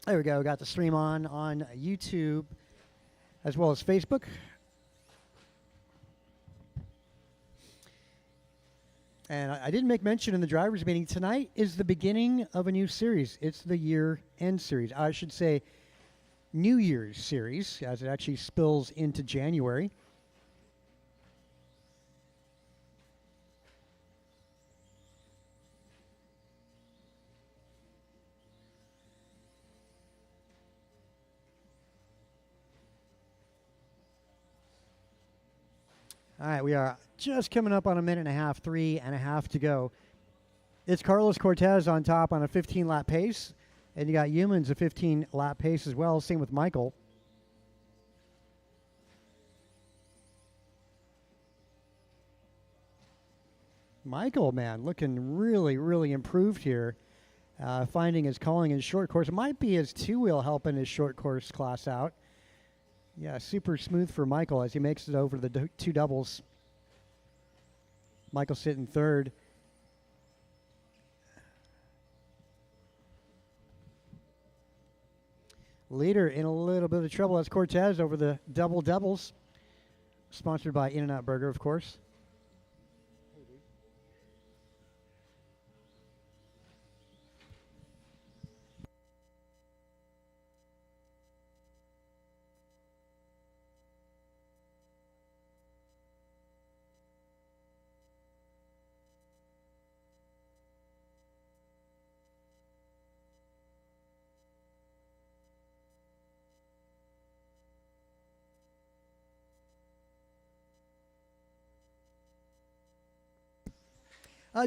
There we go. Got the stream on YouTube as well as Facebook. And I didn't make mention in the drivers' meeting. Tonight is the beginning of a new series. It's the year-end series. I should say New Year's series, as it actually spills into January. All right, we are just coming up on a minute and a half, 3.5 to go. It's Carlos Cortez on top on a 15-lap pace, and you got Humans a 15-lap pace as well. Same with Michael. Michael, man, looking really, really improved here. Finding his calling in short course. It might be his two-wheel helping his short course class out. Yeah, super smooth for Michael as he makes it over the two doubles. Michael sitting third. Leader in a little bit of trouble. That's Cortez over the double doubles. Sponsored by In-N-Out Burger, of course.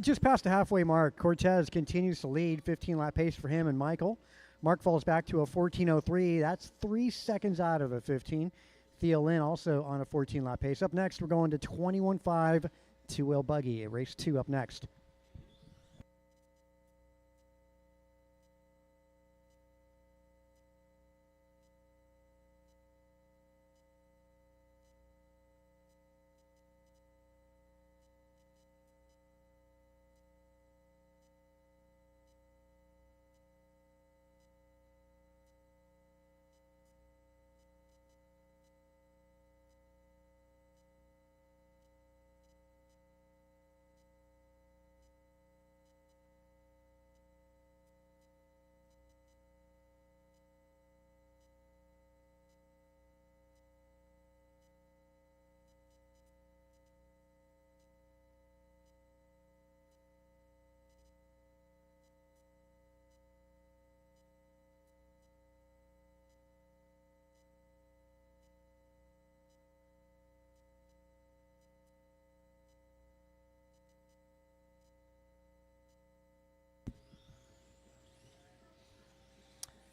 'Just past the halfway mark. Cortez continues to lead. 15-lap pace for him and Michael. Mark falls back to a 14:03. That's 3 seconds out of a 15. Theo Lynn also on a 14-lap pace. Up next, we're going to 21.5 two-wheel buggy. Race 2 up next.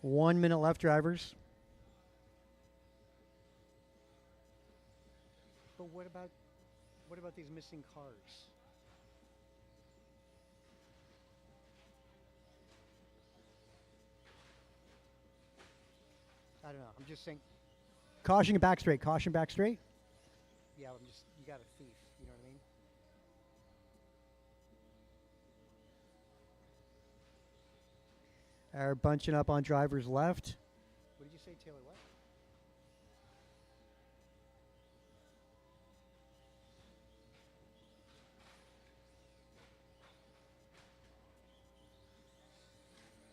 One minute left, drivers. But what about these missing cars? I don't know. I'm just saying. Caution back straight. Caution back straight. Yeah, I'm just. You got a thief. You know what I mean? Are bunching up on drivers left. What did you say, Taylor? What?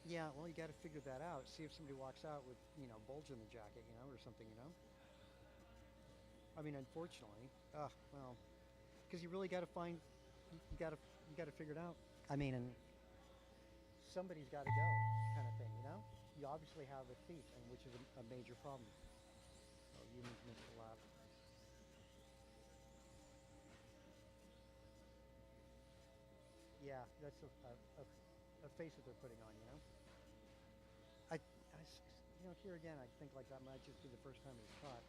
Yeah, well, you got to figure that out. See if somebody walks out with, bulge in the jacket, or something, I mean, unfortunately, well, because you really got to find, you got to figure it out. I mean, and somebody's got to go, kind of thing, You obviously have a thief, and which is a major problem. Oh, you missed the lap. Yeah, that's a face that they're putting on, here again, I think like that might just be the first time it's caught.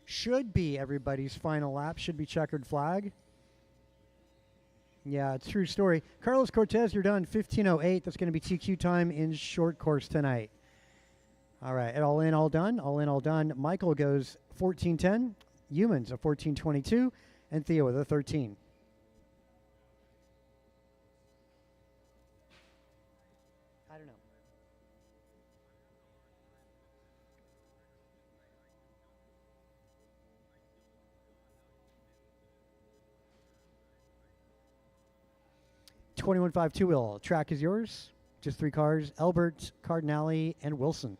Should be everybody's final lap. Should be checkered flag. Yeah, it's a true story. Carlos Cortez, you're done. 15:08. That's going to be TQ time in short course tonight. All right, all in, all done. All in, all done. Michael goes 14:10. Humans a 14:22, and Theo with a 13. I don't know. 21.5 two-wheel. Track is yours. Just 3 cars. Elbert, Cardinale, and Wilson.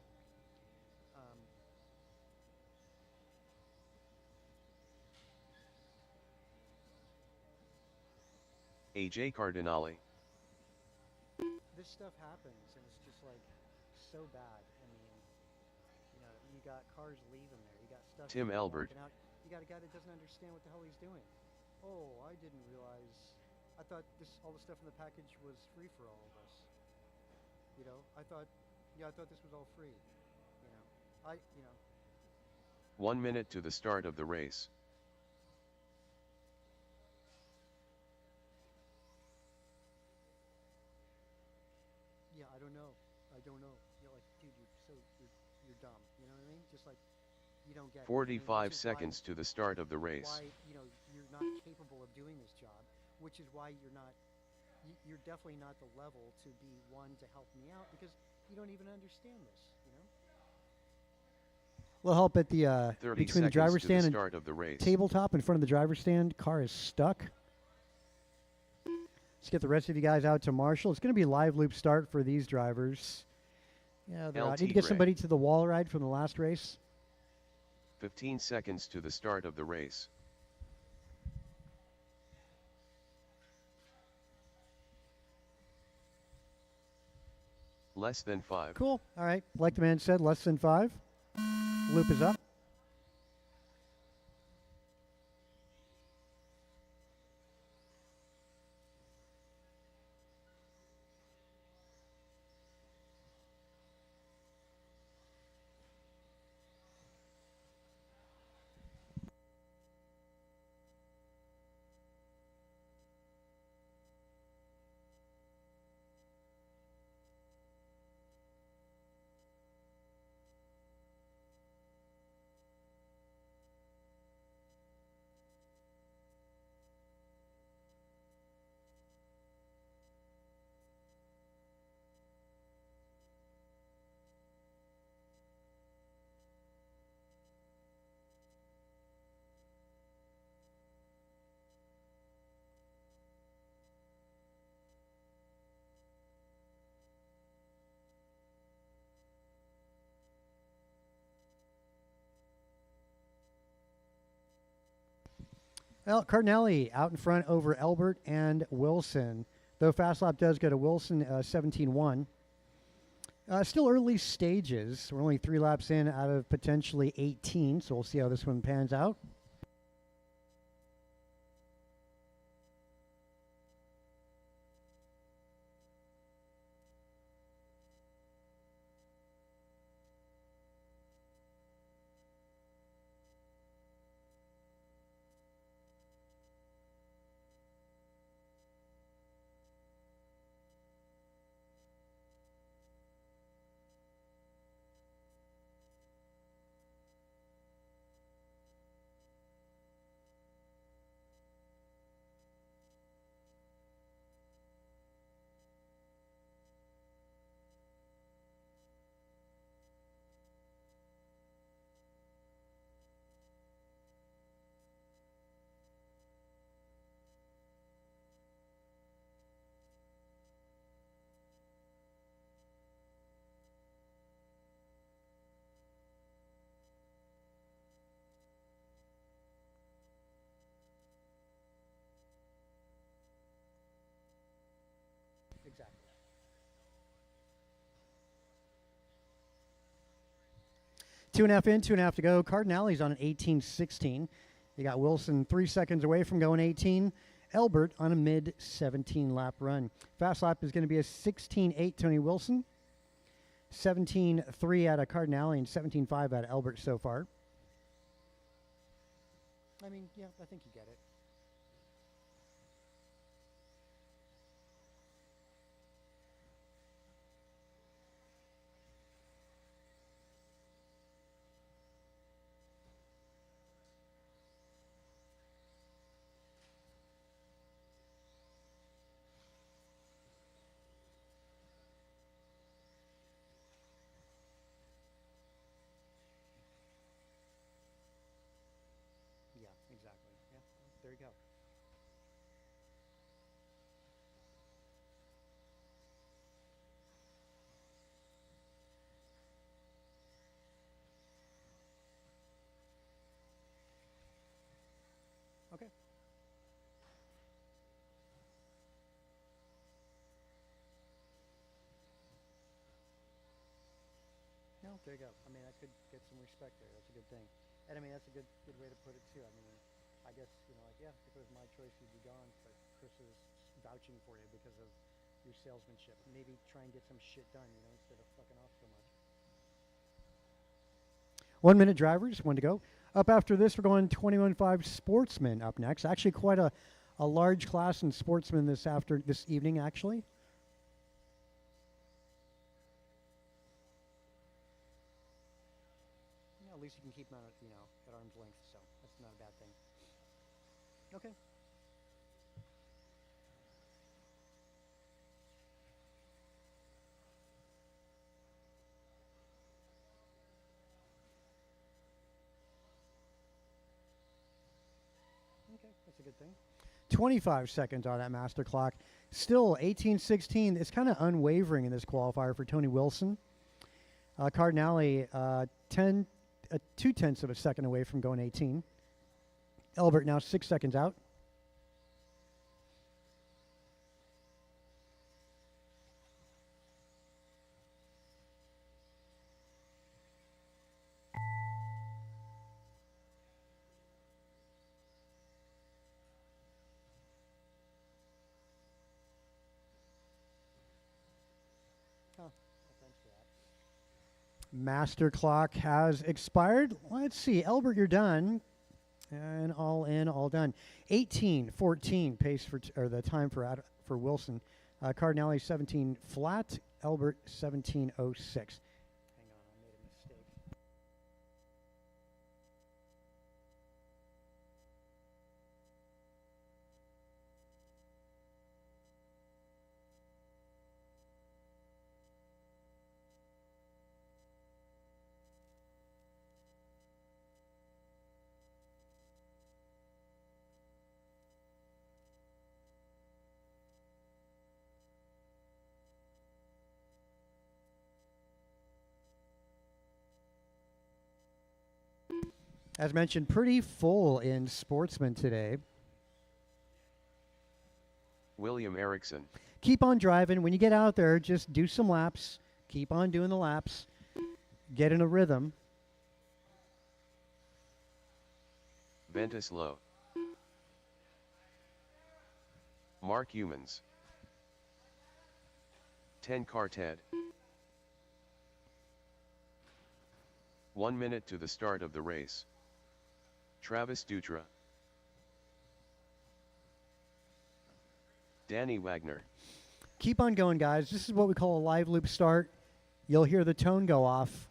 AJ Cardinale. This stuff happens, and it's just like so bad. I mean, you got cars leaving there. You got stuff. Tim Elbert. Out. You got a guy that doesn't understand what the hell he's doing. Oh, I didn't realize. I thought all the stuff in the package was free for all of us. I thought this was all free. 1 minute to the start of the race. Yeah, I don't know. Dude, you're dumb. You know what I mean? Just like, you don't get 45 seconds to the start of the race. Why, you're not capable of doing this job, which is why you're definitely not the level to be one to help me out, because you don't even understand this, Little help at the between the driver's stand and tabletop in front of the driver's stand. Car is stuck. Let's get the rest of you guys out to Marshall. It's going to be a live loop start for these drivers. Yeah, they're out. Need to get somebody to the wall ride from the last race. 15 seconds to the start of the race. Less than 5. Cool. All right. Like the man said, less than 5. Loop is up. Well, Cardinale out in front over Elbert and Wilson. Though fast lap does go to Wilson, 17-1. Still early stages. We're only 3 laps in out of potentially 18, so we'll see how this one pans out. Exactly. Two and a half in, 2.5 to go. Cardinale's on an 18-16. You got Wilson 3 seconds away from going 18. Elbert on a mid-17 lap run. Fast lap is going to be a 16-8 Tony Wilson, 17-3 out of Cardinale, and 17-5 out of Elbert so far. I mean, yeah, I think you get it. Yeah, exactly. Yeah. Well, there you go. I mean, that could get some respect there. That's a good thing. And I mean, that's a good way to put it too. I mean, I guess like yeah, if it was my choice, you'd be gone. But Chris is vouching for you because of your salesmanship. Maybe try and get some shit done, instead of fucking off so much. 1 minute drivers, one to go. Up after this, we're going 21.5 Sportsman up next. Actually, quite a large class in Sportsman this evening, actually. At least you can keep them at arm's length, so that's not a bad thing. Okay. Okay, that's a good thing. 25 seconds on that master clock. Still 18-16. It's kind of unwavering in this qualifier for Tony Wilson. Cardinale 2/10 of a second away from going 18. Elbert now 6 seconds out. Master clock has expired. Let's see. Elbert, you're done. And all in, all done. 18-14 pace or the time for Wilson. Cardinale 17 flat. Elbert 17:06. Hang on, I made a mistake. As mentioned, pretty full in Sportsman today. William Erickson. Keep on driving. When you get out there, just do some laps. Keep on doing the laps. Get in a rhythm. Ventus Low. Mark Humans. 10 car Ted. 1 minute to the start of the race. Travis Dutra. Danny Wagner. Keep on going, guys. This is what we call a live loop start. You'll hear the tone go off.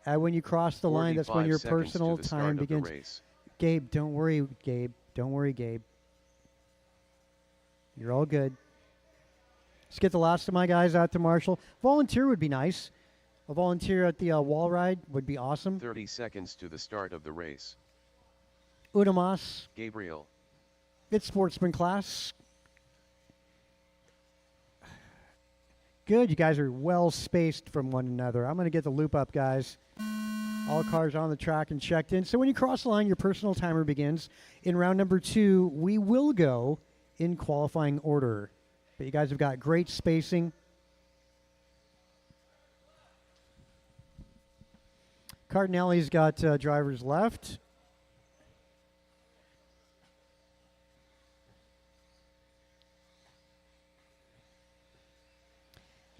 And when you cross the line, that's when your personal time begins. Gabe, don't worry, Gabe. Don't worry, Gabe. You're all good. Let's get the last of my guys out to Marshall. Volunteer would be nice. A volunteer at the wall ride would be awesome. 30 seconds to the start of the race. Udamas. Gabriel. It's Sportsman class. Good, you guys are well spaced from one another. I'm going to get the loop up, guys. All cars on the track and checked in. So when you cross the line, your personal timer begins. In round number 2, we will go in qualifying order. But you guys have got great spacing. Cardinale's got drivers left.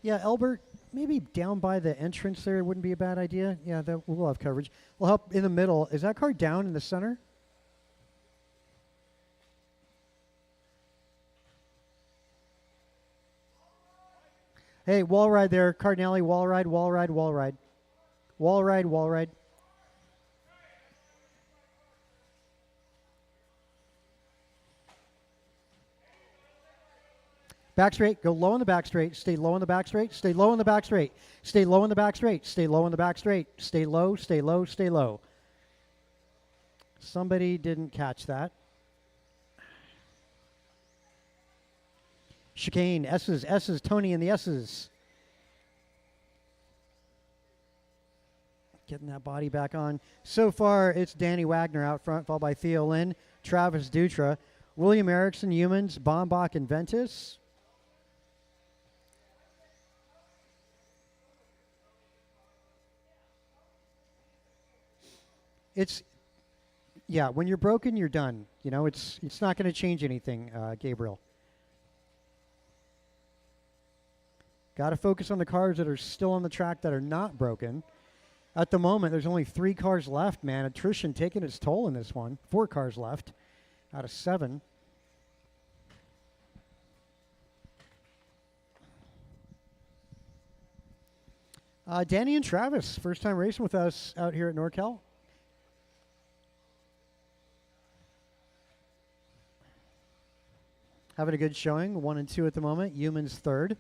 Yeah, Elbert, maybe down by the entrance there wouldn't be a bad idea. Yeah, we'll have coverage. We'll help in the middle. Is that car down in the center? Hey, wall ride there. Cardinale, wall ride, wall ride, wall ride. Wall ride, wall ride. Back straight, go low on the back straight, stay low on the back straight, stay low on the back straight, stay low on the back straight, stay low on the back straight, stay low, stay low, stay low. Somebody didn't catch that. Chicane, S's, Tony and the S's. Getting that body back on. So far, it's Danny Wagner out front, followed by Theo Lynn, Travis Dutra, William Erickson, Humans, Bombach, and Ventus. It's yeah. When you're broken, you're done. You know, it's not going to change anything, Gabriel. Got to focus on the cars that are still on the track that are not broken. At the moment, there's only 3 cars left, man. Attrition taking its toll in this one. 4 cars left out of 7. Danny and Travis, first time racing with us out here at NorCal. Having a good showing, 1 and 2 at the moment. Humans third.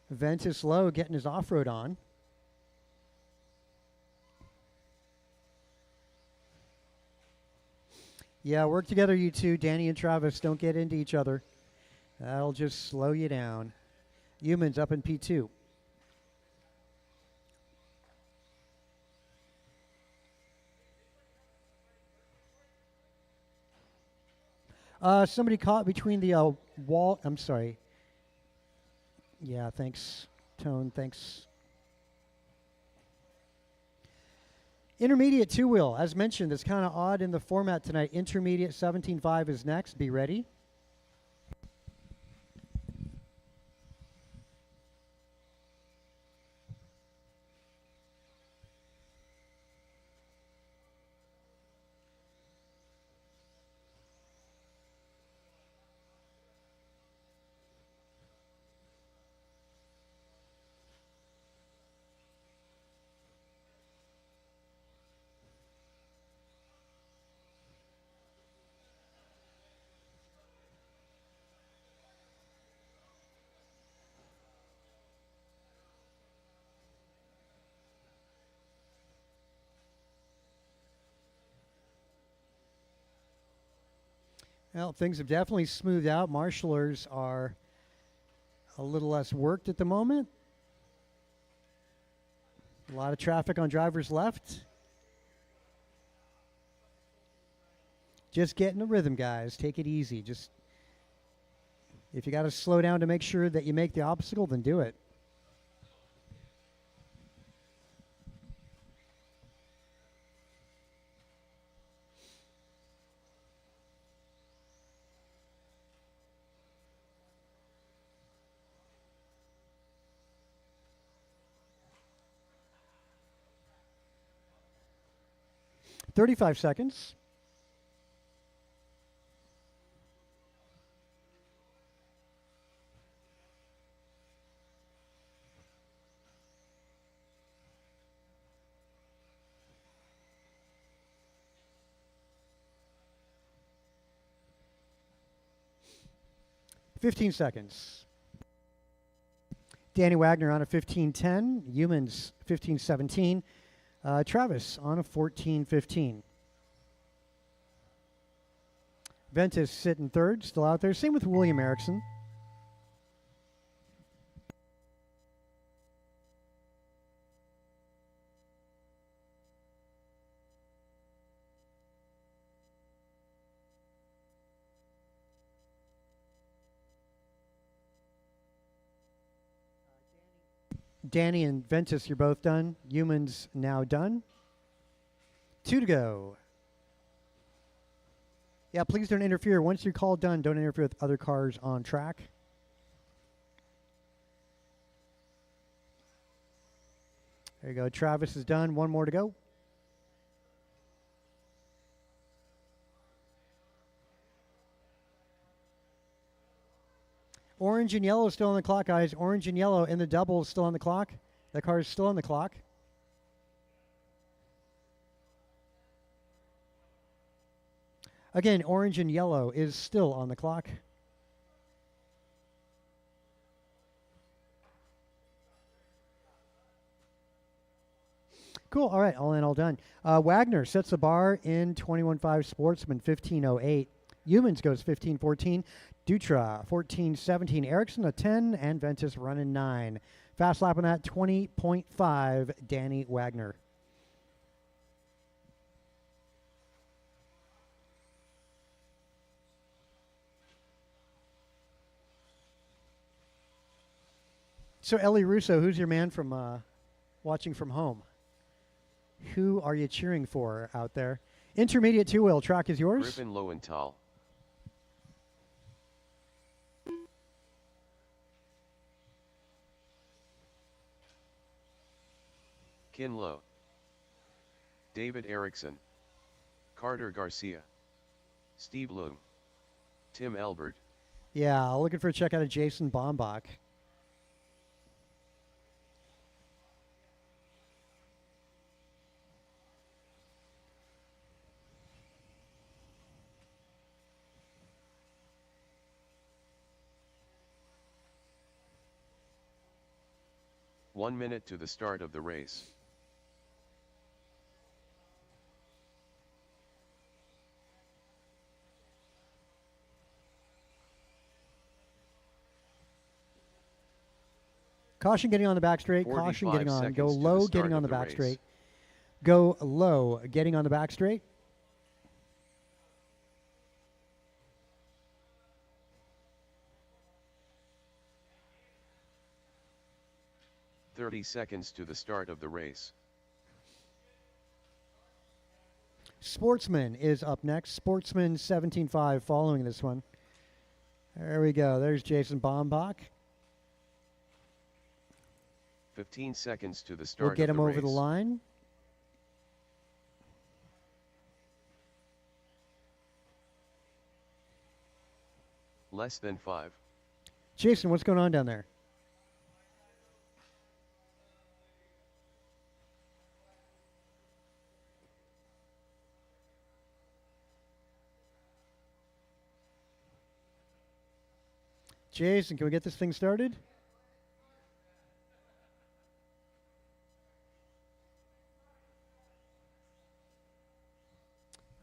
Ventus Low getting his off-road on. Yeah, work together, you two. Danny and Travis, don't get into each other. That'll just slow you down. Humans up in P2. Somebody caught between the wall. I'm sorry. Yeah, thanks, Tone. Thanks. Intermediate 2-wheel, as mentioned, it's kind of odd in the format tonight. Intermediate 17.5 is next. Be ready. Well, things have definitely smoothed out. Marshallers are a little less worked at the moment. A lot of traffic on drivers left. Just get in the rhythm, guys. Take it easy. Just if you got to slow down to make sure that you make the obstacle, then do it. "35 seconds. "15 seconds. Danny Wagner on a 15.10. Humans 15.17. Travis on a 14.15. Ventus sitting third, still out there. Same with William Erickson. Danny and Ventus, you're both done. Humans now done. 2 to go. Yeah, please don't interfere. Once you're called done, don't interfere with other cars on track. There you go. Travis is done. 1 more to go. Orange and yellow still on the clock, guys. Orange and yellow in the double is still on the clock. That car is still on the clock. Again, orange and yellow is still on the clock. Cool. All right. All in, all done. Wagner sets the bar in 21.5 Sportsman 15.08. Humans goes 15.14. Dutra 14.17. Erickson a 10. And Ventus running 9. Fast lap on that 20.5. Danny Wagner. So, Ellie Russo, who's your man from watching from home? Who are you cheering for out there? Intermediate two-wheel track is yours. Griffin Lowenthal. Kin Lo. David Erickson. Carter Garcia. Steve Loom. Tim Elbert. Yeah, looking for a check out of Jason Bombach. One minute to the start of the race. Caution getting on the back straight. Caution getting on. Go low, getting on the back straight. Go low, getting on the back straight. "30 seconds to the start of the race. Sportsman is up next. Sportsman 17.5 following this one. There we go. There's Jason Bombach. 15 seconds to the start We'll get of him the over race. the line. Less than 5. Jason, what's going on down there? Jason, can we get this thing started?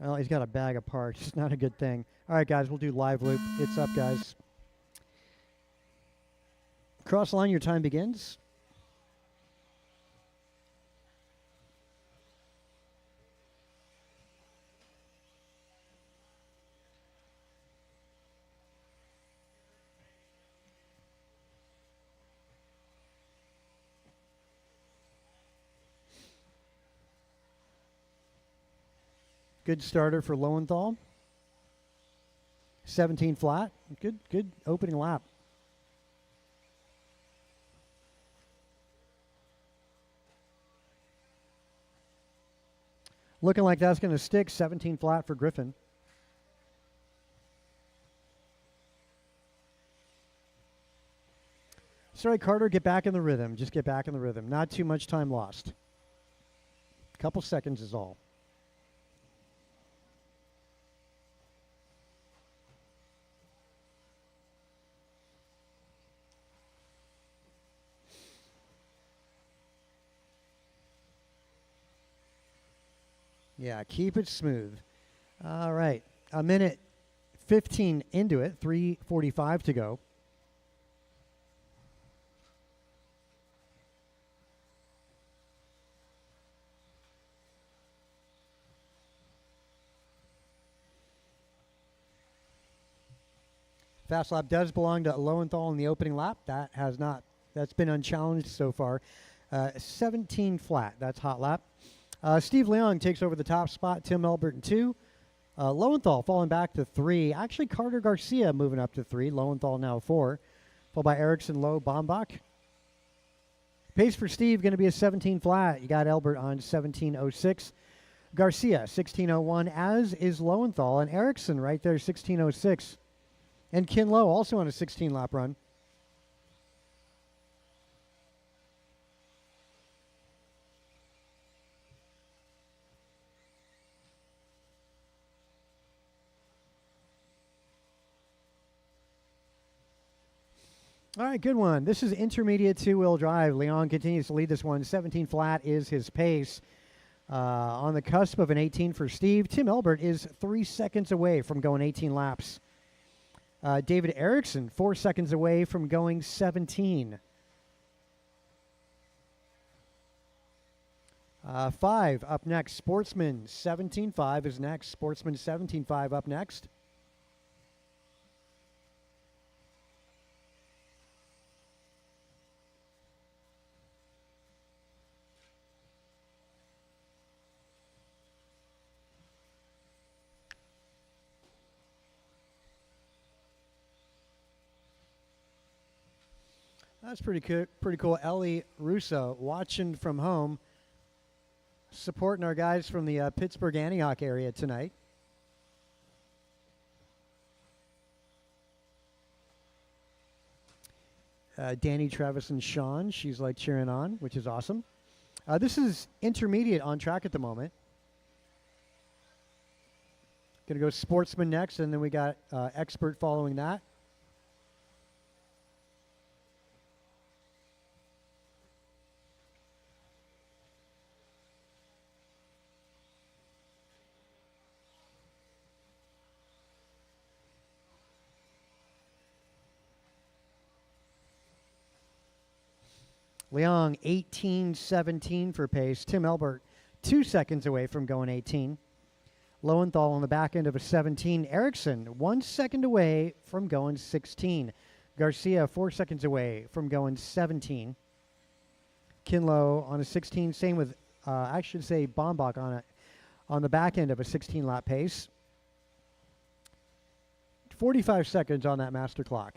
Well, he's got a bag of parts. It's not a good thing. All right, guys, we'll do live loop. It's up, guys. Cross line, your time begins. Good starter for Lowenthal. 17 flat. Good opening lap. Looking like that's going to stick. 17 flat for Griffin. Sorry, Carter, get back in the rhythm. Just get back in the rhythm. Not too much time lost. A couple seconds is all. Yeah, keep it smooth. All right. A minute 15 into it, 3:45 to go. Fast lap does belong to Lowenthal in the opening lap. That's been unchallenged so far. 17 flat, that's hot lap. Steve Leong takes over the top spot. Tim Elbert in 2. Lowenthal falling back to 3. Actually, Carter Garcia moving up to 3. Lowenthal now 4. Followed by Erickson, Lowe, Bombach. Pace for Steve going to be a 17 flat. You got Elbert on 17.06. Garcia 16.01, as is Lowenthal. And Erickson right there, 16.06. And Kin Lo also on a 16 lap run. All right, good one. This is intermediate two-wheel drive. Leon continues to lead this one. 17 flat is his pace. On the cusp of an 18 for Steve. Tim Elbert is 3 seconds away from going 18 laps. David Erickson, 4 seconds away from going 17. 5 up next. Sportsman 17.5 is next. Sportsman 17.5 up next. That's pretty cool. Pretty cool. Ellie Russo watching from home, supporting our guys from the Pittsburgh Antioch area tonight. Danny, Travis, and Sean. She's like cheering on, which is awesome. This is intermediate on track at the moment. Going to go sportsman next, and then we got expert following that. Leong, 18-17 for pace. Tim Elbert, 2 seconds away from going 18. Lowenthal on the back end of a 17. Erickson, 1 second away from going 16. Garcia, 4 seconds away from going 17. Kinlow on a 16. Same with, I should say, Bombach on the back end of a 16-lap pace. 45 seconds on that master clock.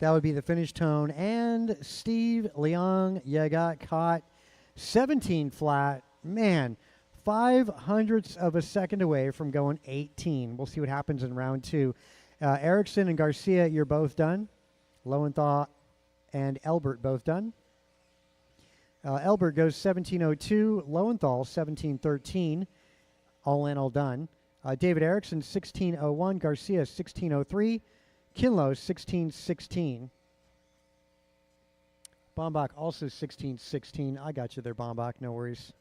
That would be the finish tone. And Steve Leong, you got caught 17 flat. Man, 0.05 of a second away from going 18. We'll see what happens in round 2. Erickson and Garcia, you're both done. Lowenthal and Elbert both done. Elbert goes 17:02. Lowenthal 17:13. All in, all done. David Erickson 16:01. Garcia 16:03. Kinlow 16:16. Bombach also 16:16. I got you there, Bombach. No worries.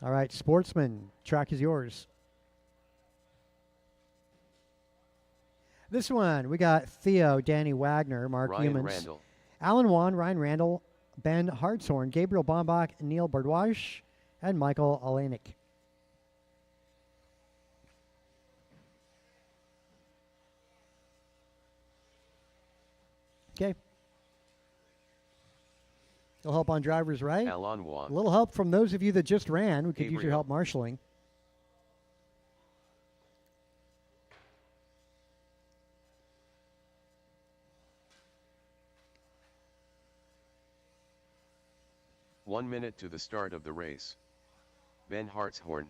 All right, sportsman, track is yours. This one, we got Theo, Danny Wagner, Mark Ryan Humans, Randall, Alan Wan, Ryan Randall, Ben Hartshorn, Gabriel Bombach, Neil Bardwaj, and Michael Olenek. Okay. A little help on drivers, right? Alan A Wan, little help from those of you that just ran. We could use your Gabriel. help marshaling. One minute to the start of the race. Ben Hartshorn,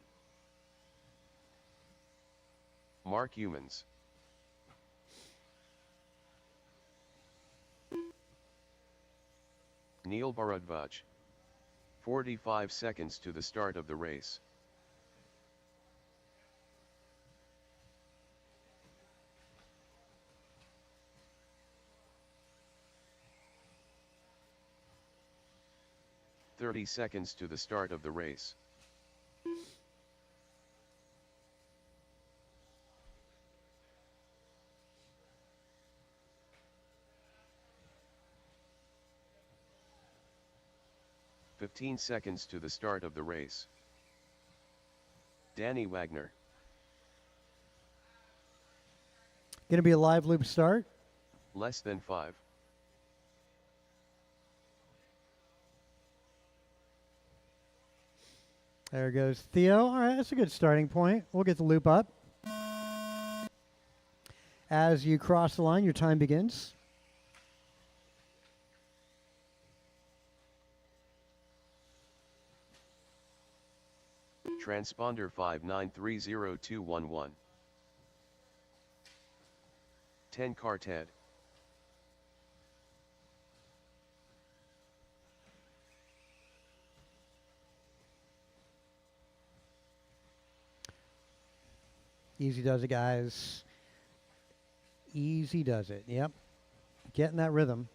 Mark Humans, Neil Bharadwaj. 45 seconds to the start of the race. "30 seconds to the start of the race. "15 seconds to the start of the race. Danny Wagner, Going to be a live loop start. less than 5. There goes Theo. All right, that's a good starting point. We'll get the loop up. As you cross the line, your time begins. Transponder 5930-211. 10 car Ted. Easy does it, guys. Easy does it. Yep. Getting that rhythm.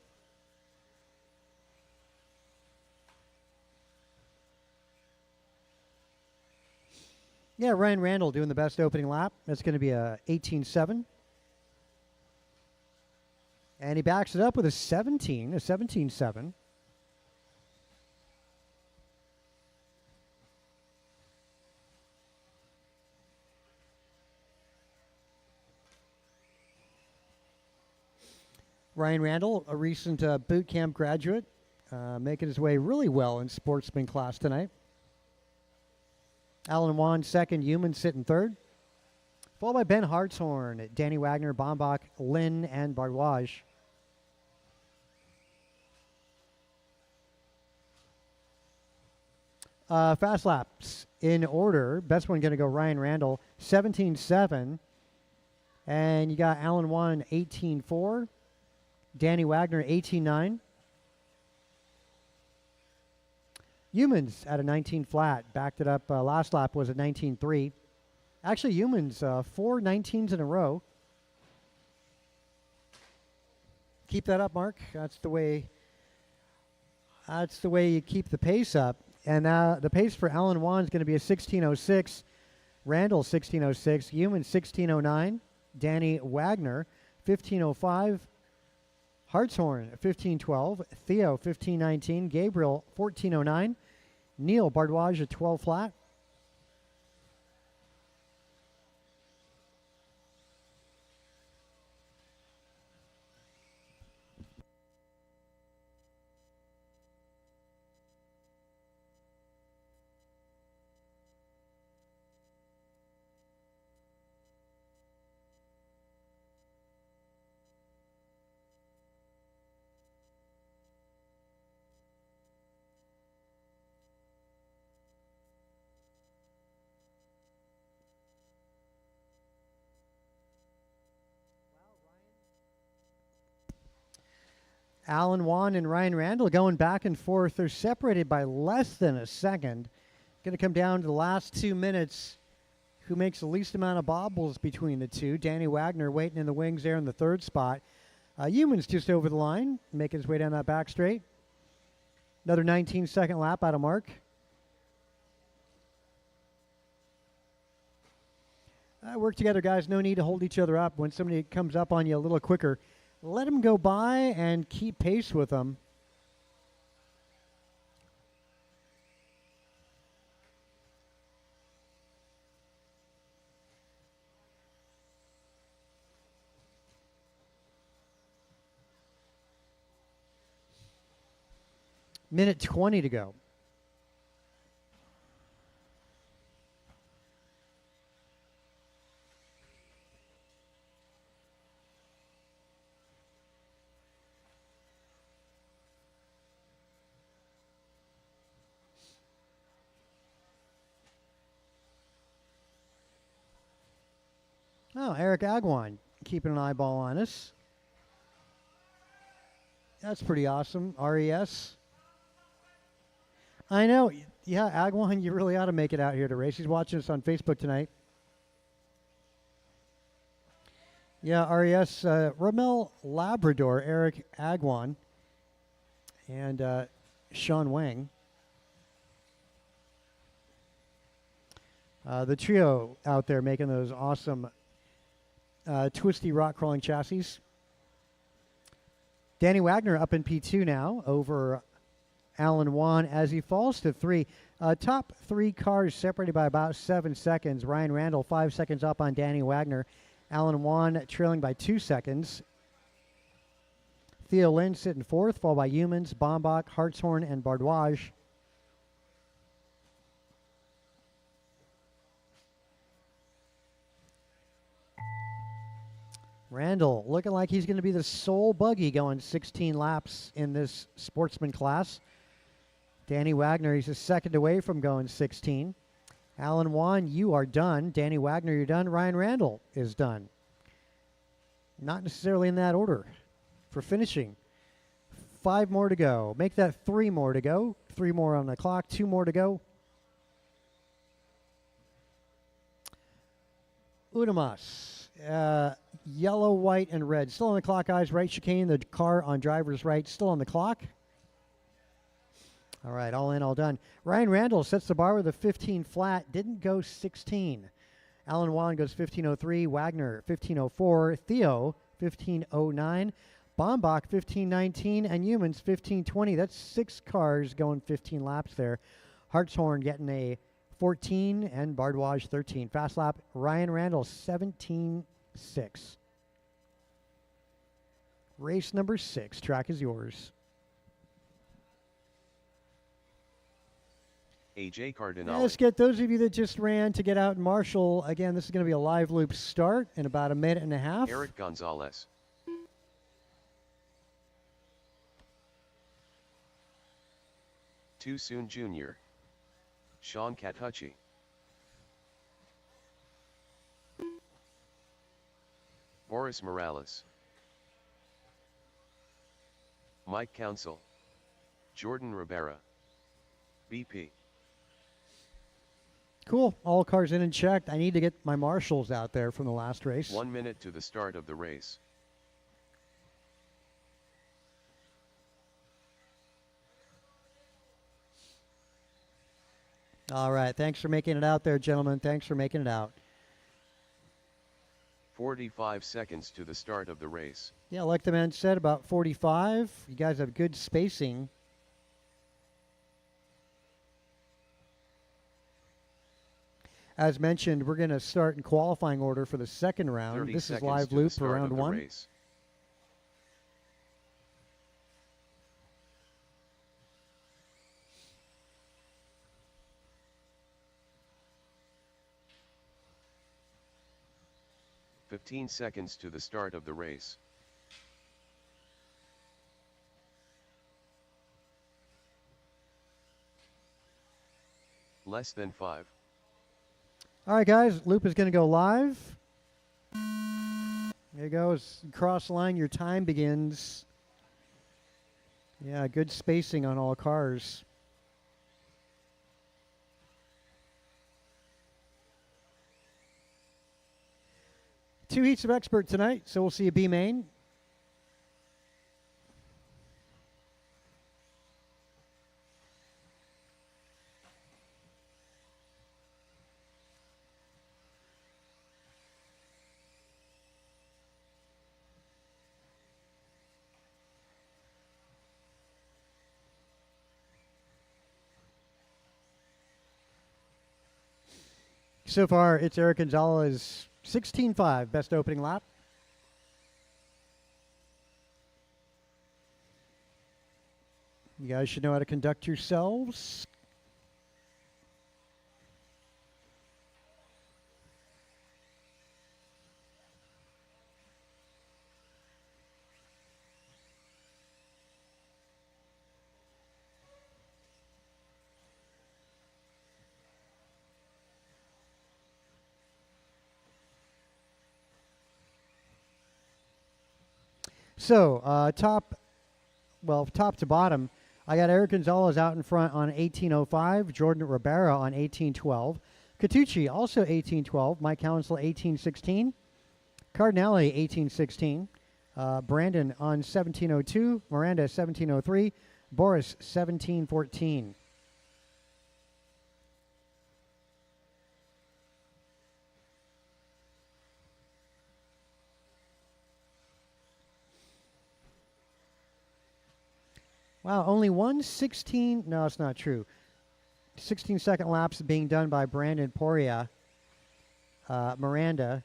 Yeah, Ryan Randall doing the best opening lap. That's going to be a 18.7. And he backs it up with a 17.7. Ryan Randall, a recent boot camp graduate, making his way really well in sportsman class tonight. Alan Wan second, Human sitting third. Followed by Ben Hartshorn, Danny Wagner, Bombach, Lynn, and Bardwaj. Fast laps in order. Best one going to go Ryan Randall, 17.7. And you got Alan Wan, 18.4. Danny Wagner, 18.9. Humans at a 19 flat. Backed it up. Last lap was a 19.3. Actually, Humans, 4 19s in a row. Keep that up, Mark. That's the way you keep the pace up. And the pace for Alan Wan is going to be a 16.06. Randall, 16.06. Humans, 16.09. Danny Wagner, 15.05. Hartshorn, 15.12. Theo, 15.19. Gabriel, 14.09. Neil Bardwaj, a 12 flat. Alan Wan and Ryan Randall going back and forth. They're separated by less than a second. Going to come down to the last 2 minutes. Who makes the least amount of bobbles between the two? Danny Wagner waiting in the wings there in the third spot. Humans just over the line, making his way down that back straight. Another 19-second lap out of Mark. Work together, guys. No need to hold each other up. When somebody comes up on you a little quicker, let them go by and keep pace with them. Minute 20 to go. Oh, Eric Agwan keeping an eyeball on us. That's pretty awesome. RES. I know. Yeah, Agwan, you really ought to make it out here to race. He's watching us on Facebook tonight. Yeah, RES, Ramel Labrador, Eric Agwan, and Sean Wang. The trio out there making those awesome twisty rock crawling chassis. Danny Wagner up in P2 now over Alan Wan as he falls to 3. Top 3 cars separated by about 7 seconds. Ryan Randall 5 seconds up on Danny Wagner. Alan Wan trailing by 2 seconds. Theo Lynn sitting 4th, followed by Humans, Bombach, Hartshorn, and Bardwaj. Randall looking like he's going to be the sole buggy going 16 laps in this sportsman class. Danny Wagner, he's a second away from going 16. Alan Wan, you are done. Danny Wagner, you're done. Ryan Randall is done. Not necessarily in that order for finishing. 5 more to go. Make that 3 more to go. 3 more on the clock. 2 more to go. Udamas. Yellow, white, and red. Still on the clock, guys. Right chicane. The car on driver's right. Still on the clock. All right, all in, all done. Ryan Randall sets the bar with a 15 flat. Didn't go 16. Alan Wan goes 15:03. Wagner 15:04. Theo 15:09. Bombach 15:19. And Humans 15:20. That's 6 cars going 15 laps there. Hartshorn getting a 14 and Bardwaj 13. Fast lap, Ryan Randall 17:6. Race number 6. Track is yours. AJ Cardinale. Let's get those of you that just ran to get out and marshal. Again, this is going to be a live loop start in about a minute and a half. Eric Gonzalez. Too Soon Jr. Sean Catucci. Boris Morales. Mike Council. Jordan Rivera. BP. Cool. All cars in and checked. I need to get my marshals out there from the last race. 1 minute to the start of the race. All right. Thanks for making it out there, gentlemen. Thanks for making it out. 45 seconds to the start of the race. Yeah, like the man said, about 45. You guys have good spacing. As mentioned, we're going to start in qualifying order for the second round. 30 This is seconds live to the loop for start round of the 1. race. "15 seconds to the start of the race. Less than 5. All right, guys, loop is going to go live. There you go. As you cross line, your time begins. Yeah, good spacing on all cars. Two heats of expert tonight, so we'll see you B main. So far, it's Eric Gonzalez, 16.5, best opening lap. You guys should know how to conduct yourselves. So, top to bottom, I got Eric Gonzalez out in front on 18.05, Jordan Rivera on 18.12, Catucci also 18.12, Mike Council 18.16, Cardinale 18.16, Brandon on 17.02, Miranda 17.03, Boris 17.14. Wow, only 1:16. No, it's not true. 16-second laps being done by Brandon Poria, Miranda,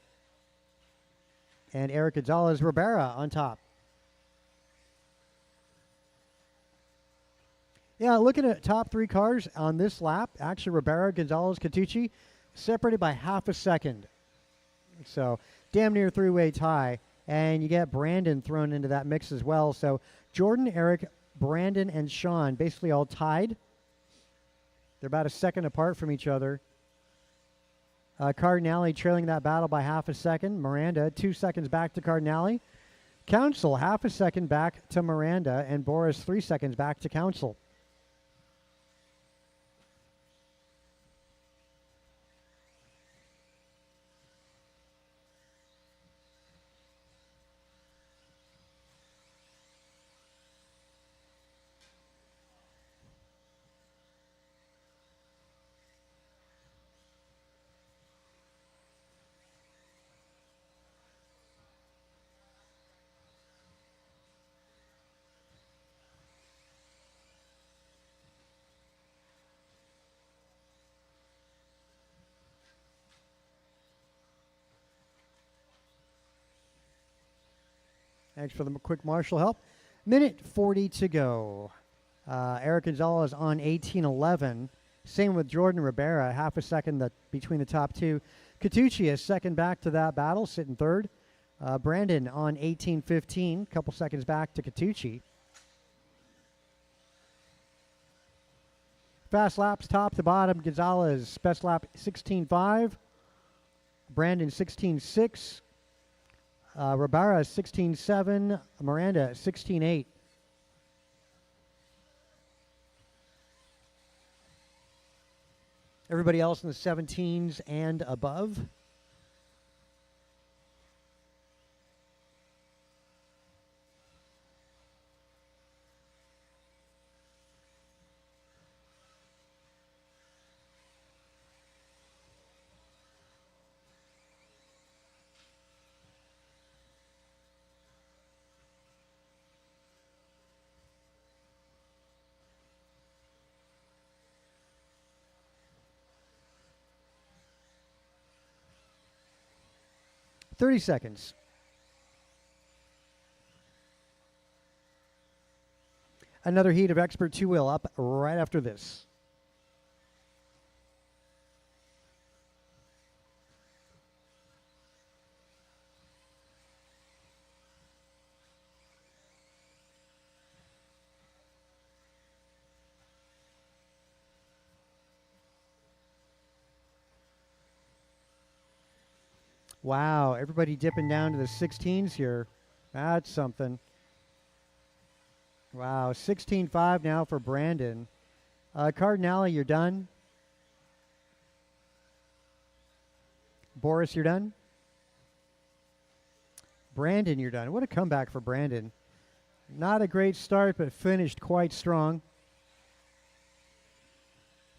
and Eric Gonzalez. Rivera on top. Yeah, looking at top 3 cars on this lap, actually Rivera, Gonzalez, Catucci, separated by half a second. So damn near 3-way tie. And you get Brandon thrown into that mix as well. So Jordan, Eric, Brandon, and Sean basically all tied. They're about a second apart from each other. Cardinale trailing that battle by half a second. Miranda 2 seconds back to Cardinale. Council half a second back to Miranda. And Boris 3 seconds back to Council. Thanks for the quick marshal help. Minute 40 to go. Eric Gonzalez on 18:11. Same with Jordan Ribera, half a second between the top two. Catucci is second back to that battle, sitting third. Brandon on 18:15, couple seconds back to Catucci. Fast laps top to bottom. Gonzalez, best lap 16:5. Brandon 16:6. Ribera 16:7. Miranda 16:8. Everybody else in the 17s and above. Thirty seconds. Another heat of Expert two-wheel up right after this. Wow, everybody dipping down to the 16s here. That's something. Wow, 16.5 now for Brandon. Cardinale, you're done. Boris, you're done. Brandon, you're done. What a comeback for Brandon. Not a great start, but finished quite strong.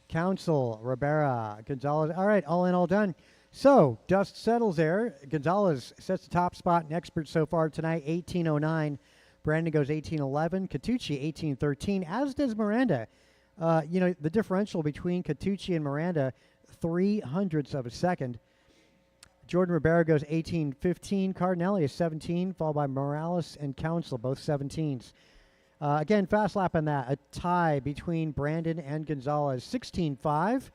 Council, Ribera, Gonzalez. All right, all in, all done. So, dust settles there. Gonzalez sets the top spot in Expert so far tonight, 18:09. Brandon goes 18:11. Catucci, 18:13, as does Miranda. The differential between Catucci and Miranda, 0.03 of a second. Jordan Ribera goes 18:15. Cardinale is 17, followed by Morales and Council, both 17s. Again, fast lap on that. A tie between Brandon and Gonzalez, 16.5.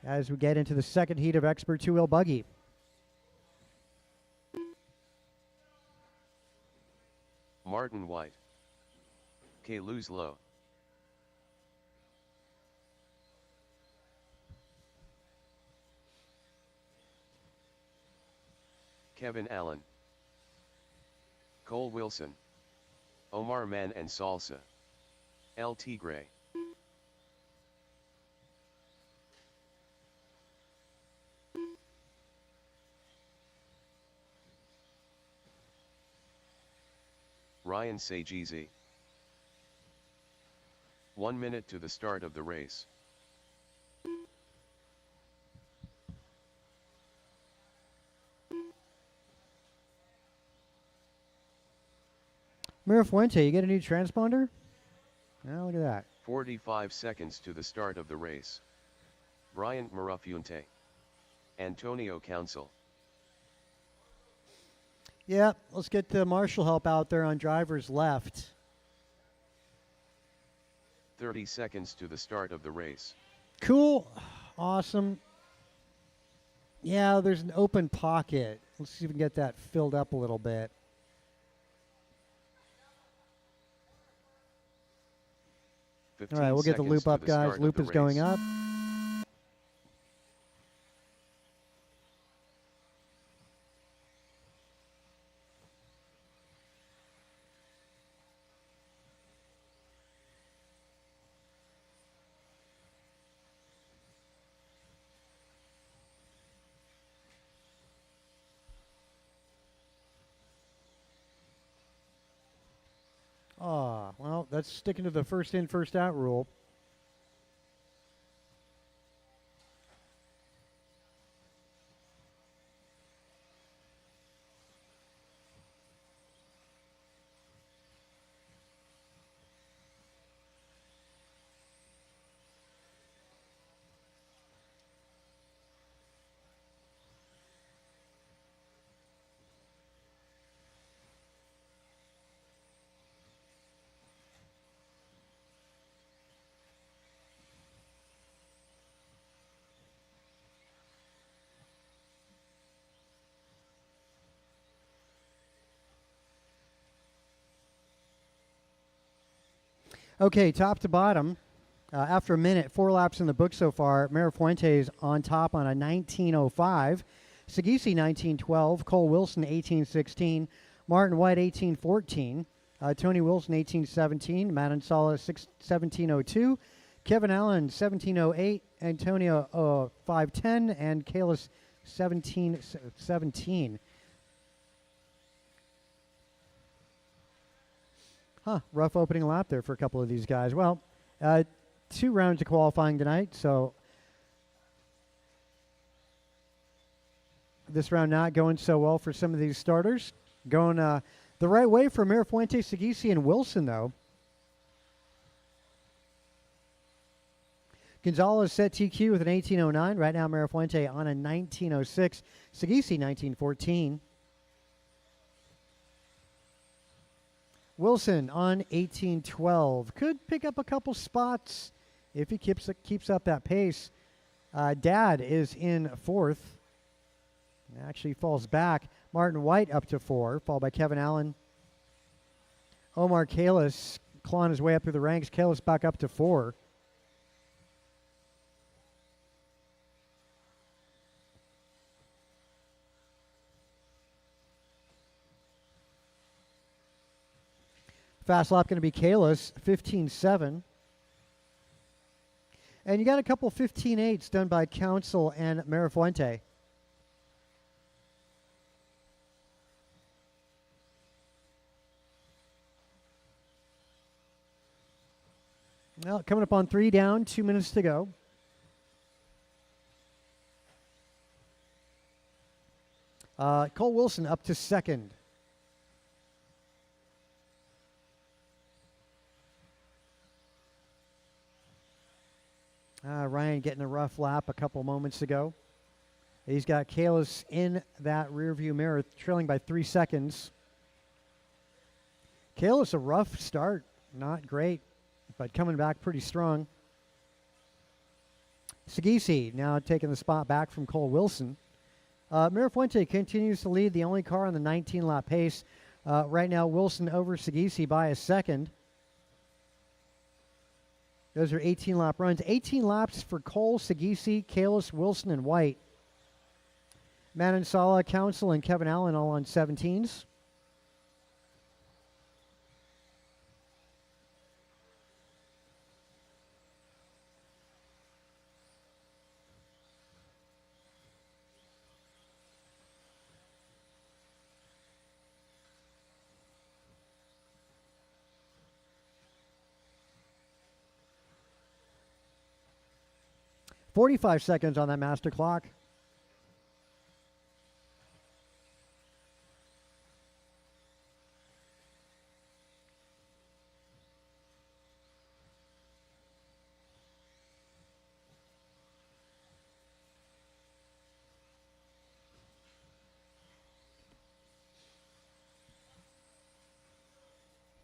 As we get into the second heat of Expert two-wheel buggy. Martin White. K. Lowe. Kevin Allen. Cole Wilson. Omar Man and Salsa. El Tigre. Ryan Sagizi. 1 minute to the start of the race. Mira Fuente, you get a new transponder? Now look at that. 45 seconds to the start of the race. Bryant Mirafuente. Antonio Council. Yeah, let's get the marshal help out there on driver's left. 30 seconds to the start of the race. Cool. Awesome. Yeah, there's an open pocket. Let's see if we can get that filled up a little bit. All right, we'll get the loop up, guys. Loop is going up. Well, that's sticking to the first in, first out rule. Okay, top to bottom. After a minute, 4 laps in the book so far. Mirafuentes on top on a 19:05. Sagisi 19:12. Cole Wilson 18:16. Martin White 18:14. Tony Wilson 18:17. Matt Ansala 17:02. Kevin Allen 17:08. Antonio 5:10. And Kalis 17:17. Rough opening lap there for a couple of these guys. Well, 2 rounds of qualifying tonight, so this round not going so well for some of these starters. Going the right way for Mirafuentes, Sagisi, and Wilson, though. Gonzalez set TQ with an 18:09. Right now, Mirafuente on a 19:06. Sagisi 19:14. Wilson on 18:12. Could pick up a couple spots if he keeps up that pace. Dad is in 4th. Actually falls back. Martin White up to 4, followed by Kevin Allen. Omar Kalis clawing his way up through the ranks. Kalis back up to 4. Fast lap going to be Kalis, 15:7. And you got a couple 15:8s done by Council and Mirafuente. Well, coming up on 3 down, 2 minutes to go. Cole Wilson up to 2nd. Ryan getting a rough lap a couple moments ago. He's got Kalis in that rearview mirror, trailing by 3 seconds. Kalis, a rough start, not great, but coming back pretty strong. Sagisi now taking the spot back from Cole Wilson. Mirafuente continues to lead, the only car on the 19-lap pace. Right now, Wilson over Sagisi by a second. Those are 18-lap runs. 18 laps for Cole, Sagisi, Kalis, Wilson, and White. Matt Ansala, Council, and Kevin Allen all on 17s. "45 seconds on that master clock.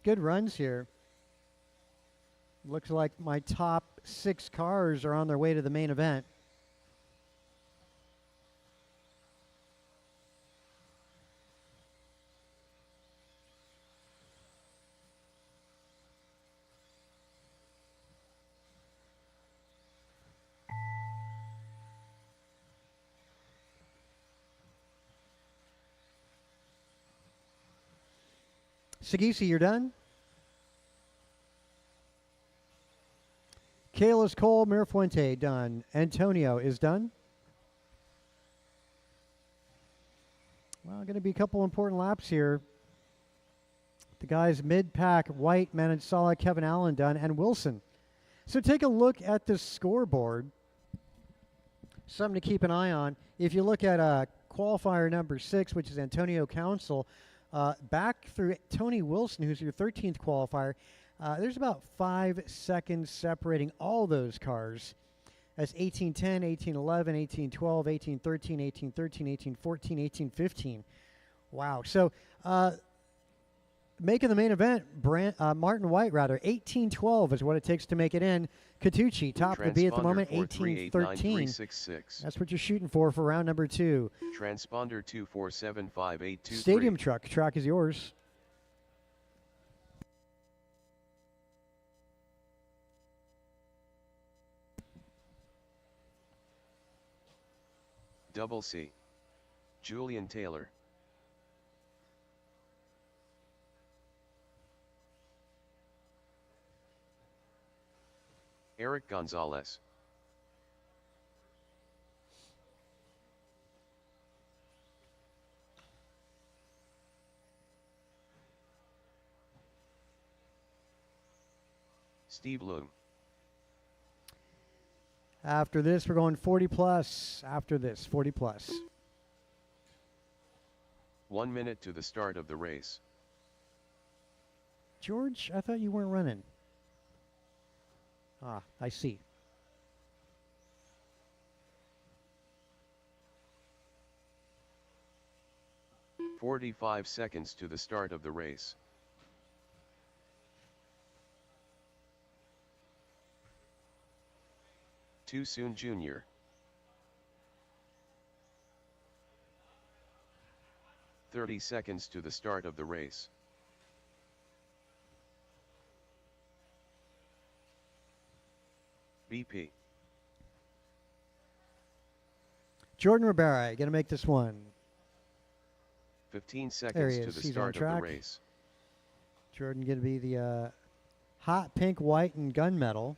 Good runs here. Looks like my top 6 cars are on their way to the main event. Sagisi, you're done? Kalis, Cole, Mirafuente, done. Antonio is done. Well, going to be a couple important laps here. The guys mid-pack, White, Manansala, Kevin Allen done, and Wilson. So take a look at the scoreboard. Something to keep an eye on. If you look at qualifier number 6, which is Antonio Council, back through Tony Wilson, who's your 13th qualifier, there's about 5 seconds separating all those cars. That's 18:10, 18:11, 18:12, 18:13, 18:13, 18:14, 18:15. Wow. So making the main event, Martin White, 18:12 is what it takes to make it in. Catucci, top to be at the moment, 18:13. That's what you're shooting for round number 2. Transponder 2475823. Stadium truck. Track is yours. Double C. Julian Taylor. Eric Gonzalez. Steve Loom. After this, we're going 40 plus. After this, 40 plus. 1 minute to the start of the race. George, I thought you weren't running. Ah, I see. "45 seconds to the start of the race. Too soon, Junior. "30 seconds to the start of the race. BP. Jordan Ribera, going to make this one. 15 There seconds he to is. the He's on start of track. the race. Jordan going to be the hot pink, white, and gunmetal.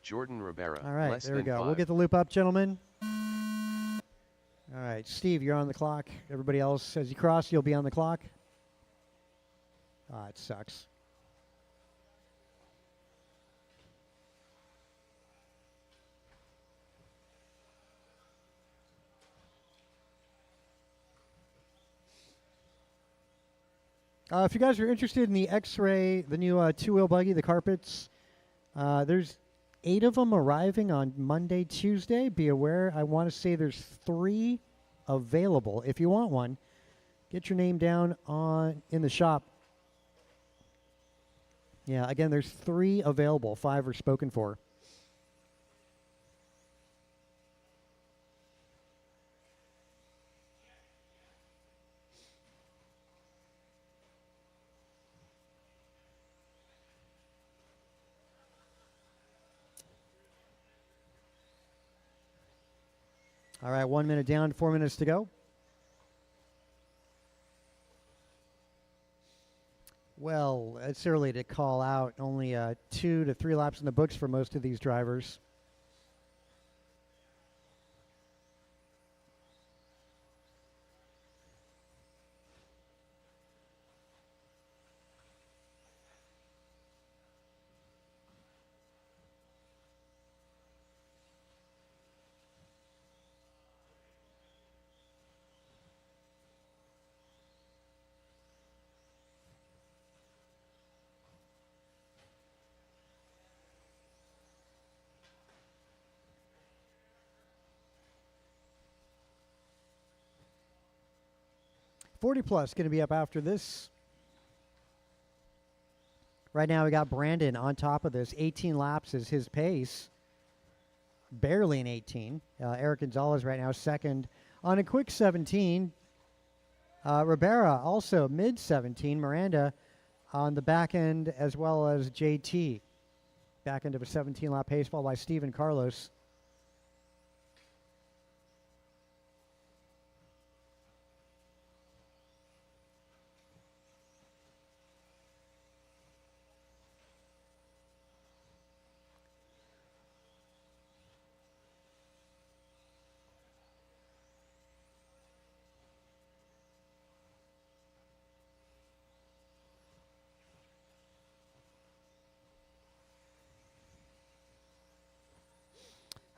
Jordan Ribera. All right, less there we than go. 5. We'll get the loop up, gentlemen. All right, Steve, you're on the clock. Everybody else, as you cross, you'll be on the clock. Ah, it sucks. If you guys are interested in the X-Ray, the new two-wheel buggy, the carpets, there's 8 of them arriving on Monday, Tuesday. Be aware, I want to say there's 3 available. If you want one, get your name down in the shop. Yeah, again, there's 3 available. 5 are spoken for. All right, 1 minute down, 4 minutes to go. Well, it's early to call out. Only 2 to 3 laps in the books for most of these drivers. $40 plus going to be up after this. Right now we got Brandon on top of this. 18 laps is his pace. Barely an 18. Eric Gonzalez right now second on a quick 17. Ribera also mid 17. Miranda on the back end as well as JT. Back end of a 17 lap pace followed by Steven Carlos.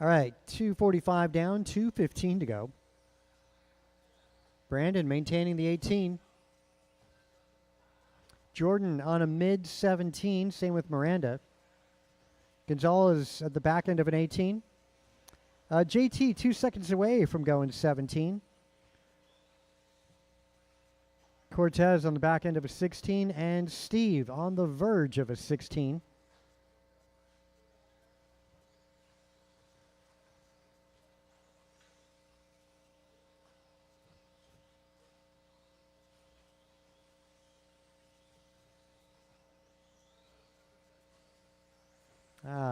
All right, 2:45 down, 2:15 to go. Brandon maintaining the 18. Jordan on a mid 17, same with Miranda. Gonzalez at the back end of an 18. JT 2 seconds away from going 17. Cortez on the back end of a 16, and Steve on the verge of a 16.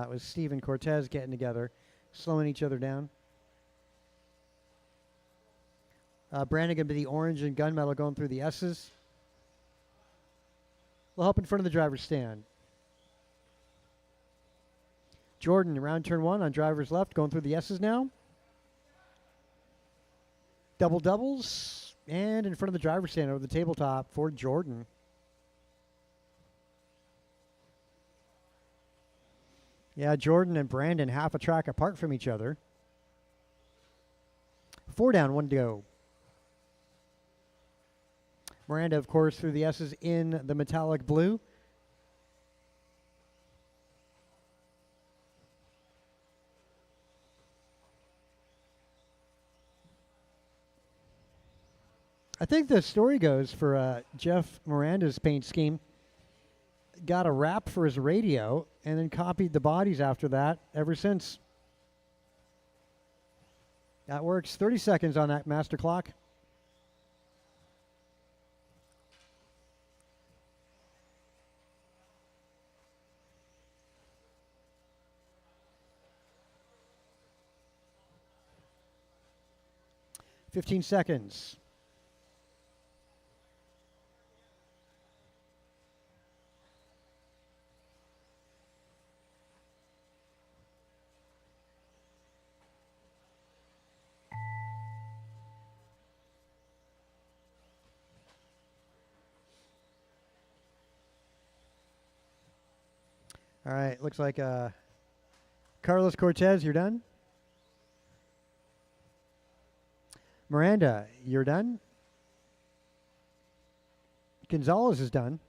It was Steve and Cortez getting together, slowing each other down. Brandon going to be the orange and gunmetal going through the S's. We'll help in front of the driver's stand. Jordan around turn 1 on driver's left, going through the S's now. Double doubles, and in front of the driver's stand over the tabletop for Jordan. Yeah, Jordan and Brandon half a track apart from each other. 4 down, 1 to go. Miranda, of course, through the S's in the metallic blue. I think the story goes for Jeff Miranda's paint scheme. Got a wrap for his radio and then copied the bodies after that ever since. That works. 30 seconds on that master clock. $15 seconds. All right, looks like Carlos Cortez, you're done. Miranda, you're done. Gonzalez is done.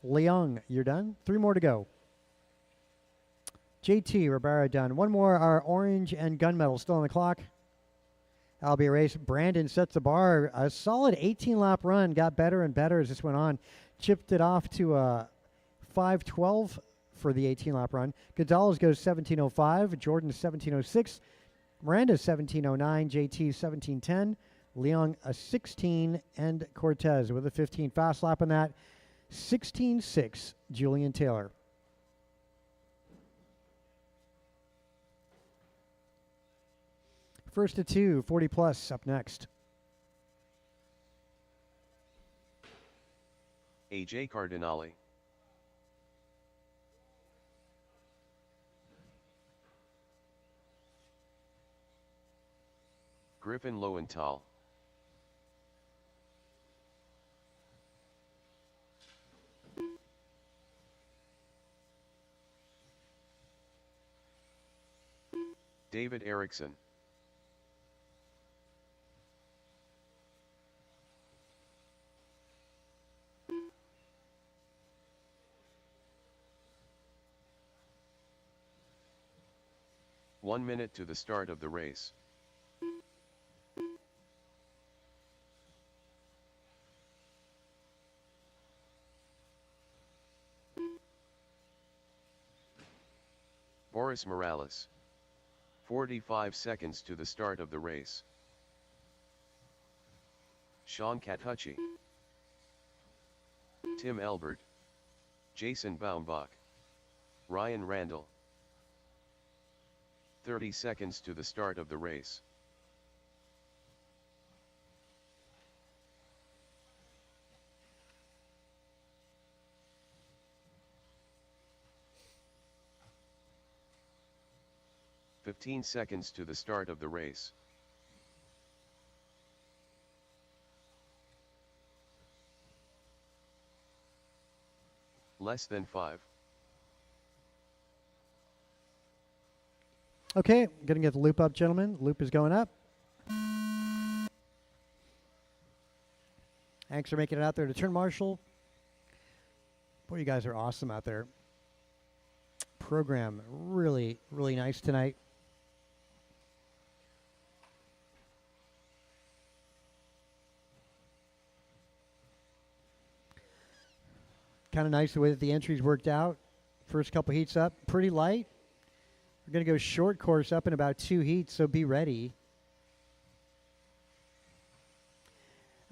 Leung, you're done. 3 more to go. JT Ribera done. 1 more. Our orange and gunmetal still on the clock. That'll be a race. Brandon sets the bar. A solid 18-lap run. Got better and better as this went on. Chipped it off to 5:12 for the 18-lap run. Gonzalez goes 17:05. Jordan 17:06. Miranda 17:09. JT 17:10. Leung a 16, and Cortez with a 15. Fast lap on that. 16:6. Julian Taylor. First to 2, 40 plus up next. AJ Cardinale. Griffin Lowenthal. David Erickson. One minute to the start of the race. Boris Morales. 45 seconds to the start of the race. Sean Catucci. Tim Elbert. Jason Baumbach. Ryan Randall. 30 seconds to the start of the race. "15 seconds to the start of the race. Less than 5. Okay, gonna get the loop up, gentlemen. Loop is going up. Thanks for making it out there to turn marshal. Boy, you guys are awesome out there. Program really, really nice tonight. Kind of nice the way that the entries worked out. First couple heats up, pretty light. We're going to go short course up in about 2 heats, so be ready.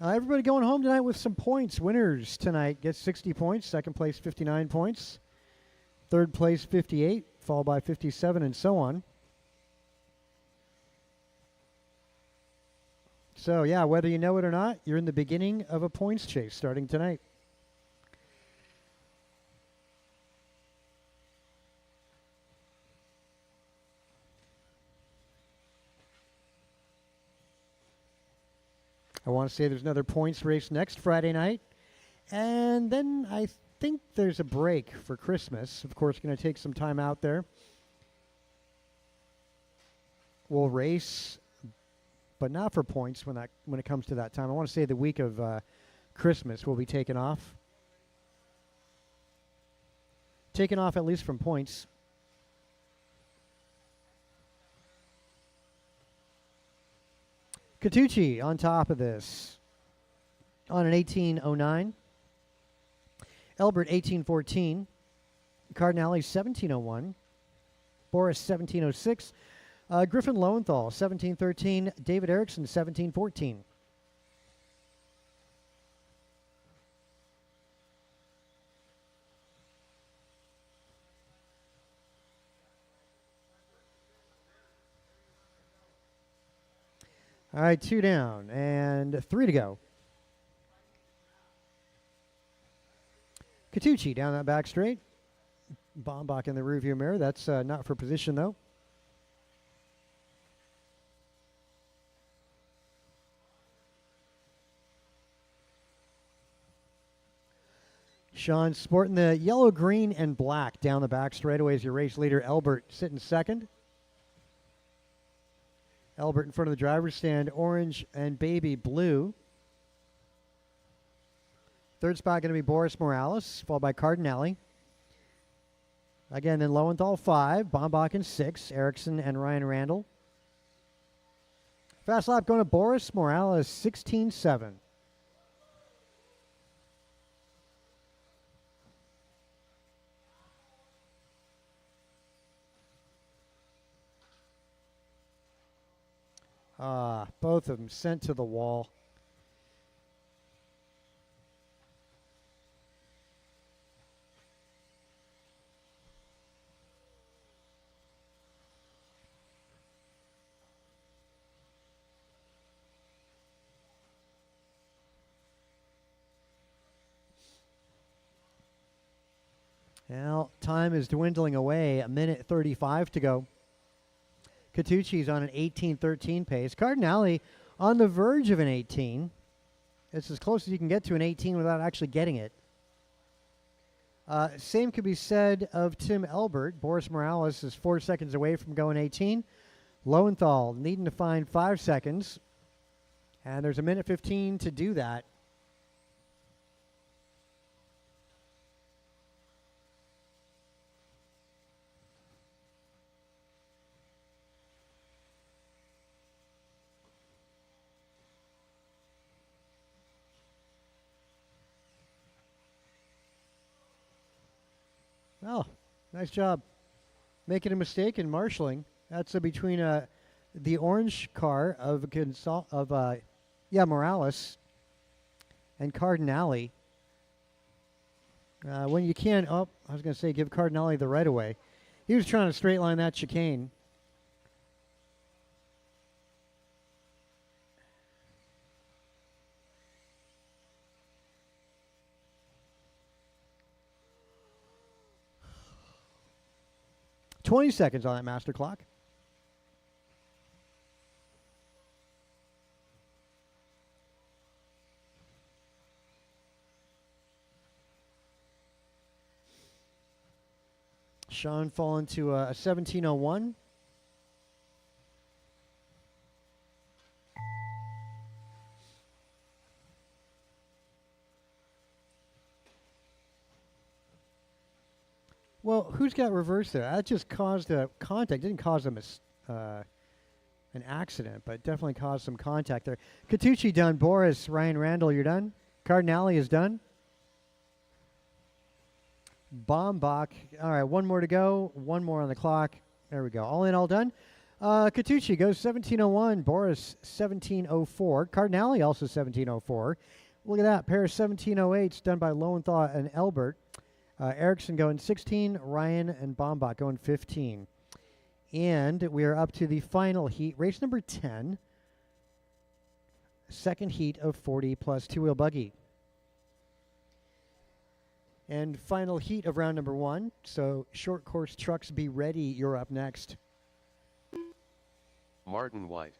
Everybody going home tonight with some points. Winners tonight get 60 points. Second place, 59 points. Third place, 58, followed by 57, and so on. So, yeah, whether you know it or not, you're in the beginning of a points chase starting tonight. I want to say there's another points race next Friday night. And then I think there's a break for Christmas. Of course, going to take some time out there. We'll race, but not for points when it comes to that time. I want to say the week of Christmas will be taken off. Taken off at least from points. Catucci on top of this on an 1809. Elbert 1814. Cardinale 1701. Boris 1706. Griffin Lowenthal 1713. David Erickson 1714. All right, 2 down and 3 to go. Catucci down that back straight. Bombach in the rearview mirror. That's not for position, though. Sean sporting the yellow, green, and black down the back straightaway as your race leader. Elbert sitting second. Elbert in front of the driver's stand, orange and baby blue. Third spot going to be Boris Morales, followed by Cardinale. Again, then Lowenthal 5, Bombach in 6, Erickson and Ryan Randall. Fast lap going to Boris Morales, 16-7. Both of them sent to the wall. Now, time is dwindling away. 1:35 to go. Catucci's on an 18:13 pace. Cardinale on the verge of an 18. It's as close as you can get to an 18 without actually getting it. Same could be said of Tim Elbert. Boris Morales is 4 seconds away from going 18. Lowenthal needing to find 5 seconds. And there's 1:15 to do that. Oh, nice job. Making a mistake in marshalling. That's between the orange car of Morales and Cardinale. When you can, I was going to say give Cardinale the right of way. He was trying to straight line that chicane. $20 on that master clock. Sean falling to a 17:01. Well, who's got reverse there? That just caused a contact. Didn't cause an accident, but definitely caused some contact there. Catucci done. Boris, Ryan Randall, you're done. Cardinale is done. Bombach. All right, one more to go. One more on the clock. There we go. All in, all done. Catucci goes 17:01. Boris 17:04. Cardinale also 17:04. Look at that. Pair of 17:08s done by Lowenthal and Elbert. Erickson going 16, Ryan and Bombach going 15. And we are up to the final heat, race number 10. second heat of 40 plus two-wheel buggy. And final heat of round number 1. So short course trucks, be ready. You're up next. Martin White.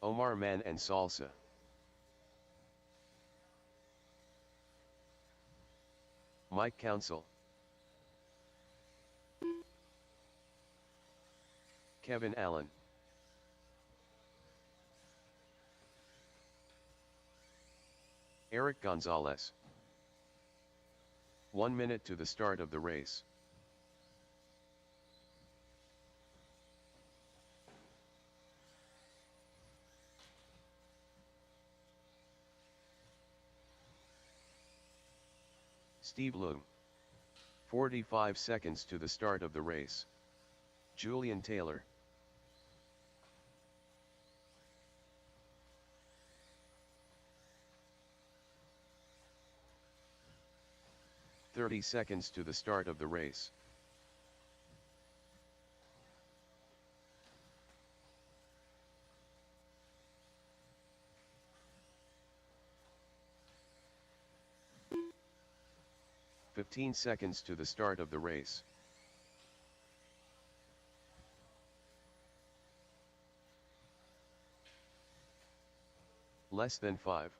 Omar Man and Salsa. Mike Council. Kevin Allen. Eric Gonzalez. 1 minute to the start of the race. Steve Loom. 45 seconds to the start of the race. Julian Taylor. "30 seconds to the start of the race. "15 seconds to the start of the race. Less than 5.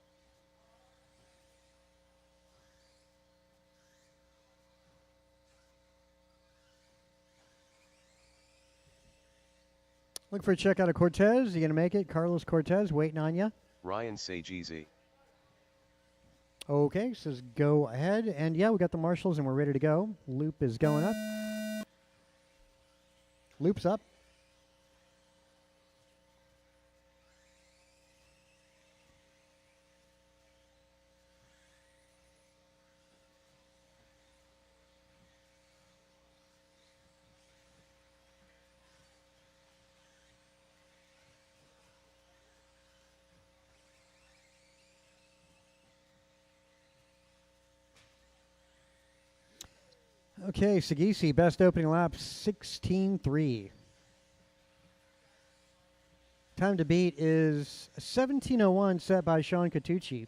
Look for a check out of Cortez. You going to make it? Carlos Cortez waiting on you. Ryan Sageezy. Okay, says go ahead. And yeah, we got the marshals and we're ready to go. Loop is going up. Loop's up. Okay, Sagisi, best opening lap, 16.3. Time to beat is 17:01, set by Sean Catucci.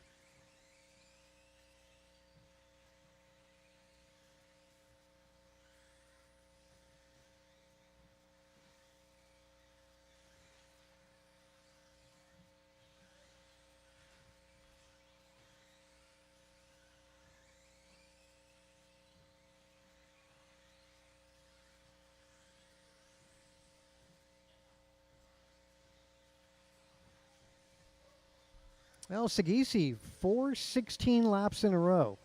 Well, Sagisi, 416 laps in a row.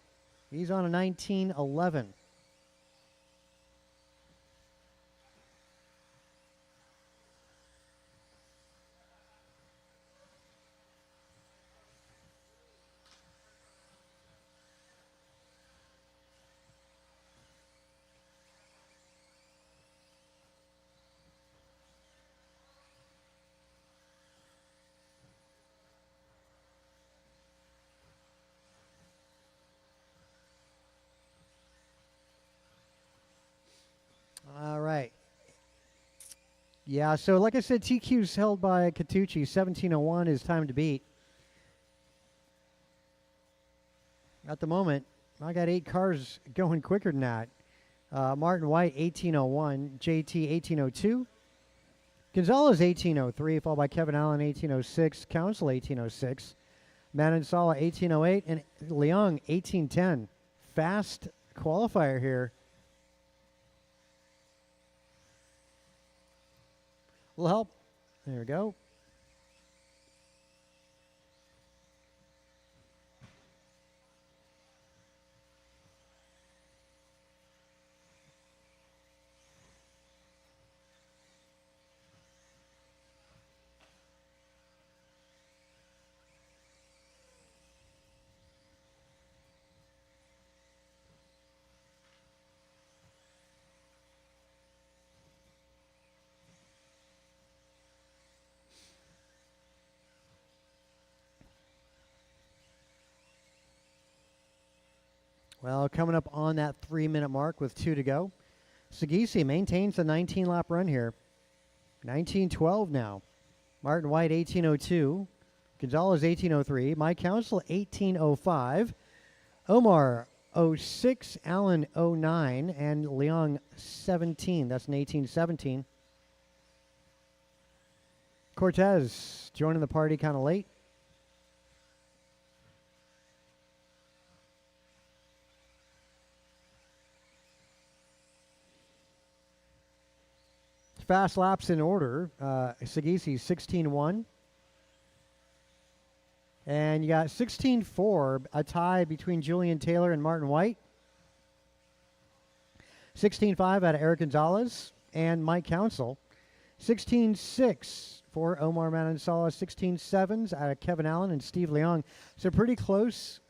He's on a 19:11. All right. Yeah, so like I said, TQ's held by Catucci. 17:01 is time to beat. At the moment, I got 8 cars going quicker than that. Martin White, 18:01. JT, 18:02. Gonzalez, 18:03, followed by Kevin Allen, 18:06. Council, 18:06. Manansala, 18:08. And Leung, 18:10. Fast qualifier here. Will help. There we go. Well, coming up on that 3-minute mark with 2 to go. Sagisi maintains the 19-lap run here. 1912 now. Martin White 1802. Gonzalez 1803. Mike Council 1805. Omar 06. Allen 09. And Leong 17. That's an 1817. Cortez joining the party kind of late. Fast laps in order. Sagisi 16-1. And you got 16-4, a tie between Julian Taylor and Martin White. 16-5 out of Eric Gonzalez and Mike Council. 16-6 for Omar Manansala. 16-7s out of Kevin Allen and Steve Leong. So pretty close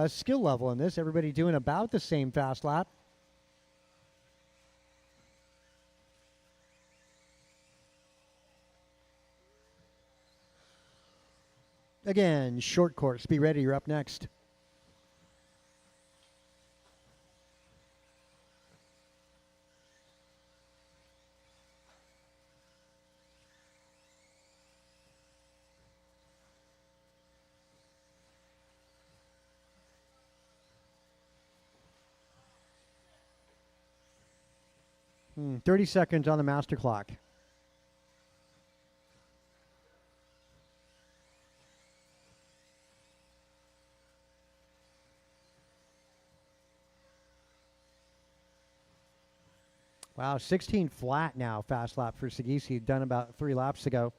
skill level in this. Everybody doing about the same fast lap. Again, short course. Be ready. You're up next. Hmm, 30 seconds on the master clock. Wow, 16 flat now, fast lap for Sagisi, done about 3 laps ago.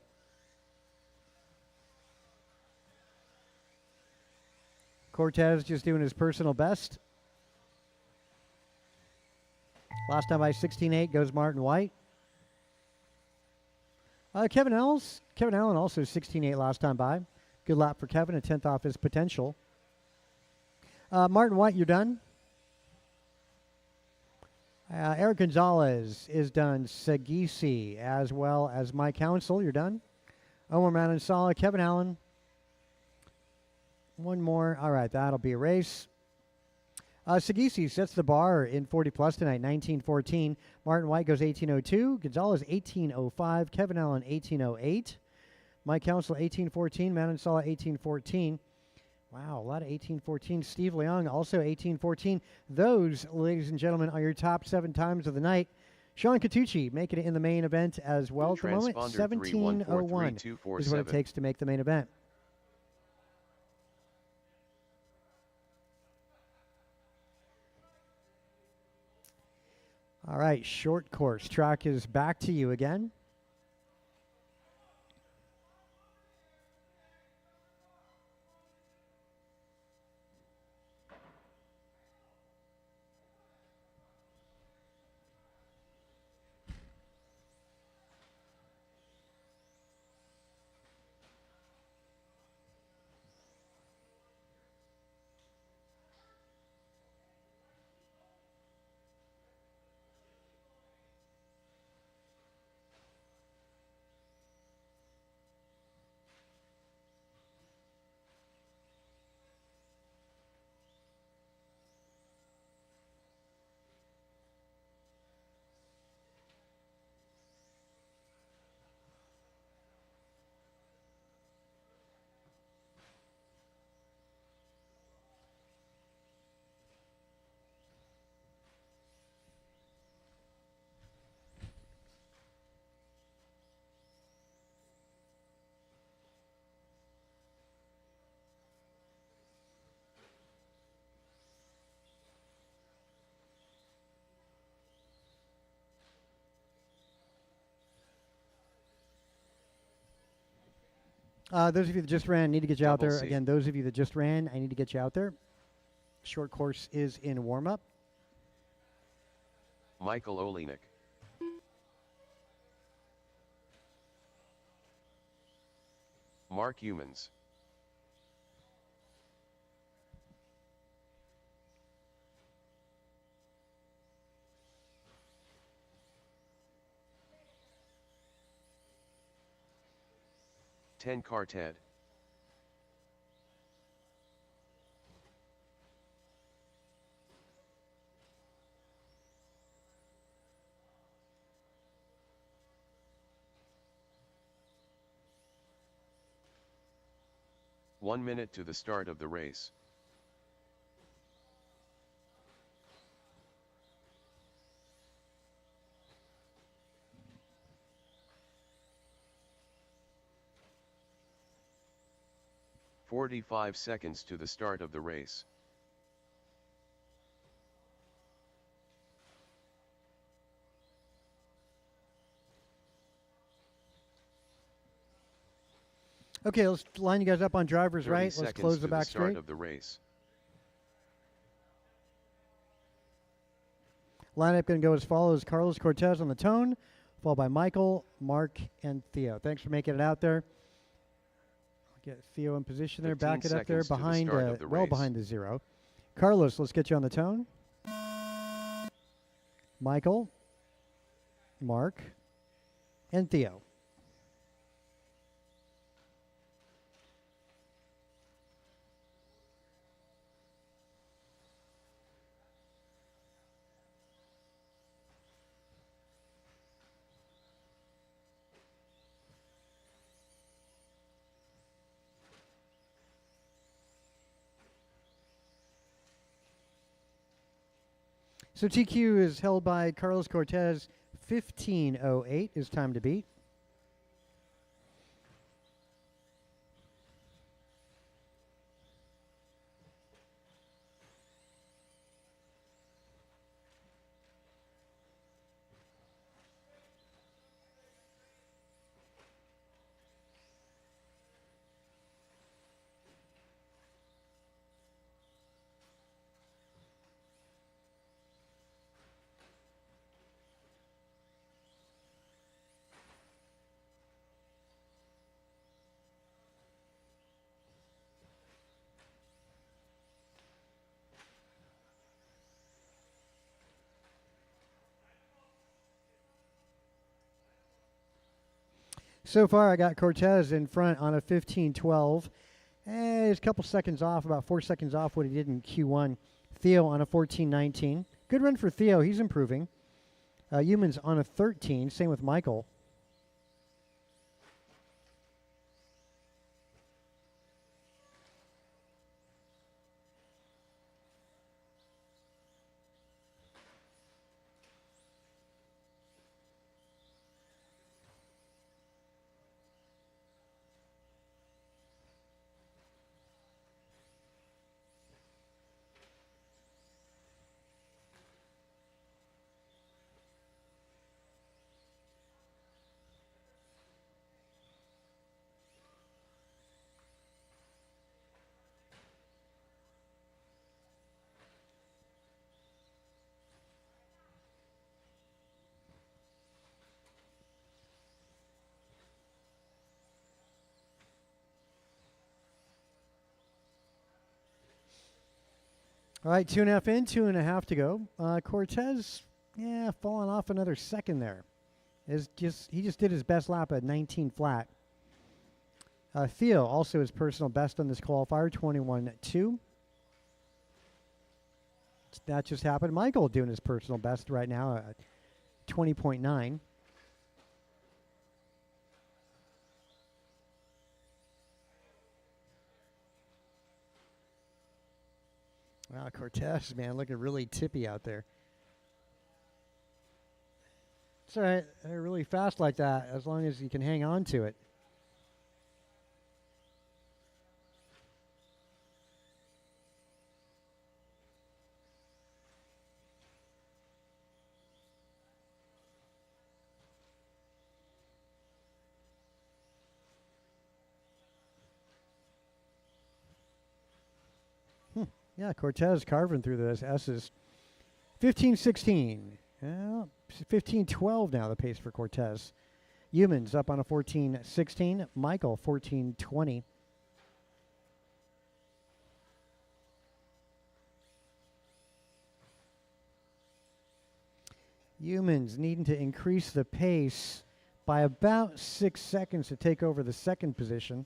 Cortez just doing his personal best. Last time by 16.8 goes Martin White. Kevin Allen also 16.8 last time by. Good lap for Kevin, a 10th off his potential. Martin White, you're done. Eric Gonzalez is done. Sagisi as well as Mike Council. You're done. Omar Manansala, Kevin Allen. One more. All right, that'll be a race. Sagisi sets the bar in 40 plus tonight, 1914. Martin White goes 1802. Gonzalez 1805. Kevin Allen 1808. Mike Council 1814. Manansala 1814. Wow, a lot of 1814. Steve Leong also 1814. Those, ladies and gentlemen, are your top 7 times of the night. Sean Catucci making it in the main event as well at the moment. 17:01 is what it takes to make the main event. All right, short course. Track is back to you again. Those of you that just ran, need to get you out there. C. Again, those of you that just ran, I need to get you out there. Short course is in warm-up. Michael Olenek. Mark Humans. Ten Carted. 1 minute to the start of the race. "45 seconds to the start of the race. Okay, let's line you guys up on driver's 30 right. Let's seconds close to the back start straight. of the race. Lineup going to go as follows: Carlos Cortez on the tone, followed by Michael, Mark, and Theo. Thanks for making it out there. Get Theo in position there. 15 Back it up there seconds to the behind, start of the well race. behind the 0. Carlos, let's get you on the tone. Michael, Mark, and Theo. So TQ is held by Carlos Cortez. 15:08 is time to beat. So far, I got Cortez in front on a 15:12. He's a couple seconds off, about 4 seconds off what he did in Q1. Theo on a 14:19. Good run for Theo. He's improving. Humans on a 13. Same with Michael. All right, 2.5 in, 2.5 to go. Cortez, falling off another second there. He just did his best lap at 19 flat. Theo also his personal best on this qualifier, 21.2. That just happened. Michael doing his personal best right now at 20.9. Wow, Cortez, man, looking really tippy out there. It's all right. They're really fast like that as long as you can hang on to it. Yeah, Cortez carving through those S's. 15:16. Well, 15:12 now the pace for Cortez. Humans up on a 14:16. Michael 14:20. Humans needing to increase the pace by about 6 seconds to take over the second position.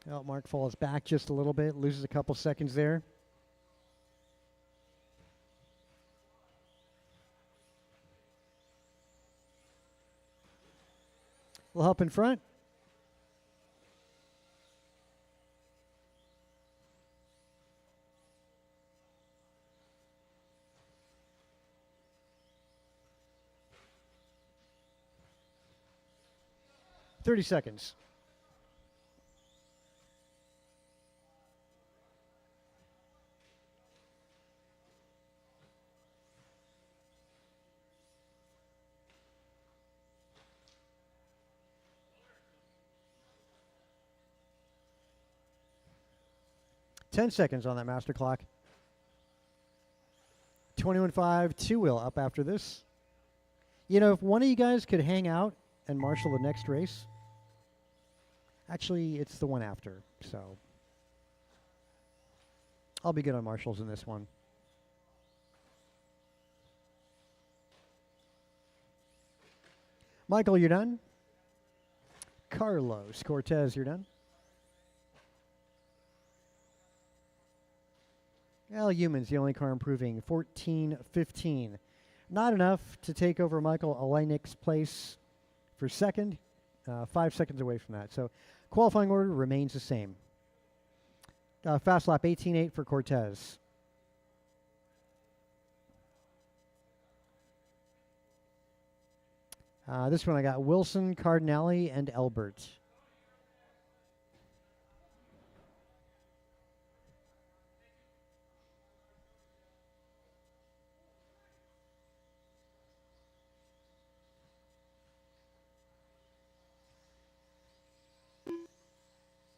Well, Mark falls back just a little bit, loses a couple seconds there. little help in front. Thirty seconds. Ten seconds on that master clock. 21.5, two-wheel up after this. You know, if one of you guys could hang out and marshal the next race, actually, it's the one after, so I'll be good on marshals in this one. Michael, you're done? Carlos Cortez, you're done? Well, Human's the only car improving, 14-15. Not enough to take over Michael Aleinig's place for second. 5 seconds away from that. So qualifying order remains the same. Fast lap 18.8 for Cortez. This one I got Wilson, Cardinale, and Elbert.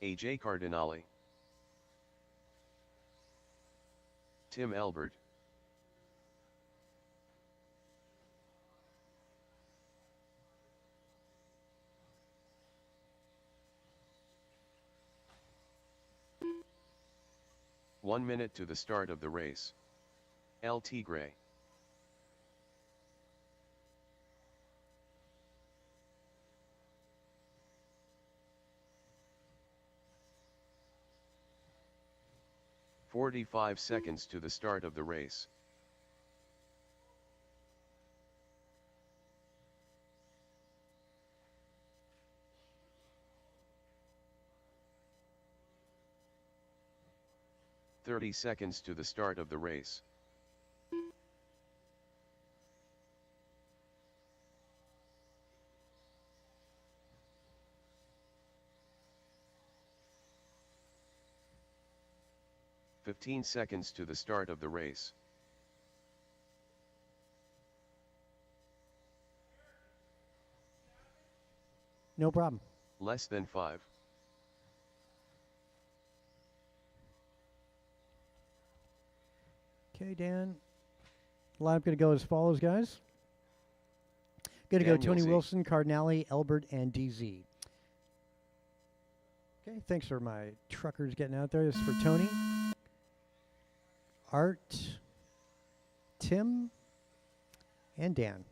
AJ Cardinale, Tim Elbert, One minute to the start of the race. El Tigre. "45 seconds to the start of the race. "30 seconds to the start of the race. "15 seconds to the start of the race. No problem. Less than 5. Okay, Dan. Lineup going to go as follows, guys. Going to go Tony Daniel Z. Wilson, Cardinale, Elbert, and DZ. Okay, thanks for my truckers getting out there. This is for Tony, Art, Tim, and Dan.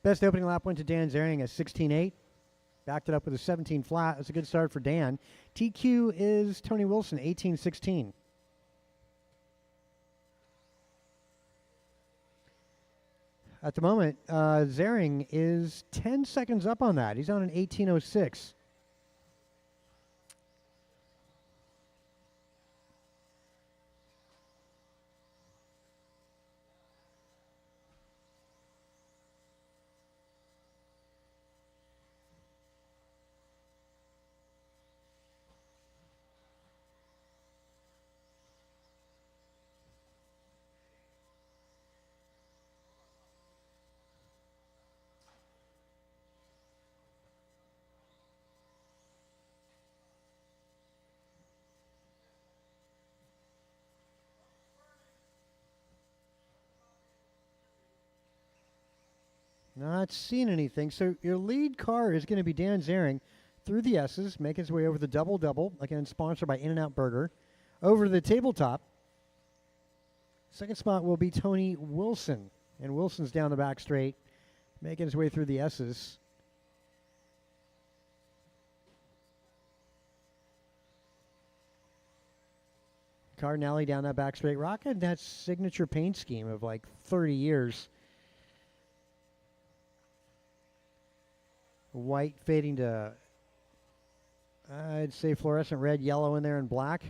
Best opening lap went to Dan Zering at 16.8. Backed it up with a 17 flat. That's a good start for Dan. TQ is Tony Wilson, 18.16. At the moment, Zering is 10 seconds up on that. He's on an 18.06. Not seeing anything. So your lead car is going to be Dan Zering through the S's, making his way over the double-double, again sponsored by In-N-Out Burger, over to the tabletop. Second spot will be Tony Wilson, and Wilson's down the back straight, making his way through the S's. Cardinale down that back straight, rocking that signature paint scheme of like 30 years. White fading to, I'd say fluorescent red, yellow in there, and black.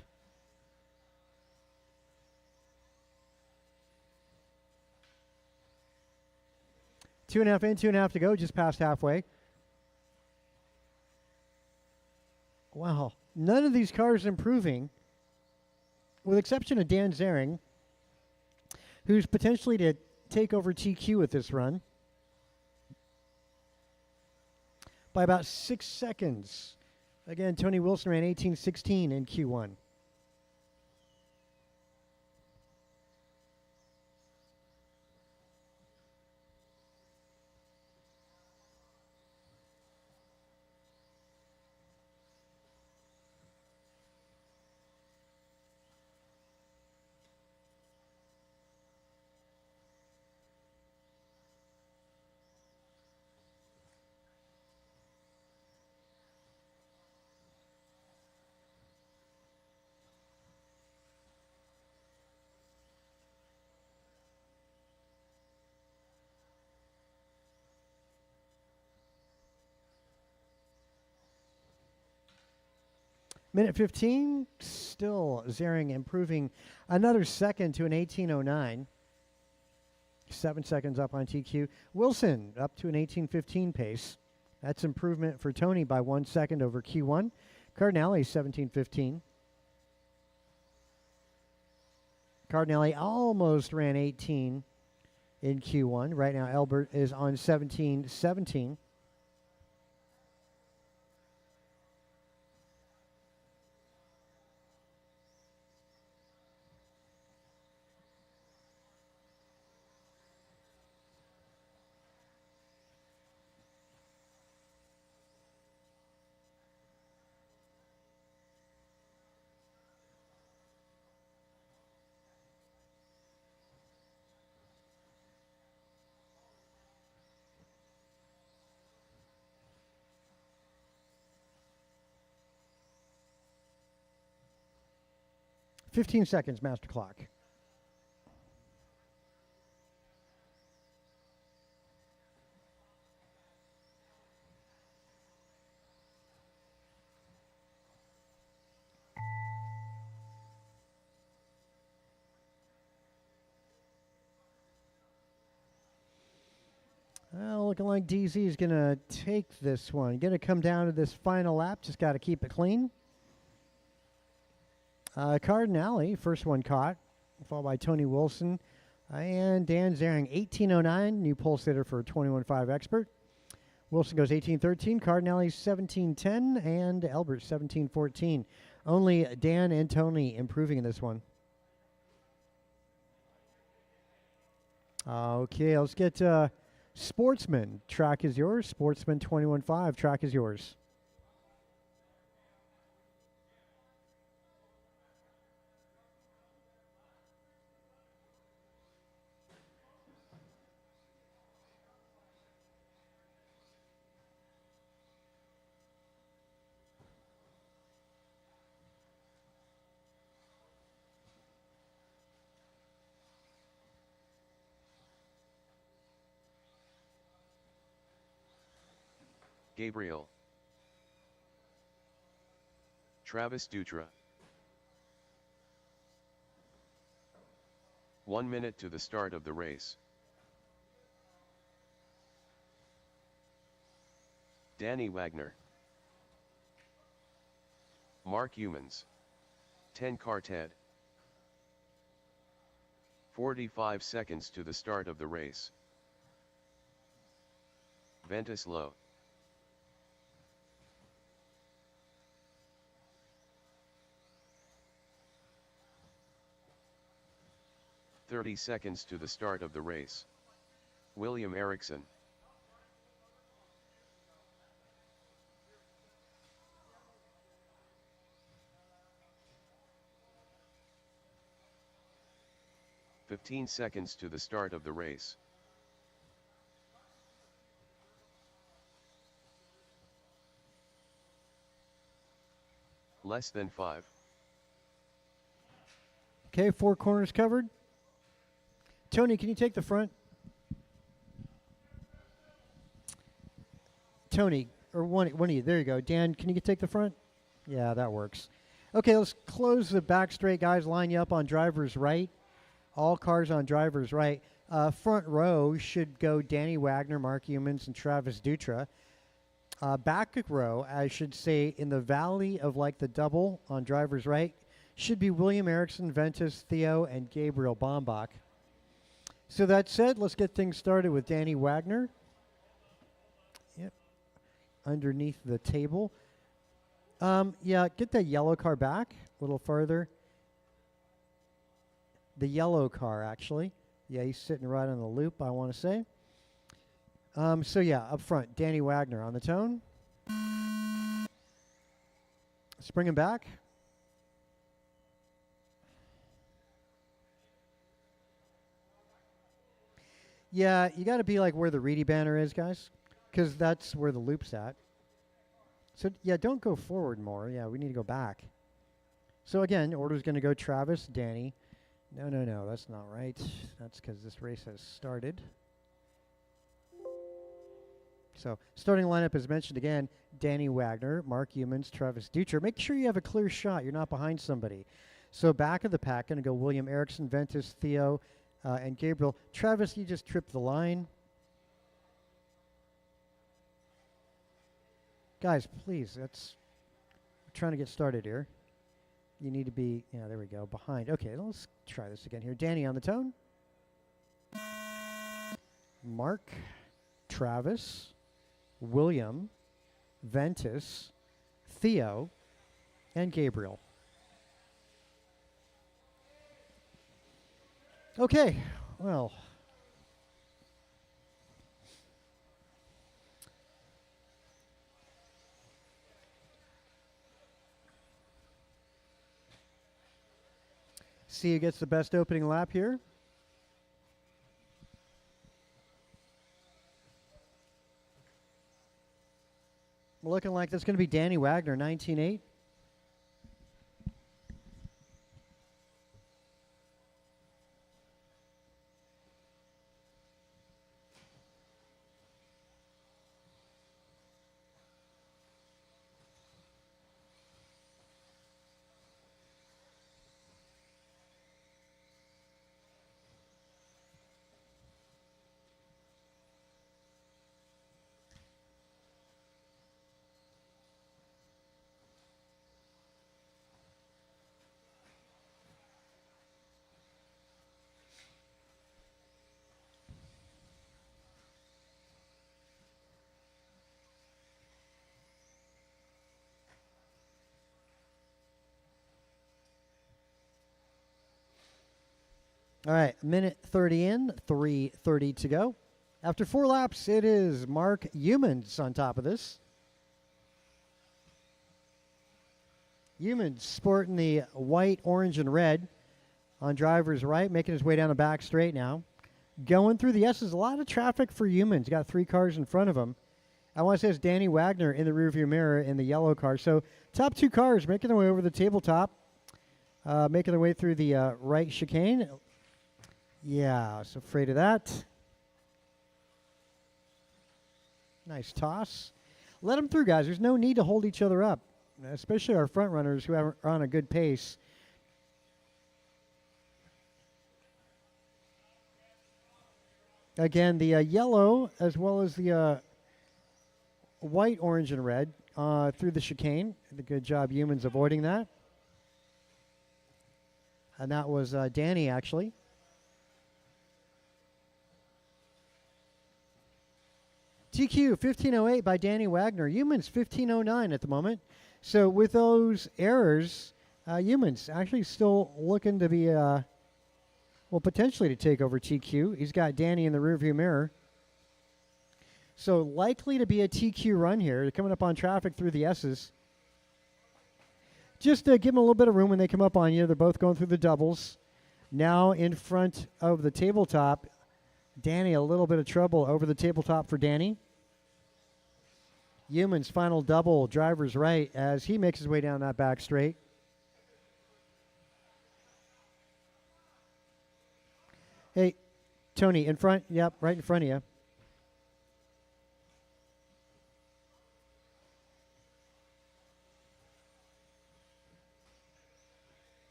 Two and a half in, 2.5 to go, just past halfway. Wow, none of these cars improving, with the exception of Dan Zering, who's potentially to take over TQ with this run by about 6 seconds. Again, Tony Wilson ran 18.16 in Q1. Minute 15, still Zering improving another second to an 18.09. 7 seconds up on TQ. Wilson up to an 18.15 pace. That's improvement for Tony by 1 second over Q1. Cardinale 17.15. Cardinale almost ran 18 in Q1. Right now Albert is on 17.17. Fifteen seconds, master clock. Well, looking like DZ is going to take this one. Going to come down to this final lap. Just got to keep it clean. Cardinale, first one caught, followed by Tony Wilson and Dan Zering, 18.09, new pole sitter for 21.5 expert. Wilson goes 18.13, Cardinale 17.10, and Albert 17.14. Only Dan and Tony improving in this one. Okay, let's get Sportsman. Track is yours. Sportsman 21.5. Track is yours. Gabriel. Travis Dutra. 1 minute to the start of the race. Danny Wagner. Mark Humans. 10 car Ted. 45 seconds to the start of the race. Ventus Low. 30 seconds to the start of the race. William Erickson. 15 seconds to the start of the race. Less than 5. Okay, 4 corners covered. Tony, can you take the front? Tony, or one of you. There you go. Dan, can you take the front? Yeah, that works. Okay, let's close the back straight, guys. Line you up on driver's right. All cars on driver's right. Front row should go Danny Wagner, Mark Humans, and Travis Dutra. Back row, I should say, in the valley of like the double on driver's right, should be William Erickson, Ventus, Theo, and Gabriel Bombach. So that said, let's get things started with Danny Wagner. Yep. Underneath the table. Yeah, get that yellow car back a little further. The yellow car, actually. Yeah, he's sitting right on the loop, I want to say. So yeah, up front, Danny Wagner on the tone. Let's bring him back. Yeah, you got to be like where the Reedy banner is, guys, because that's where the loop's at. So yeah, don't go forward more. Yeah, we need to go back. So again, order's going to go Travis, Danny. No, that's not right. That's because this race has started. So starting lineup as mentioned again, Danny Wagner, Mark Humans, Travis Dutra. Make sure you have a clear shot. You're not behind somebody. So back of the pack, going to go William Erickson, Ventus, Theo, and Gabriel. Travis, you just tripped the line. Guys, please, we're trying to get started here. You need to be, yeah, there we go, behind. Okay, let's try this again here. Danny on the tone. Mark, Travis, William, Ventus, Theo, and Gabriel. Okay, well. See who gets the best opening lap here. Looking like that's going to be Danny Wagner, 19.8. All right, minute 30 in, 3:30 to go. After 4 laps, it is Mark Humans on top of this. Humans sporting the white, orange, and red on driver's right, making his way down the back straight now. Going through the S's, a lot of traffic for Humans. Got 3 cars in front of him. I want to say it's Danny Wagner in the rearview mirror in the yellow car. So top 2 cars making their way over the tabletop, making their way through the right chicane. Yeah, I was afraid of that. Nice toss. Let them through, guys. There's no need to hold each other up, especially our front runners who are on a good pace. Again, the yellow as well as the white, orange, and red through the chicane. Good job, Humans, avoiding that. And that was Danny, actually. TQ 15:08 by Danny Wagner. Humans 15:09 at the moment. So with those errors, Humans actually still looking to be, well, potentially to take over TQ. He's got Danny in the rearview mirror. So likely to be a TQ run here. They're coming up on traffic through the S's. Just to give them a little bit of room when they come up on you. They're both going through the doubles. Now in front of the tabletop, Danny, a little bit of trouble over the tabletop for Danny. Youmans final double, driver's right, as he makes his way down that back straight. Hey, Tony, in front. Yep, right in front of you.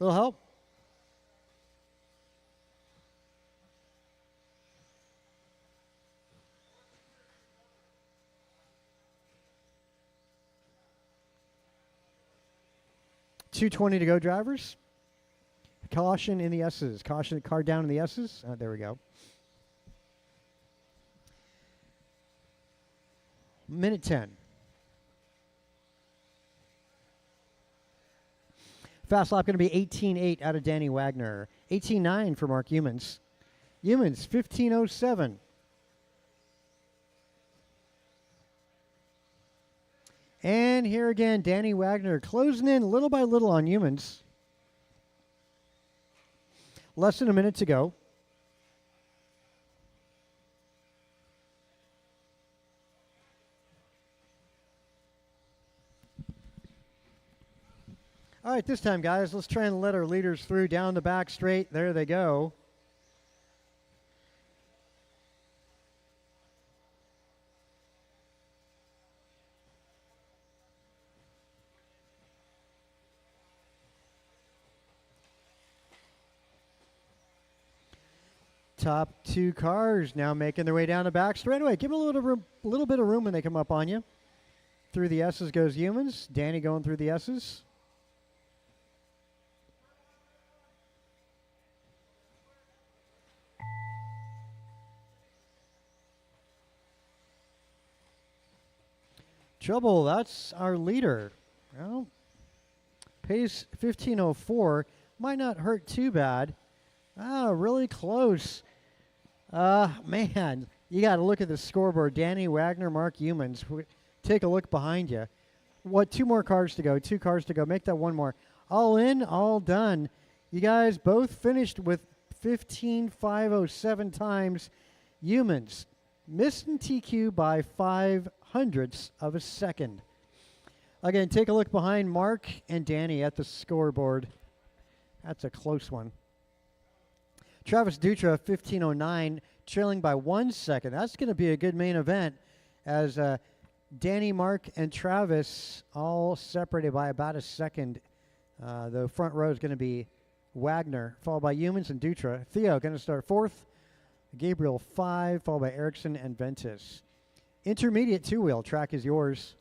Little help? .220 to go, drivers. Caution in the S's. Caution, car down in the S's. There we go. Minute 10. Fast lap going to be 18.8 out of Danny Wagner. 18.9 for Mark Youmans. Youmans, 15.07. And here again, Danny Wagner closing in little by little on Youmans. Less than a minute to go. All right, this time, guys, let's try and let our leaders through down the back straight. There they go. Top two cars now making their way down the back straightaway. Give them a little bit of room when they come up on you. Through the S's goes Youmans. Danny going through the S's. Trouble, that's our leader. Well, pace 15.04 might not hurt too bad. Really close. Man, you got to look at the scoreboard. Danny Wagner, Mark Youmans. Take a look behind you. What, 2 more cars to go? 2 cars to go. Make that 1 more. All in, all done. You guys both finished with 15.507 times. Youmans missing TQ by 0.05 of a second. Again, take a look behind Mark and Danny at the scoreboard. That's a close one. Travis Dutra, 15.09, trailing by 1 second. That's going to be a good main event as Danny, Mark, and Travis all separated by about a second. The front row is going to be Wagner, followed by Youmans and Dutra. Theo going to start 4th. Gabriel 5, followed by Erickson and Ventus. Intermediate 2-wheel track is yours.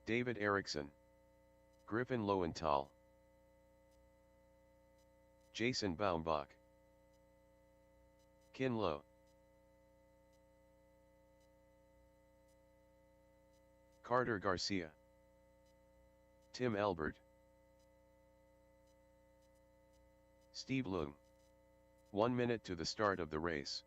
David Erickson, Griffin Lowenthal, Jason Baumbach, Kin Lo, Carter Garcia, Tim Elbert, Steve Loom. 1 minute to the start of the race.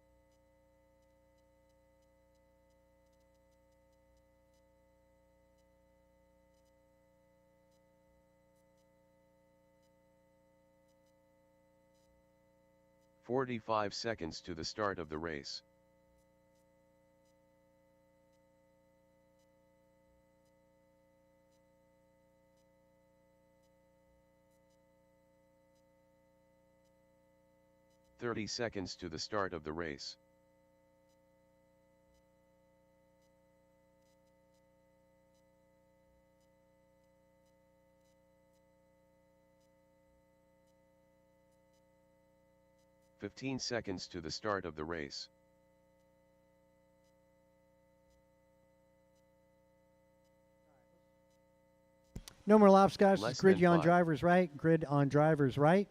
"45 seconds to the start of the race. "30 seconds to the start of the race. "15 seconds to the start of the race. No more laps, guys. Less Grid than you on 5. driver's right. Grid on driver's right.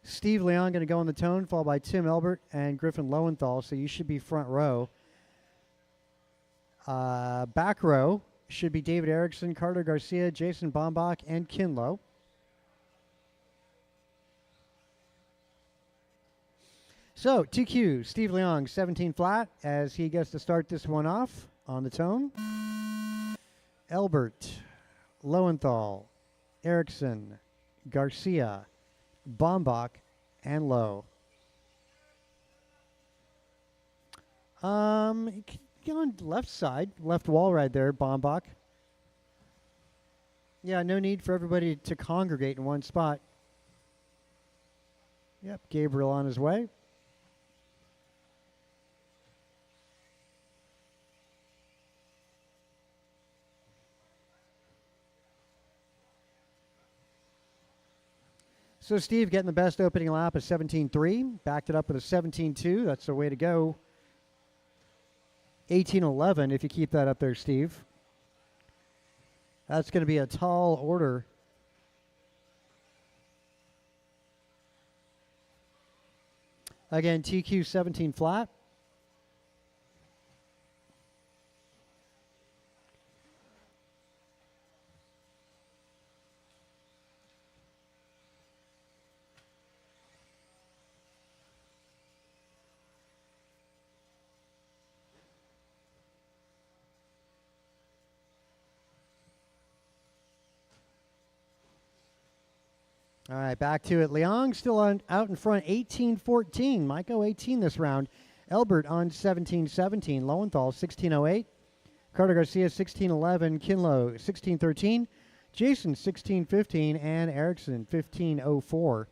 Steve Leon going to go on the tone, followed by Tim Elbert and Griffin Lowenthal. So you should be front row. Back row should be David Erickson, Carter Garcia, Jason Baumbach, and Kin Lo. So, TQ, Steve Leong, 17 flat, as he gets to start this one off on the tone. Elbert, Lowenthal, Erickson, Garcia, Bombach, and Lowe. Get on left side, left wall right there, Bombach. Yeah, no need for everybody to congregate in one spot. Yep, Gabriel on his way. So Steve getting the best opening lap of 17.3. Backed it up with a 17.2. That's the way to go. 18.11 if you keep that up there, Steve. That's going to be a tall order. Again, TQ 17 flat. All right, back to it. Leong still out in front, 18-14. Maiko 18 this round. Elbert on 17-17. Lowenthal 16-08. Carter Garcia 16-11. Kinlow 16-13. Jason 16-15. And Erickson 15-04.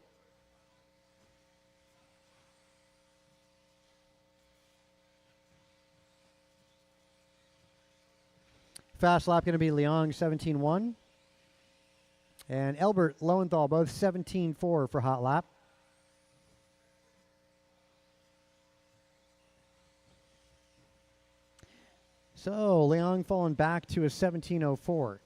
Fast lap going to be Leong 17-1. And Elbert, Lowenthal, both 17-4 for hot lap. So Leong falling back to a 17-04.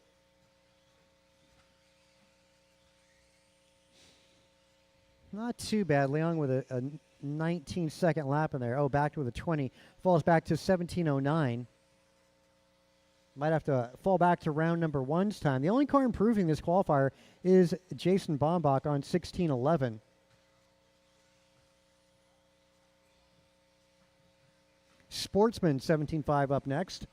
Not too bad. Leong with a 19-second lap in there. Oh, back with a 20. Falls back to 17-09. Might have to fall back to round number one's time. The only car improving this qualifier is Jason Bombach on 16-11. Sportsman 17.5 up next.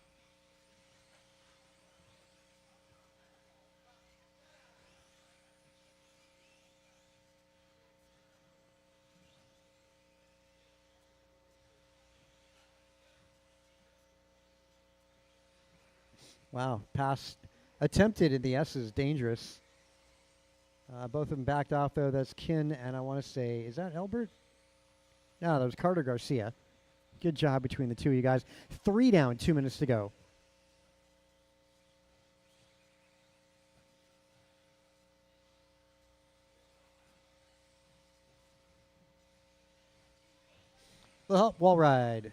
Wow, pass attempted in the S is dangerous. Both of them backed off, though. That's Kin, and I want to say, is that Elbert? No, that was Carter Garcia. Good job between the two of you guys. 3 down, 2 minutes to go. Well, wall ride.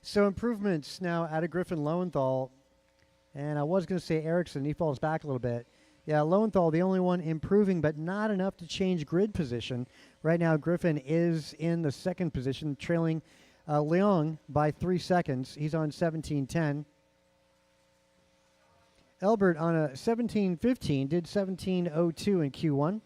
So improvements now out of Griffin Lowenthal. And I was going to say Erickson. He falls back a little bit. Yeah, Lowenthal, the only one improving, but not enough to change grid position. Right now, Griffin is in the second position, trailing Leong by 3 seconds. He's on 17.10. Elbert on a 17.15, did 17.02 in Q1.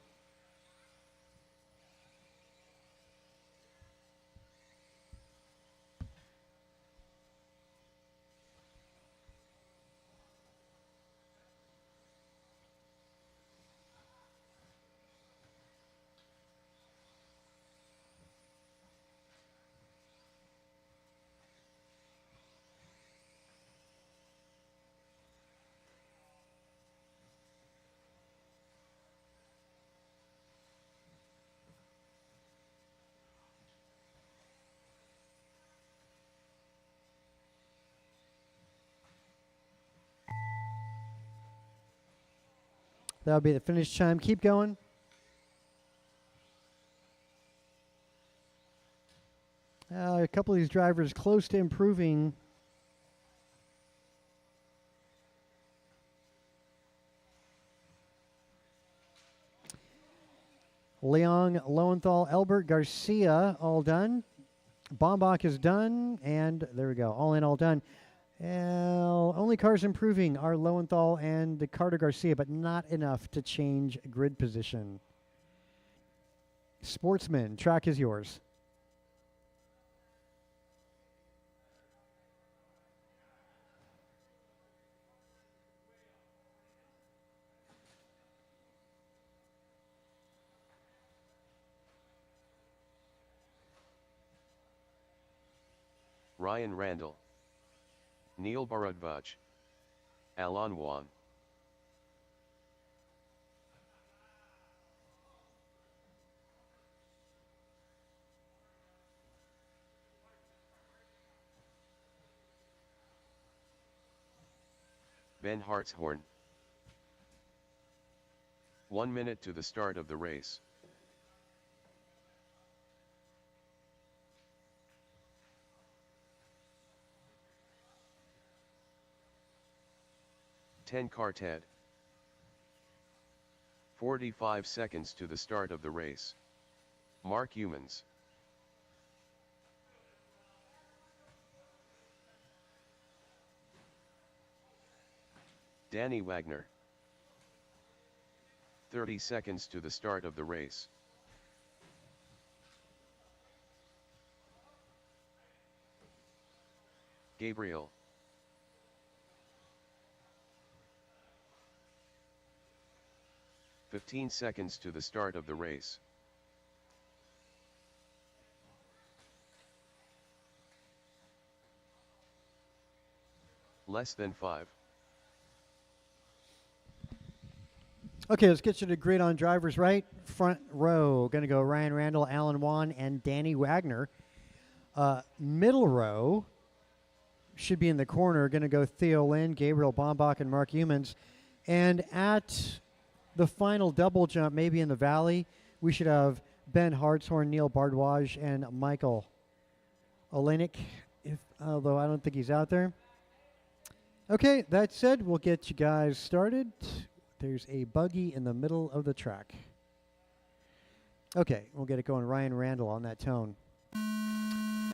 That'll be the finish time. Keep going. A couple of these drivers close to improving. Leon, Lowenthal, Albert, Garcia, all done. Bombach is done, and there we go. All in, all done. Only cars improving are Lowenthal and the Carter Garcia, but not enough to change grid position. Sportsman, track is yours. Ryan Randall, Neil Bharadwaj, Alan Wan. Ben Hartshorn. 1 minute to the start of the race. Car Ted. 45 seconds to the start of the race. Mark Humans. Danny Wagner. 30 seconds to the start of the race. Gabriel. 15 seconds to the start of the race. Less than 5. Okay, let's get you to grid on drivers right. Front row, going to go Ryan Randall, Alan Wan, and Danny Wagner. Middle row should be in the corner. Going to go Theo Lynn, Gabriel Bombach, and Mark Humans. And at the final double jump, maybe in the valley, we should have Ben Hartshorn, Neil Bharadwaj, and Michael Olenek, although I don't think he's out there. Okay, that said, we'll get you guys started. There's a buggy in the middle of the track. Okay, we'll get it going. Ryan Randall on that tone.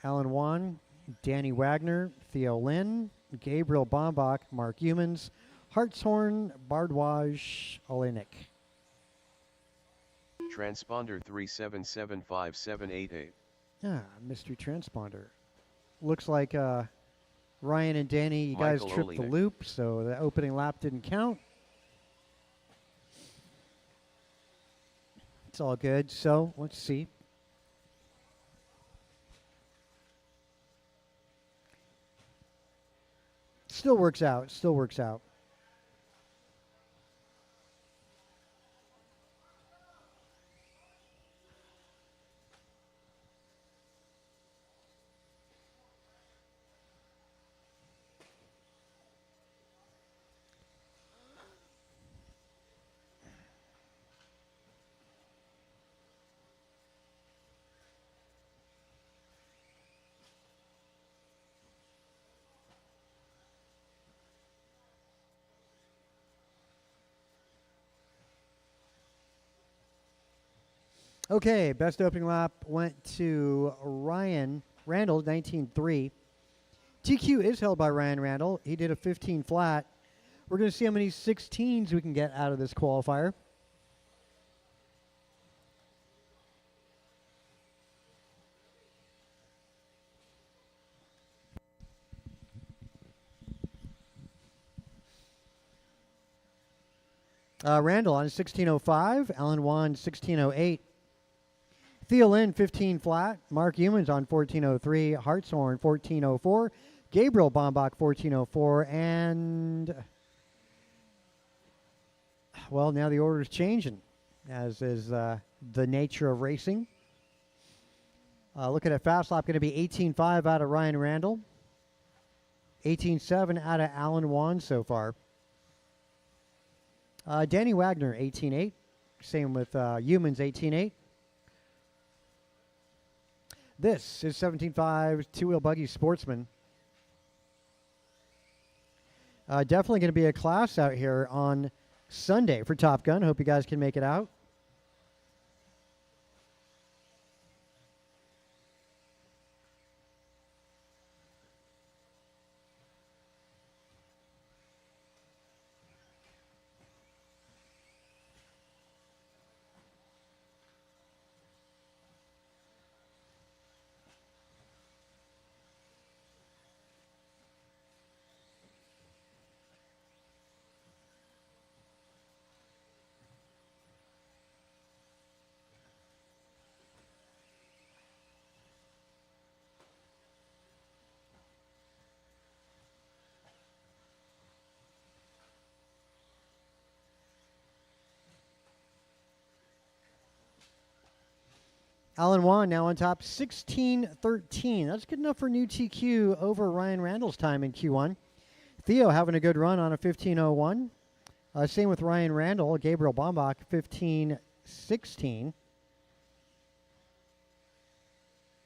Alan Wan, Danny Wagner, Theo Lynn, Gabriel Bombach, Mark Humans, Hartshorn, Bharadwaj, Olenek. Transponder 3775788. Mystery transponder. Looks like Ryan and Danny, you guys Michael tripped the Olenek. loop, so the opening lap didn't count. It's all good. So let's see. Still works out. Still works out. Okay, best opening lap went to Ryan Randall, 19.3. TQ is held by Ryan Randall. He did a 15 flat. We're going to see how many 16s we can get out of this qualifier. Randall on 16.05. Alan Wan, 16.08. Theo Lynn, 15 flat. Mark Humans on 14.03. Hartshorn, 14.04. Gabriel Bombach, 14.04. And, well, now the order is changing, as is the nature of racing. Looking at fast lap, going to be 18.5 out of Ryan Randall. 18.7 out of Alan Wan so far. Danny Wagner, 18.8. Same with Humans, 18.8. This is 17.5 two-wheel buggy Sportsman. Definitely going to be a class out here on Sunday for Top Gun. Hope you guys can make it out. Alan Wan now on top, 16-13. That's good enough for new TQ over Ryan Randall's time in Q1. Theo having a good run on a 15.01. Same with Ryan Randall. Gabriel Bombach, 15.16.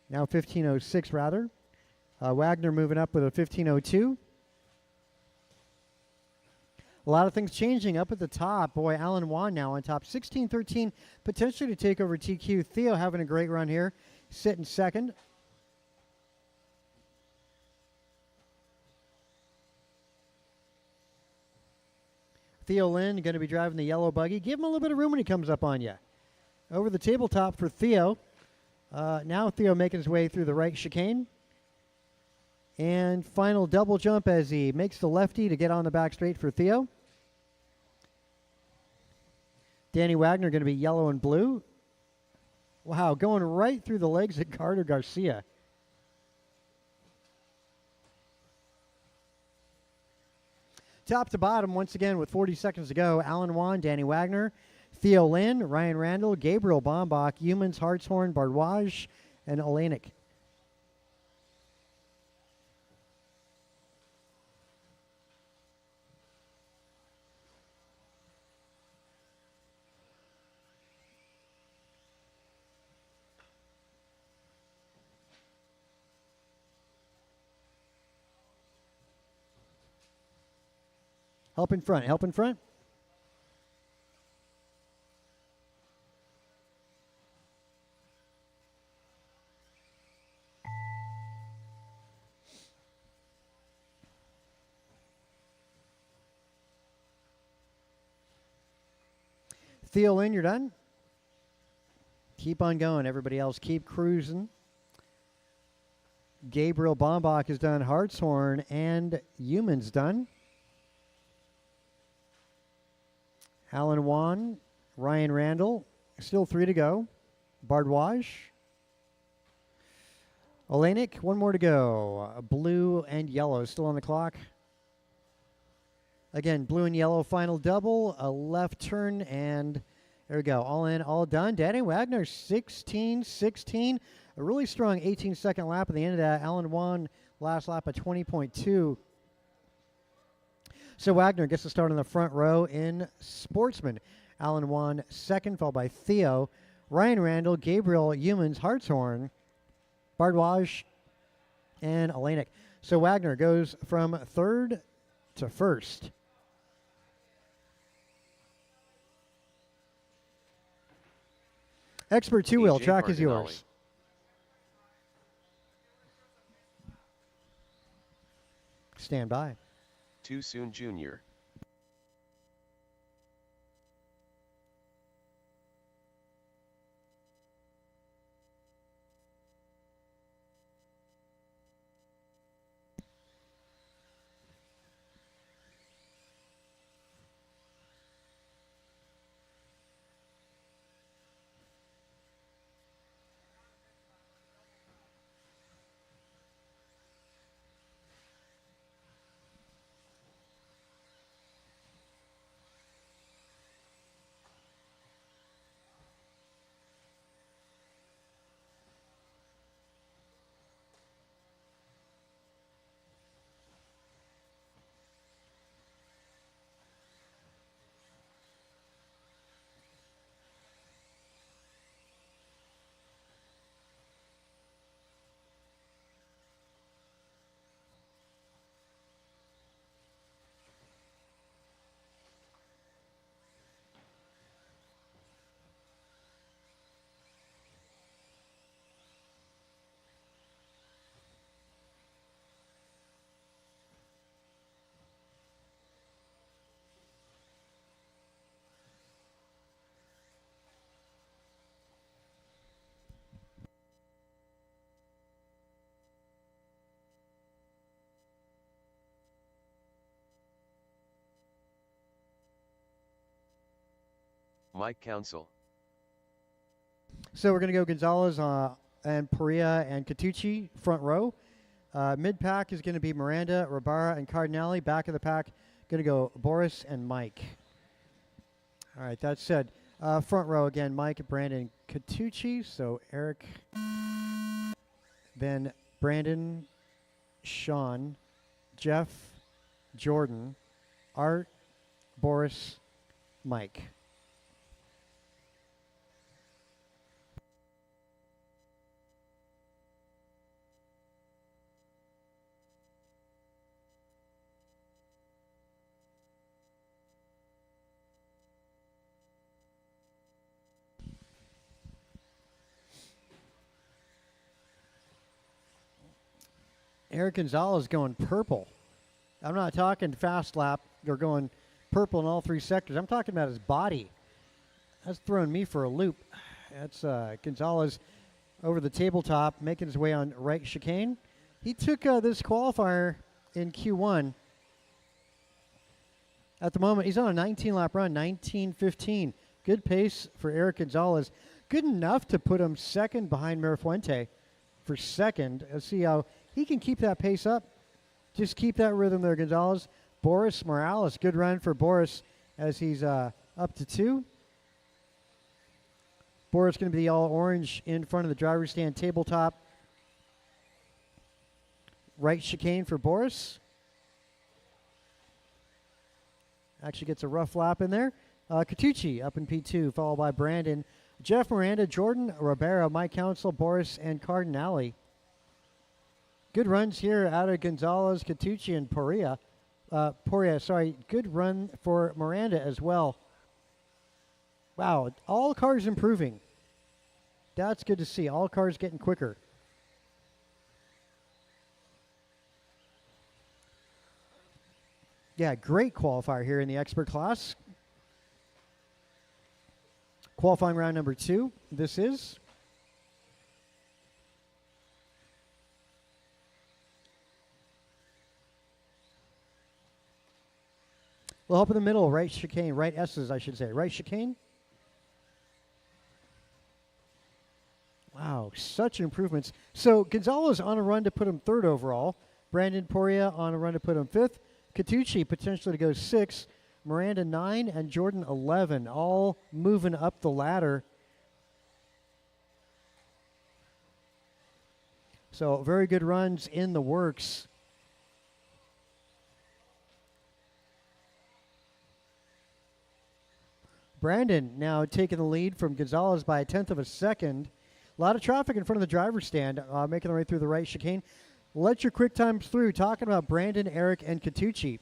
Now 15.06 rather. Wagner moving up with a 15.02. A lot of things changing up at the top. Boy, Alan Wan now on top. 16-13, potentially to take over TQ. Theo having a great run here. Sitting second. Theo Lynn going to be driving the yellow buggy. Give him a little bit of room when he comes up on you. Over the tabletop for Theo. Now Theo making his way through the right chicane. And final double jump as he makes the lefty to get on the back straight for Theo. Danny Wagner going to be yellow and blue. Wow, going right through the legs of Carter Garcia. Top to bottom, once again, with 40 seconds to go. Alan Wan, Danny Wagner, Theo Lynn, Ryan Randall, Gabriel Bombach, Humans, Hartshorn, Bardwaj, and Olenek. Help in front, help in front. Theo Lynn, you're done. Keep on going. Everybody else keep cruising. Gabriel Bombach is done. Hartshorn and Humans done. Alan Wan, Ryan Randall, still 3 to go. Bardwaj. Olenek, 1 more to go. Blue and yellow still on the clock. Again, blue and yellow final double, a left turn, and there we go. All in, all done. Danny Wagner, 16-16. A really strong 18-second lap at the end of that. Alan Wan, last lap at 20.2. So Wagner gets to start on the front row in Sportsman. Alan Wan second, followed by Theo. Ryan Randall, Gabriel, Humans, Hartshorn, Bardwaj, and Olenek. So Wagner goes from third to first. Expert two-wheel, track is yours. Stand by. Too soon, Junior. Mike Council. So we're going to go Gonzalez and Perea and Catucci, front row. Mid-pack is going to be Miranda, Ribara, and Cardinale. Back of the pack, going to go Boris and Mike. All right, that said, front row again, Mike, Brandon, Catucci. So Eric, then Brandon, Sean, Jeff, Jordan, Art, Boris, Mike. Eric Gonzalez going purple. I'm not talking fast lap. They're going purple in all three sectors. I'm talking about his body. That's throwing me for a loop. That's Gonzalez over the tabletop, making his way on right chicane. He took this qualifier in Q1. At the moment, he's on a 19-lap run, 19:15. Good pace for Eric Gonzalez. Good enough to put him second behind Mirafuente for second. Let's see how he can keep that pace up. Just keep that rhythm there, Gonzalez. Boris Morales, good run for Boris as he's up to 2. Boris going to be all orange in front of the driver's stand tabletop. Right chicane for Boris. Actually gets a rough lap in there. Catucci up in P2, followed by Brandon. Jeff, Miranda, Jordan, Ribera, Mike Council, Boris, and Cardinale. Good runs here out of Gonzalez, Catucci, and Perea. Good run for Miranda as well. Wow, all cars improving. That's good to see. All cars getting quicker. Yeah, great qualifier here in the expert class. Qualifying round number 2. This is. Well, up in the middle, right chicane, right S's, I should say. Right chicane. Wow, such improvements. So Gonzalez on a run to put him 3rd overall. Brandon Perea on a run to put him 5th. Catucci potentially to go 6th. Miranda 9 and Jordan 11, all moving up the ladder. So very good runs in the works. Brandon now taking the lead from Gonzalez by 1/10 of a second. A lot of traffic in front of the driver's stand, making their way through the right chicane. Let your quick times through. Talking about Brandon, Eric, and Catucci.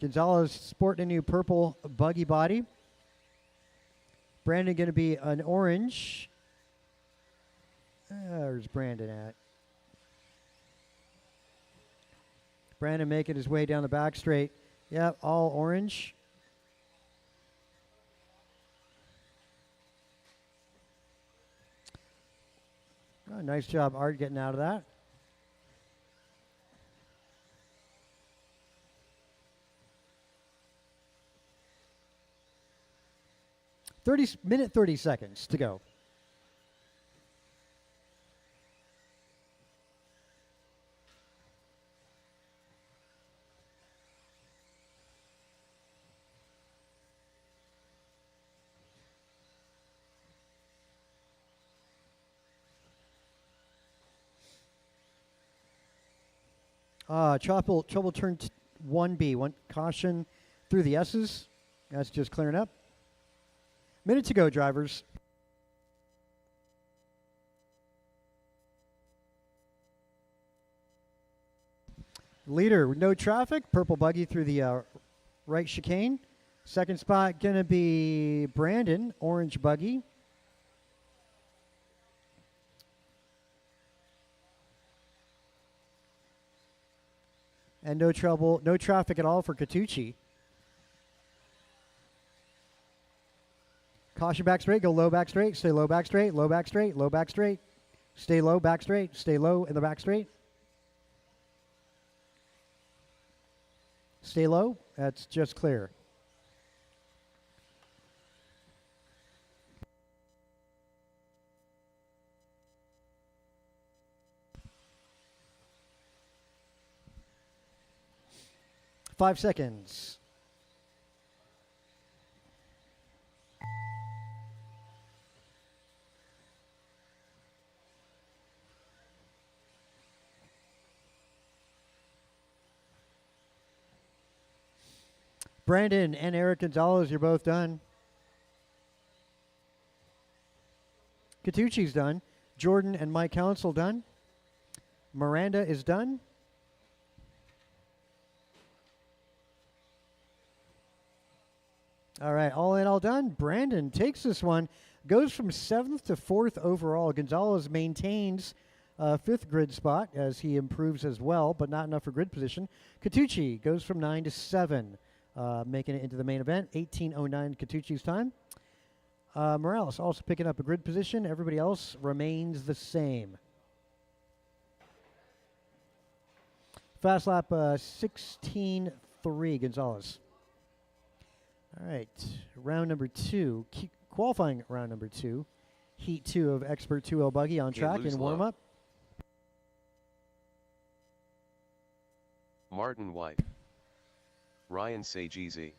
Gonzalez sporting a new purple buggy body. Brandon going to be an orange. Where's Brandon at? Brandon making his way down the back straight. Yep, all orange. Oh, nice job, Art, getting out of that. Minute 30 seconds to go. Trouble turn 1B. One caution through the S's. That's just clearing up. Minute to go, drivers. Leader with no traffic. Purple buggy through the right chicane. Second spot going to be Brandon. Orange buggy. And no traffic at all for Catucci. Caution back straight, go low back straight, stay low back straight, low back straight, low back straight. Stay low back straight, stay low in the back straight. Stay low. That's just clear. Five seconds. Brandon and Eric Gonzalez, you're both done. Catucci's done. Jordan and Mike Council done. Miranda is done. All right, all in, all done. Brandon takes this one, goes from 7th to 4th overall. Gonzalez maintains 5th grid spot as he improves as well, but not enough for grid position. Catucci goes from 9 to 7, making it into the main event. 18:09 Catucci's time. Morales also picking up a grid position. Everybody else remains the same. Fast lap 16:03 Gonzalez. All right, round number 2, qualifying round number 2, heat 2 of Expert 2L Buggy on track in warm-up. Martin White. Ryan Sagizi.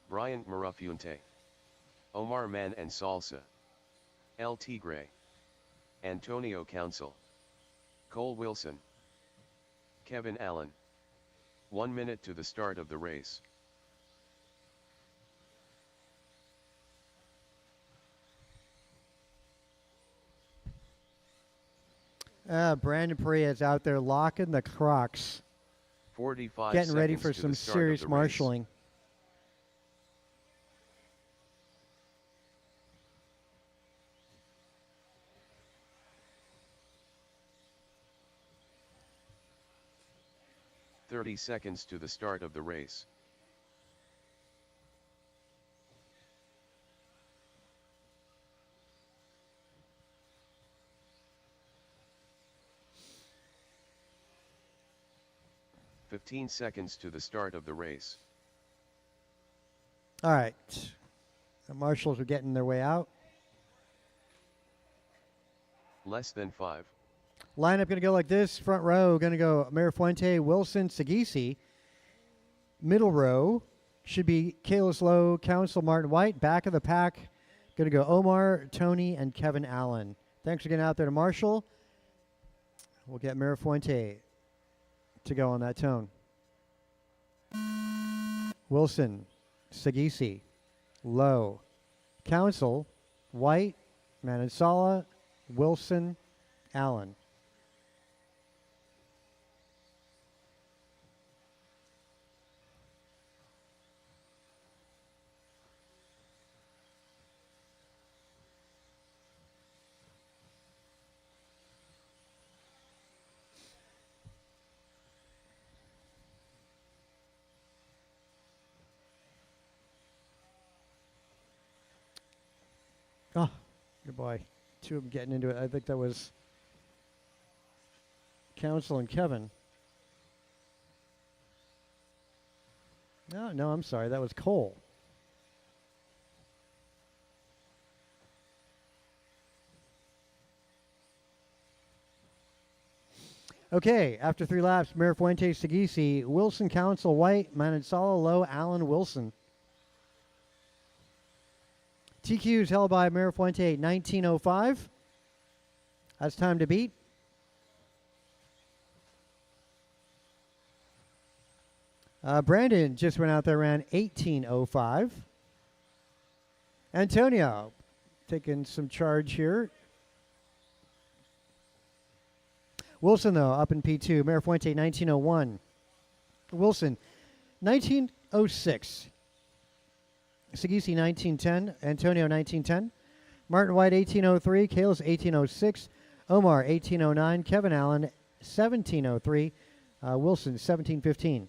Bryant Marafunte. Omar Man and Salsa. El Tigre. Antonio Council. Cole Wilson. Kevin Allen. 1 minute to the start of the race. Brandon Perea is out there locking the crocks. 45 getting ready seconds for to some the start serious of the race. marshalling. "30 seconds to the start of the race. "15 seconds to the start of the race. All right. The marshals are getting their way out. Less than 5. Lineup going to go like this. Front row going to go Mirafuente, Wilson, Sagisi. Middle row should be Kalis Lowe, Council, Martin White. Back of the pack going to go Omar, Tony, and Kevin Allen. Thanks for getting out there to marshal. We'll get Mirafuente to go on that tone. Wilson, Sagisi, Lowe, Council, White, Manansala, Wilson, Allen. Oh, good boy. Two of them getting into it. I think that was Council and Kevin. No, I'm sorry. That was Cole. Okay, after 3 laps, Mirafuente, Sagisi, Wilson, Council, White, Manansala, Lowe, Allen, Wilson. TQ is held by Mirafuente, 19:05. That's time to beat. Brandon just went out there, ran 18:05. Antonio taking some charge here. Wilson, though, up in P2. Mirafuente, 19:01. Wilson, 19:06. Sagisi, 19:10. Antonio, 19:10. Martin White, 18:03. Kalis, 18:06. Omar, 18:09. Kevin Allen, 17:03. Wilson, 17:15.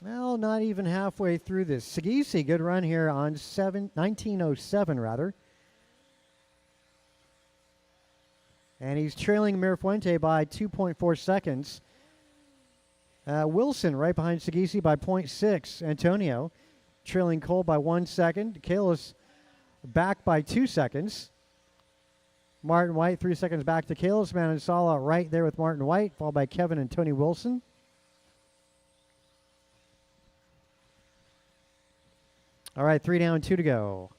Well, not even halfway through this. Sagisi, good run here on 1907 rather. And he's trailing Mirafuente by 2.4 seconds. Wilson right behind Sagisi by 0.6. Antonio trailing Cole by 1 second. Kalis back by 2 seconds. Martin White 3 seconds back to Kalis. Manansala right there with Martin White, followed by Kevin and Tony Wilson. All right, 3 down, 2 to go.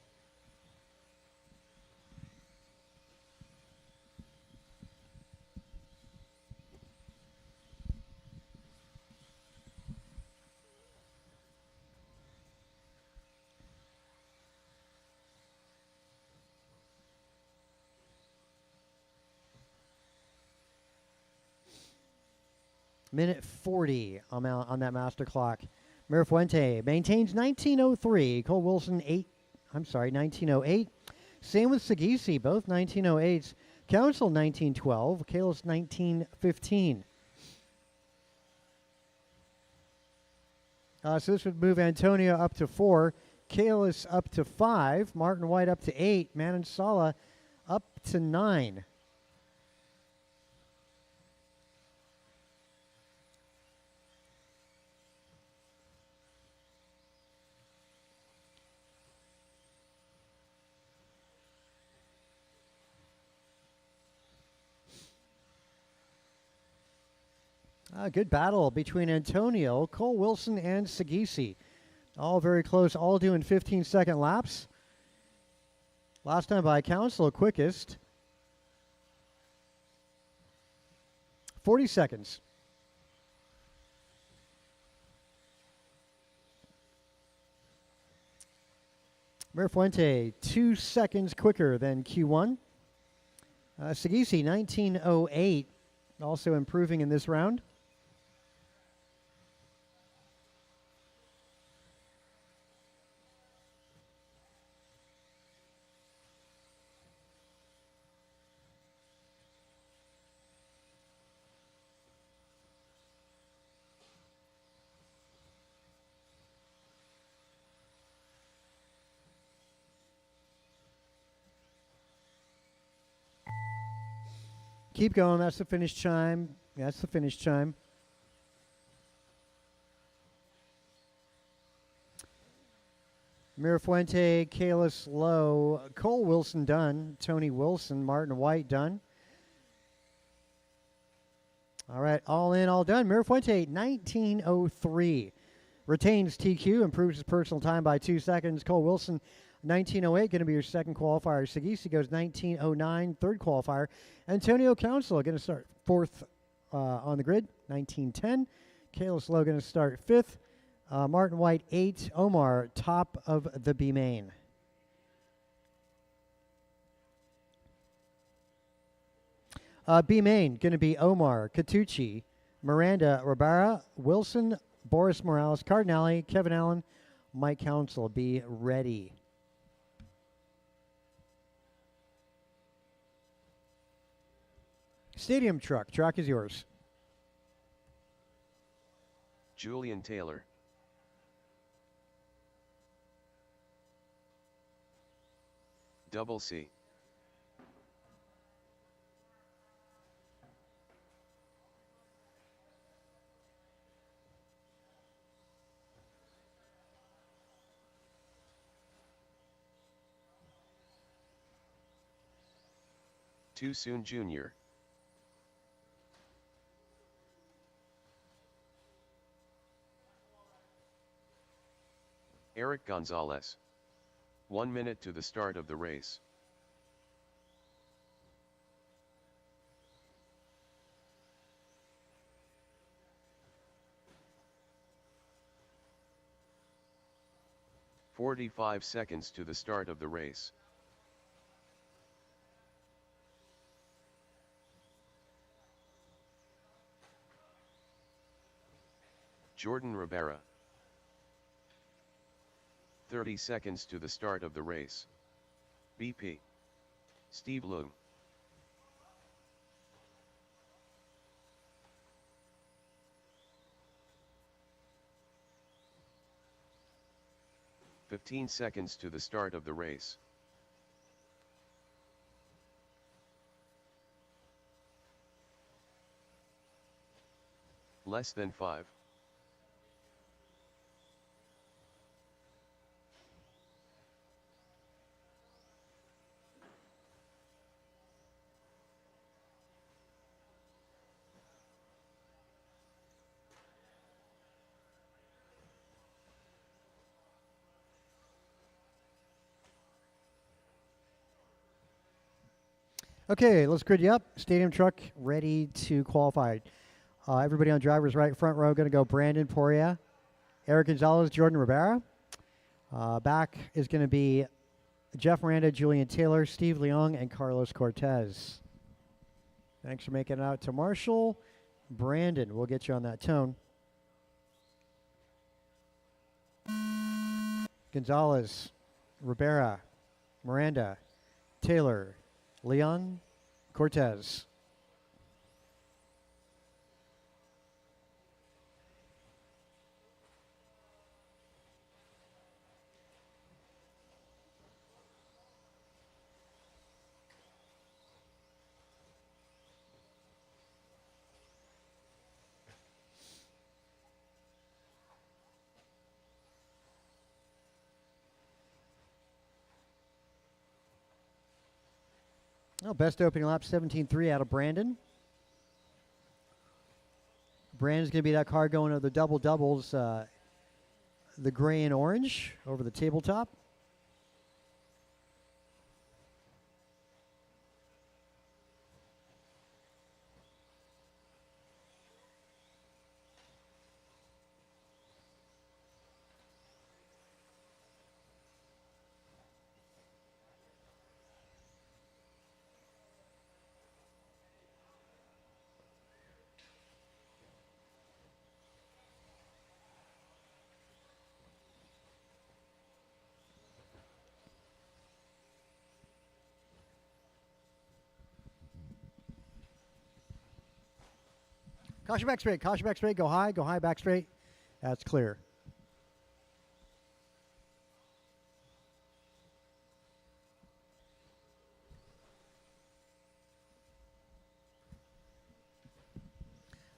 Minute 40 on that master clock. Mirafuente maintains 1903. Cole Wilson 1908. Same with Sagisi, both 1908s. Council 1912. Kalis 1915. So this would move Antonio up to 4. Kalis up to 5. Martin White up to 8. Manansala up to 9. Good battle between Antonio, Cole Wilson, and Sagisi. All very close, all doing 15-second laps. Last time by Council, quickest. 40 seconds. Mirafuente, 2 seconds quicker than Q1. Sagisi, 1908, also improving in this round. Keep going. That's the finish chime. That's the finish chime. Mirafuente, Kalis Lowe, Cole Wilson done. Tony Wilson, Martin White done. All right, all in, all done. Mirafuente, 1903. Retains TQ, improves his personal time by 2 seconds. Cole Wilson, 1908, going to be your second qualifier. Sagisi goes 1909, third qualifier. Antonio Council going to start fourth on the grid, 1910. Kalis Lowe going to start fifth. Martin White, 8. Omar, top of the B main. B main going to be Omar, Catucci, Miranda Ribera, Wilson, Boris Morales, Cardinale, Kevin Allen, Mike Council. Be ready. Stadium truck. Track is yours. Julian Taylor. Double C. Too Soon Jr. Eric Gonzalez. 1 minute to the start of the race. "45 seconds to the start of the race. Jordan Ribera. 30 seconds to the start of the race. BP. Steve Loom. 15 seconds to the start of the race. Less than 5. Okay, let's grid you up. Stadium truck ready to qualify. Everybody on driver's right front row going to go Brandon Poria, Eric Gonzalez, Jordan Rivera. Back is going to be Jeff Miranda, Julian Taylor, Steve Leong, and Carlos Cortez. Thanks for making it out to Marshall. Brandon, we'll get you on that tone. Gonzalez, Rivera, Miranda, Taylor, Leong, Cortez. Oh, best opening lap, 17.3 out of Brandon. Brandon's going to be that car going to the double doubles, the gray and orange over the tabletop. Caution back straight, go high, back straight. That's clear.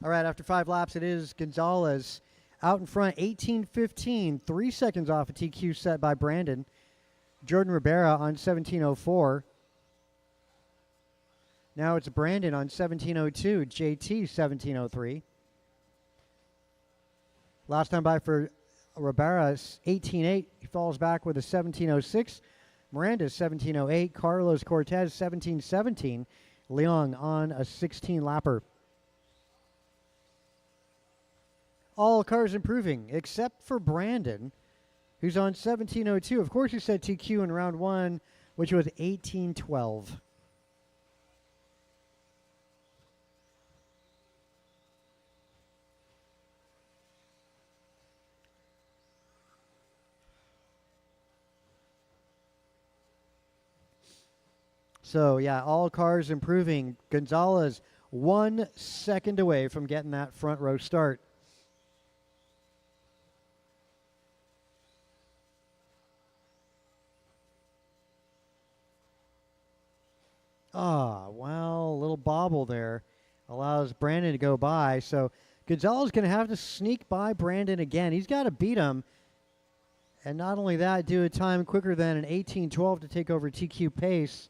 All right, after 5 laps, it is Gonzalez out in front, 18.15, 3 seconds off a TQ set by Brandon. Jordan Rivera on 17.04. Now it's Brandon on 17.02, JT 17.03. Last time by for Rivera, 18.8. He falls back with a 17.06. Miranda 17.08. Carlos Cortez 17.17. Leong on a 16-lapper. All cars improving except for Brandon, who's on 17.02. Of course, he said TQ in round 1, which was 18.12. So, yeah, all cars improving. Gonzalez 1 second away from getting that front row start. Well, a little bobble there allows Brandon to go by. So Gonzalez is going to have to sneak by Brandon again. He's got to beat him. And not only that, do a time quicker than an 18.12 to take over TQ pace.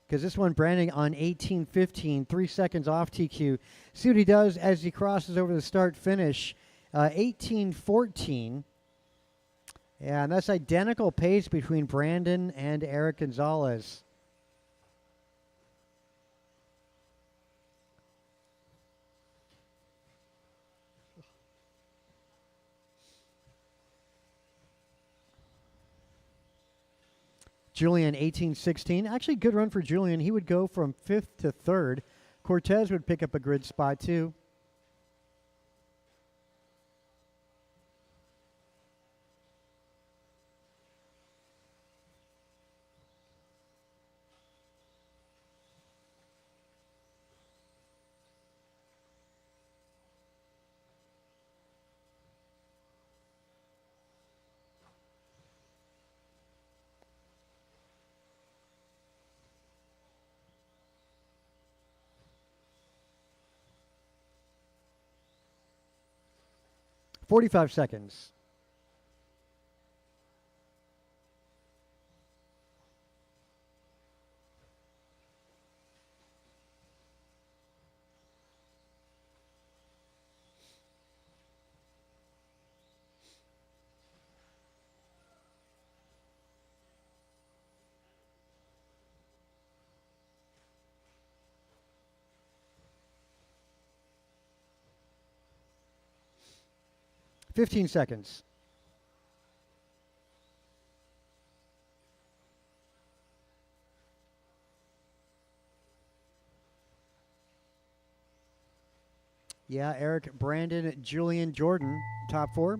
Because this one, Brandon on 18.15, 3 seconds off TQ. See what he does as he crosses over the start-finish. 18.14. Yeah, and that's identical pace between Brandon and Eric Gonzalez. Julian 18.16. Actually, good run for Julian. He would go from 5th to 3rd. Cortez would pick up a grid spot too. 45 seconds. Fifteen seconds. Yeah, Eric, Brandon, Julian, Jordan, top 4.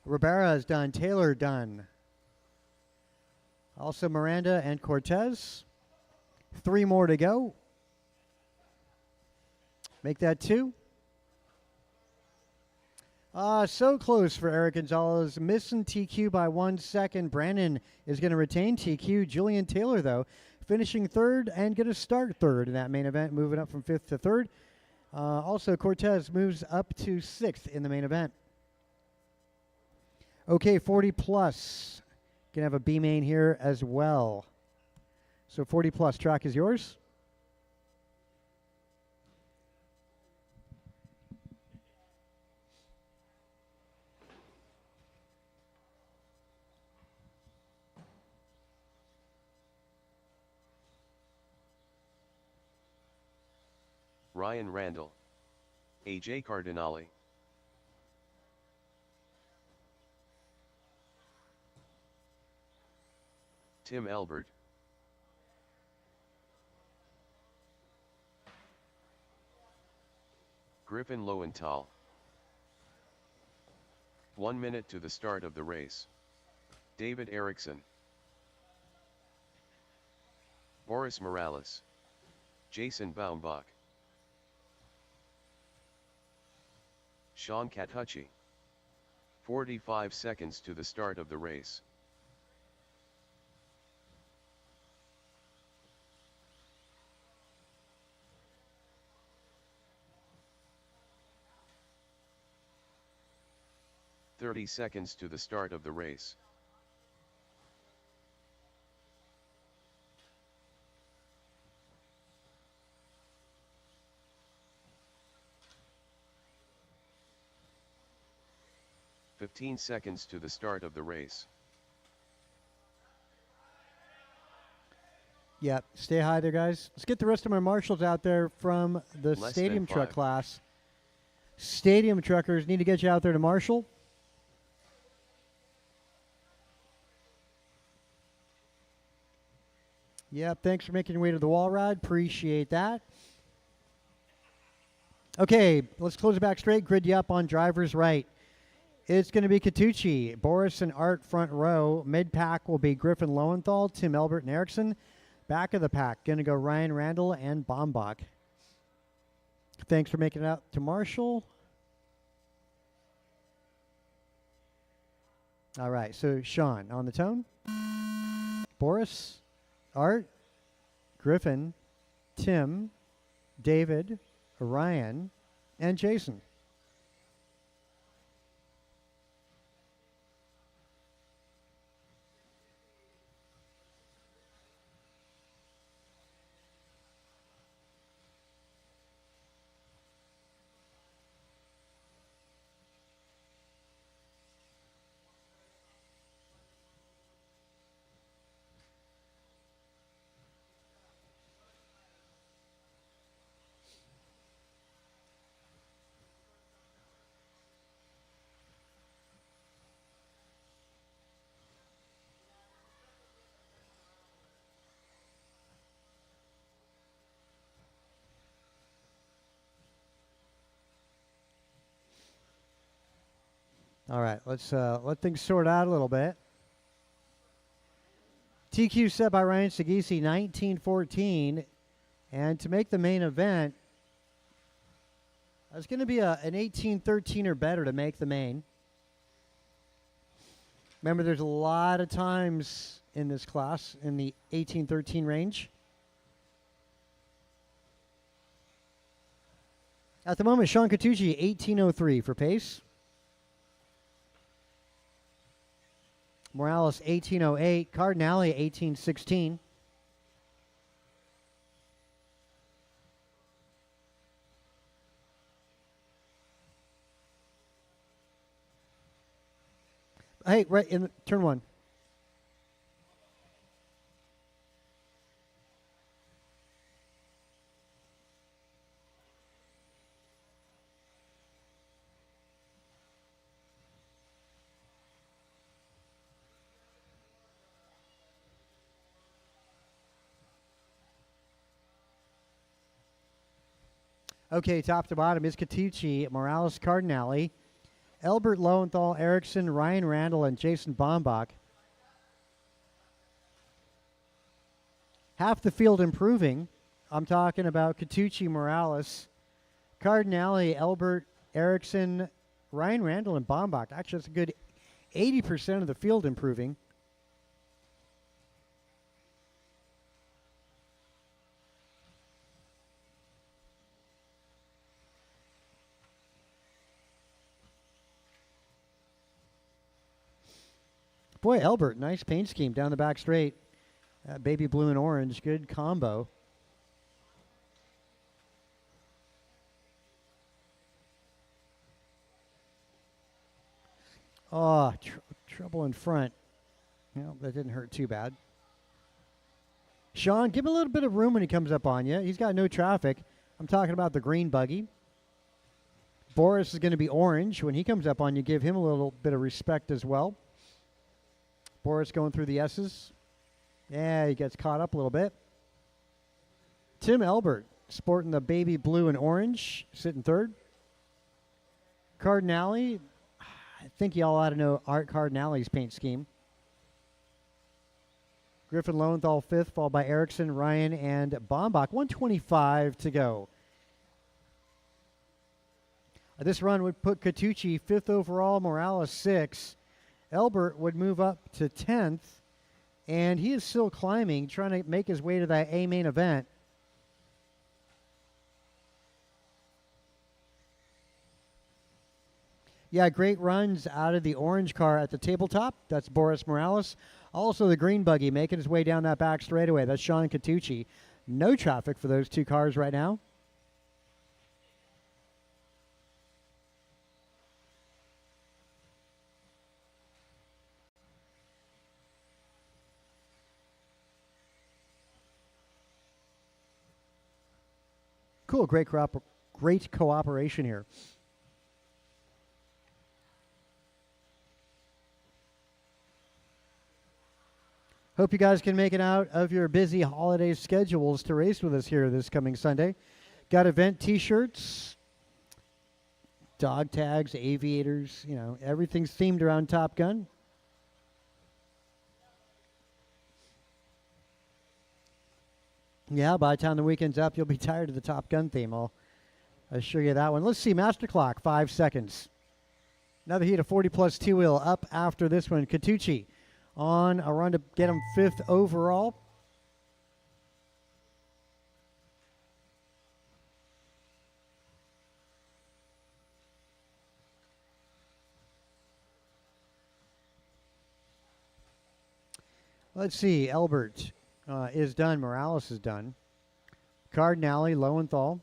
Ribera is done. Taylor done. Also Miranda and Cortez. 3 more to go. Make that 2. So close for Eric Gonzalez. Missing TQ by 1 second. Brandon is going to retain TQ. Julian Taylor, though, finishing 3rd and going to start 3rd in that main event, moving up from 5th to 3rd. Also, Cortez moves up to 6th in the main event. Okay, 40 plus. Going to have a B main here as well. So 40 plus, track is yours. Ryan Randall, AJ Cardinale, Tim Elbert, Griffin Lowenthal. 1 minute to the start of the race. David Erickson, Boris Morales, Jason Baumbach, Sean Catucci. 45 seconds to the start of the race. "30 seconds to the start of the race. "15 seconds to the start of the race. Yep, stay high there, guys. Let's get the rest of my marshals out there from the Less stadium than truck 5. class. Stadium truckers need to get you out there to marshal. Yep, thanks for making your way to the wall ride. Appreciate that. Okay, let's close it back straight. Grid you up on driver's right. It's going to be Catucci, Boris and Art front row. Mid-pack will be Griffin Lowenthal, Tim Elbert, and Erickson. Back of the pack, going to go Ryan Randall and Baumbach. Thanks for making it out to Marshall. All right, so Sean on the tone. Boris, Art, Griffin, Tim, David, Ryan, and Jason. All right, let's let things sort out a little bit. TQ set by Ryan Sagisi, 1914. And to make the main event, it's going to be an 1813 or better to make the main. Remember, there's a lot of times in this class in the 1813 range. At the moment, Sean Catucci, 18:03 for pace. Morales, 18:08. Cardinale, 18:16. Hey, right in turn one. Okay, top to bottom is Catucci, Morales, Cardinale, Elbert Lowenthal, Erickson, Ryan Randall, and Jason Bombach. Half the field improving. I'm talking about Catucci, Morales, Cardinale, Elbert, Erickson, Ryan Randall, and Bombach. Actually, that's a good 80% of the field improving. Boy, Elbert, nice paint scheme down the back straight. Baby blue and orange, good combo. Oh, trouble in front. Well, that didn't hurt too bad. Sean, give him a little bit of room when he comes up on you. He's got no traffic. I'm talking about the green buggy. Boris is going to be orange. When he comes up on you, give him a little bit of respect as well. Boris going through the S's. Yeah, he gets caught up a little bit. Tim Elbert sporting the baby blue and orange, sitting third. Cardinale, I think y'all ought to know Art Cardinale's paint scheme. Griffin Lowenthal fifth, followed by Erickson, Ryan, and Bombach. 125 to go. This run would put Catucci fifth overall, Morales sixth. Elbert would move up to 10th, and he is still climbing, trying to make his way to that A main event. Yeah, great runs out of the orange car at the tabletop. That's Boris Morales. Also the green buggy making his way down that back straightaway. That's Sean Catucci. No traffic for those two cars right now. Cool, great cooperation here. Hope you guys can make it out of your busy holiday schedules to race with us here this coming Sunday. Got event T-shirts, dog tags, aviators, you know, everything's themed around Top Gun. Yeah, by the time the weekend's up, you'll be tired of the Top Gun theme. I'll assure you that one. Let's see, Master Clock, 5 seconds. Another heat of 40-plus two-wheel up after this one. Catucci on a run to get him fifth overall. Let's see, Elbert is done. Morales is done. Cardinale, Lowenthal,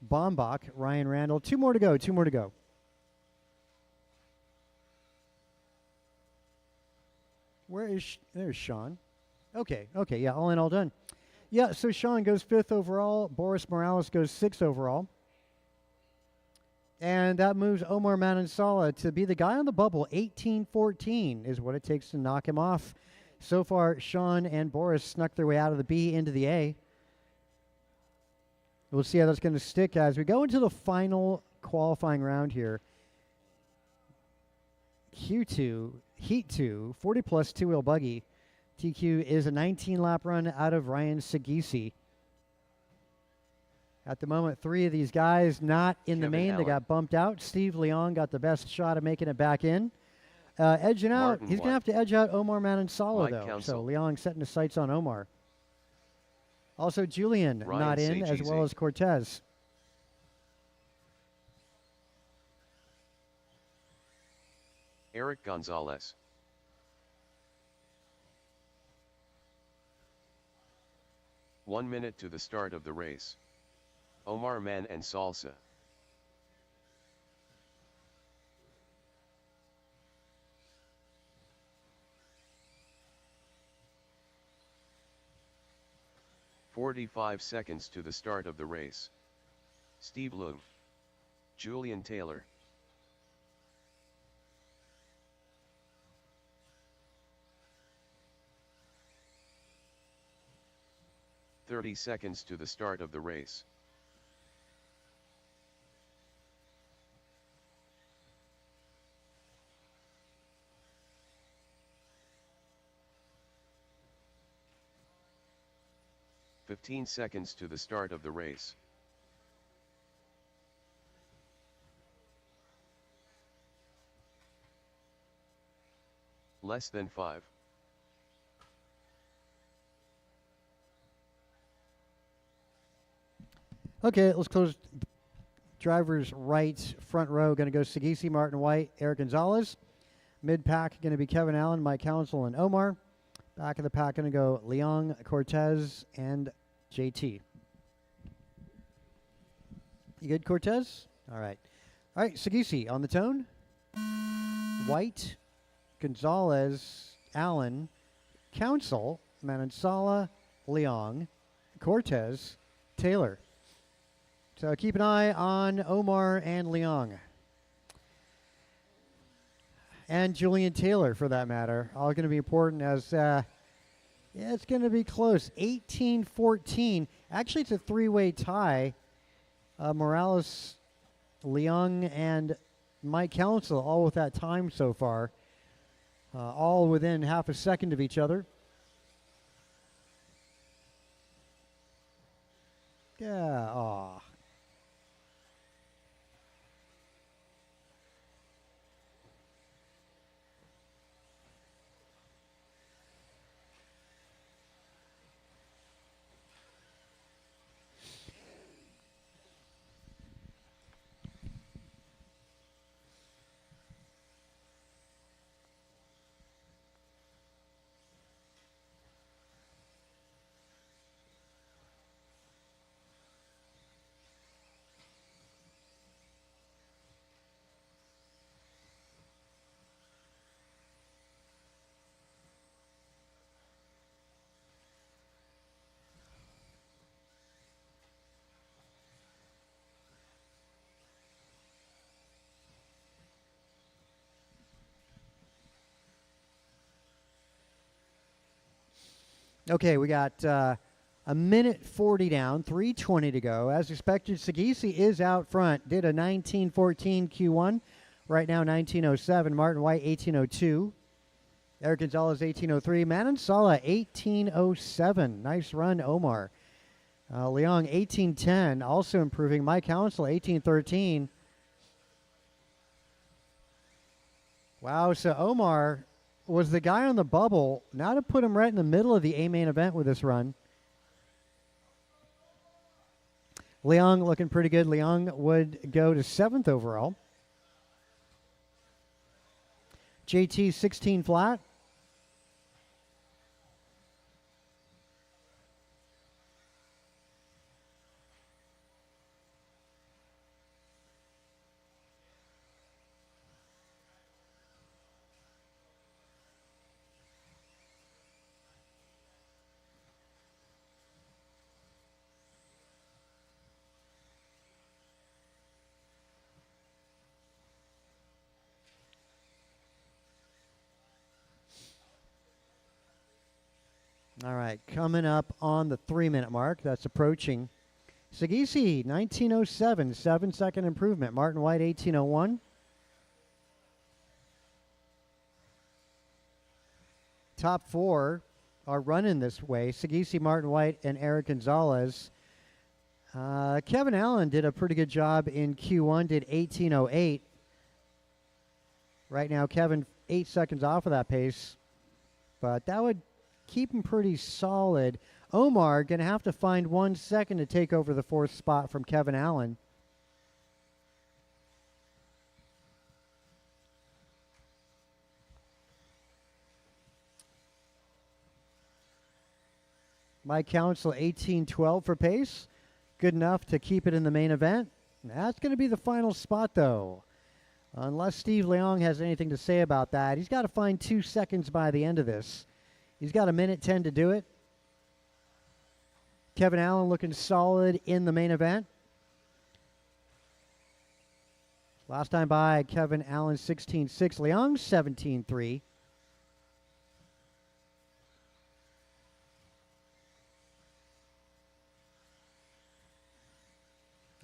Bombach, Ryan Randall. Two more to go. There's Sean. Okay, yeah, all in, all done. Yeah, so Sean goes fifth overall. Boris Morales goes sixth overall. And that moves Omar Manansala to be the guy on the bubble. 18-14 is what it takes to knock him off. So far, Sean and Boris snuck their way out of the B into the A. We'll see how that's going to stick as we go into the final qualifying round here. Q2, Heat 2, 40-plus two-wheel buggy. TQ is a 19-lap run out of Ryan Sagisi. At the moment, three of these guys not in the main. They got bumped out. Steve Leon got the best shot of making it back in. Edging out, he's going to have to edge out Omar Manansala, though. Council. So Leon setting his sights on Omar. Also, Julian Ryan not in, Sagisi. as well as Cortez. Eric Gonzalez. One minute to the start of the race. Omar Man and Salsa. "45 seconds to the start of the race. Steve Loom. Julian Taylor. "30 seconds to the start of the race. "15 seconds to the start of the race. Less than 5. Okay, let's close. Driver's right front row going to go Sagisi, Martin White, Eric Gonzalez. Mid pack going to be Kevin Allen, Mike Council, and Omar. Back of the pack going to go Leon, Cortez, and JT. You good, Cortez? All right. All right, Sagisi on the tone. White, Gonzalez, Allen, Council, Manansala, Leong, Cortez, Taylor. So keep an eye on Omar and Leong. And Julian Taylor, for that matter. All going to be important as, it's going to be close. 18-14. Actually, it's a three-way tie. Morales, Leong, and Mike Council, all with that time so far. All within half a second of each other. Yeah, aw. Okay, we got a minute 40 down, 3:20 to go. As expected, Sagisi is out front. Did a 19:14 Q1. Right now, 19:07. Martin White, 18:02. Eric Gonzalez, 18:03. Manansala, 18:07. Nice run, Omar. Leong, 18:10. Also improving. Mike Council, 18:13. Wow, so Omar was the guy on the bubble. Now to put him right in the middle of the A-main event with this run. Leong looking pretty good. Leong would go to 7th overall. JT 16 flat. All right, coming up on the 3-minute mark. That's approaching. Sagisi, 19:07, 7-second improvement. Martin White, 18:01. Top 4 are running this way. Sagisi, Martin White, and Eric Gonzalez. Kevin Allen did a pretty good job in Q1, did 18:08. Right now, Kevin 8 seconds off of that pace. But that would keep him pretty solid. Omar going to have to find 1 second to take over the 4th spot from Kevin Allen. Mike Council 18-12 for pace. Good enough to keep it in the main event. That's going to be the final spot, though. Unless Steve Leong has anything to say about that. He's got to find 2 seconds by the end of this. He's got 1:10 to do it. Kevin Allen looking solid in the main event. Last time by, Kevin Allen 16-6. Leong 17-3.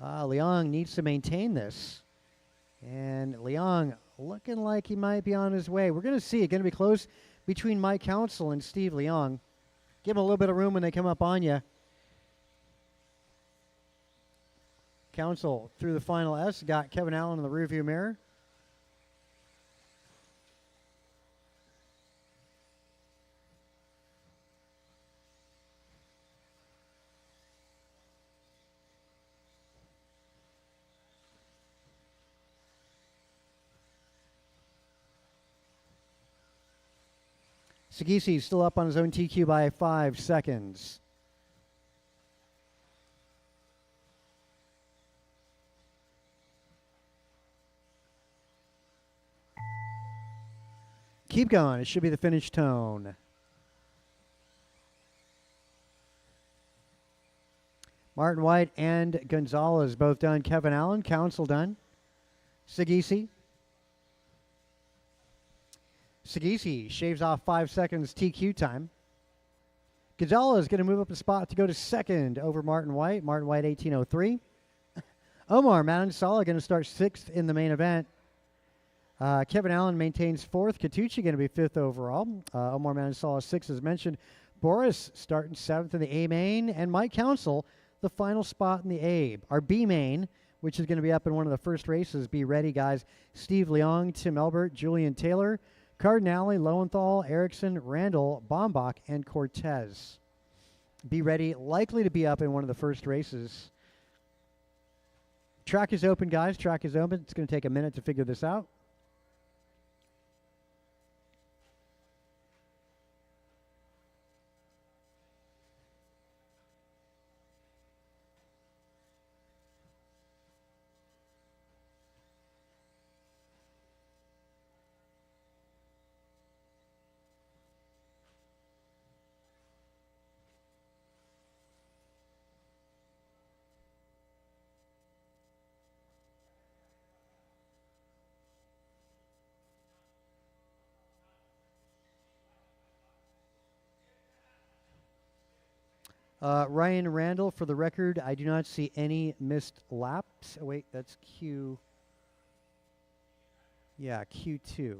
Leong needs to maintain this. And Leong looking like he might be on his way. We're going to see it. Going to be close between Mike Council and Steve Leong. Give him a little bit of room when they come up on you. Council through the final S. Got Kevin Allen in the rearview mirror. Sagisi still up on his own TQ by 5 seconds. Keep going. It should be the finish tone. Martin White and Gonzalez both done. Kevin Allen, Council done. Sagisi. Sagisi shaves off 5 seconds TQ time. Gonzalez is going to move up a spot to go to second over Martin White. Martin White 18:03. Omar Manansala going to start 6th in the main event. Kevin Allen maintains 4th. Katucci going to be 5th overall. Omar Manansala 6th as mentioned. Boris starting 7th in the A main. And Mike Council, the final spot in the A. Our B main, which is going to be up in one of the first races. Be ready, guys. Steve Leong, Tim Elbert, Julian Taylor, Cardinale, Lowenthal, Erickson, Randall, Bombach, and Cortez. Be ready, likely to be up in one of the first races. Track is open, guys. Track is open. It's going to take a minute to figure this out. Ryan Randall, for the record, I do not see any missed laps. Oh, wait, that's Q. Yeah, Q2.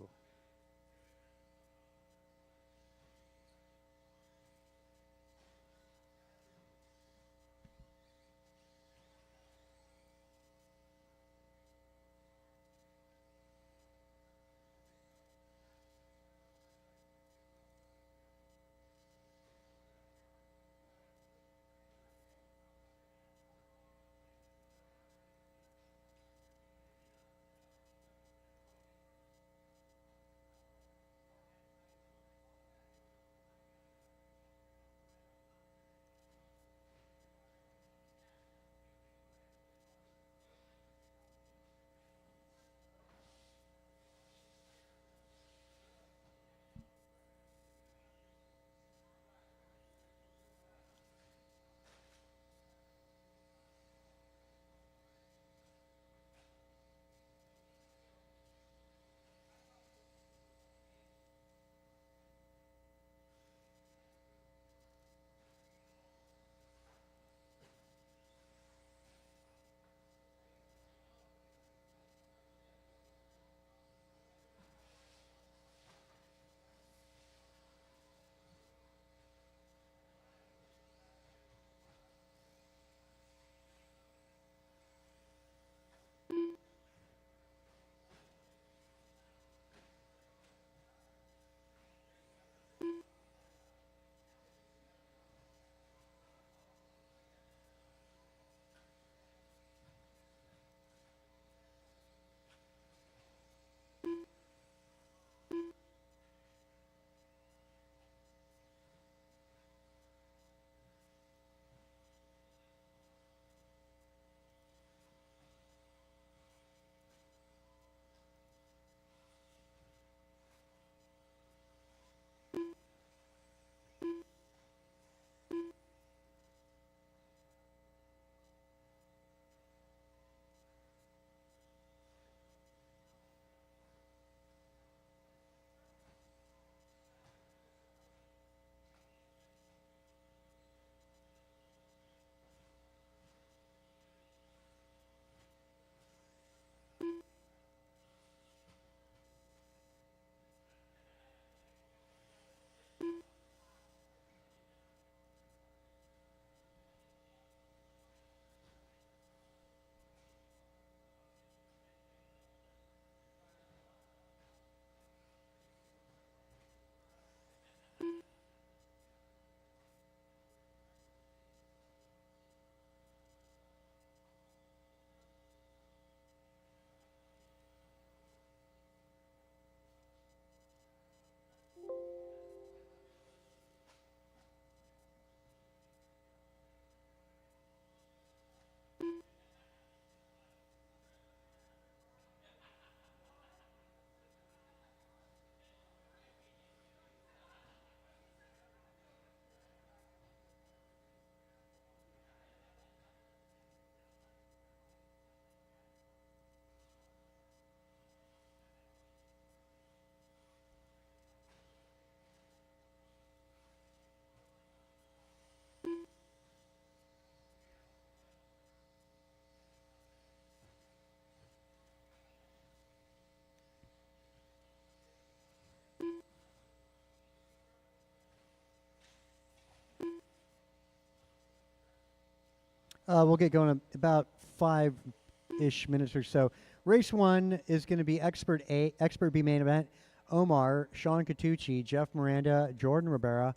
We'll get going in about 5-ish minutes or so. Race 1 is going to be Expert B main event. Omar, Sean Catucci, Jeff Miranda, Jordan Rivera,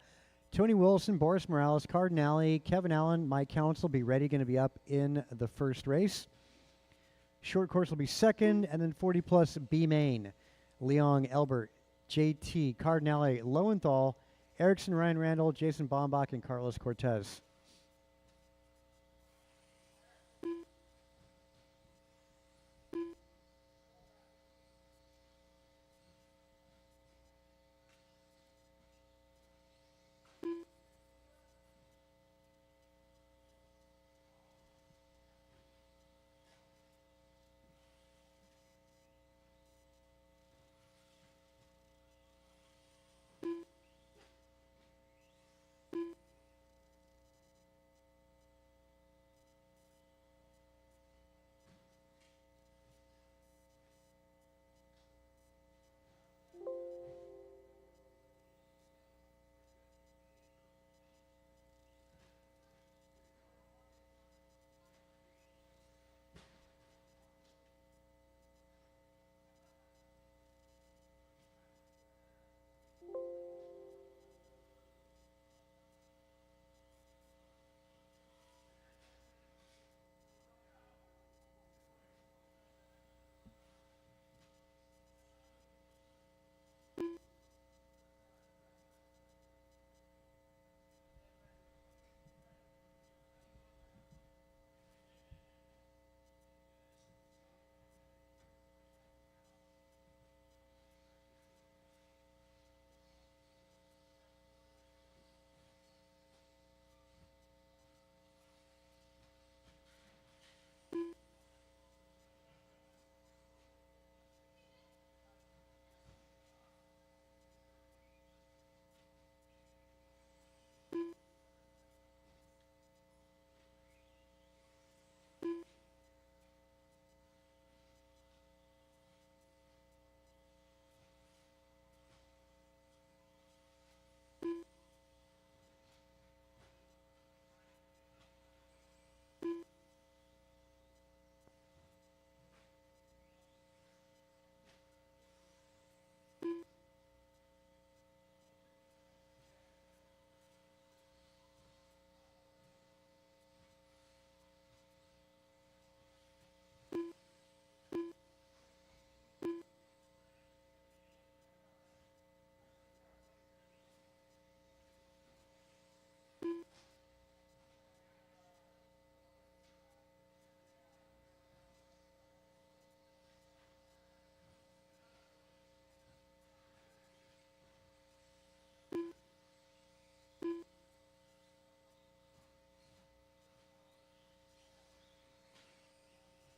Tony Wilson, Boris Morales, Cardinale, Kevin Allen, Mike Council be ready, going to be up in the first race. Short course will be second, and then 40 plus B main. Leong, Elbert, JT, Cardinale, Lowenthal, Erickson, Ryan Randall, Jason Bombach, and Carlos Cortez.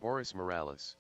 Boris Morales.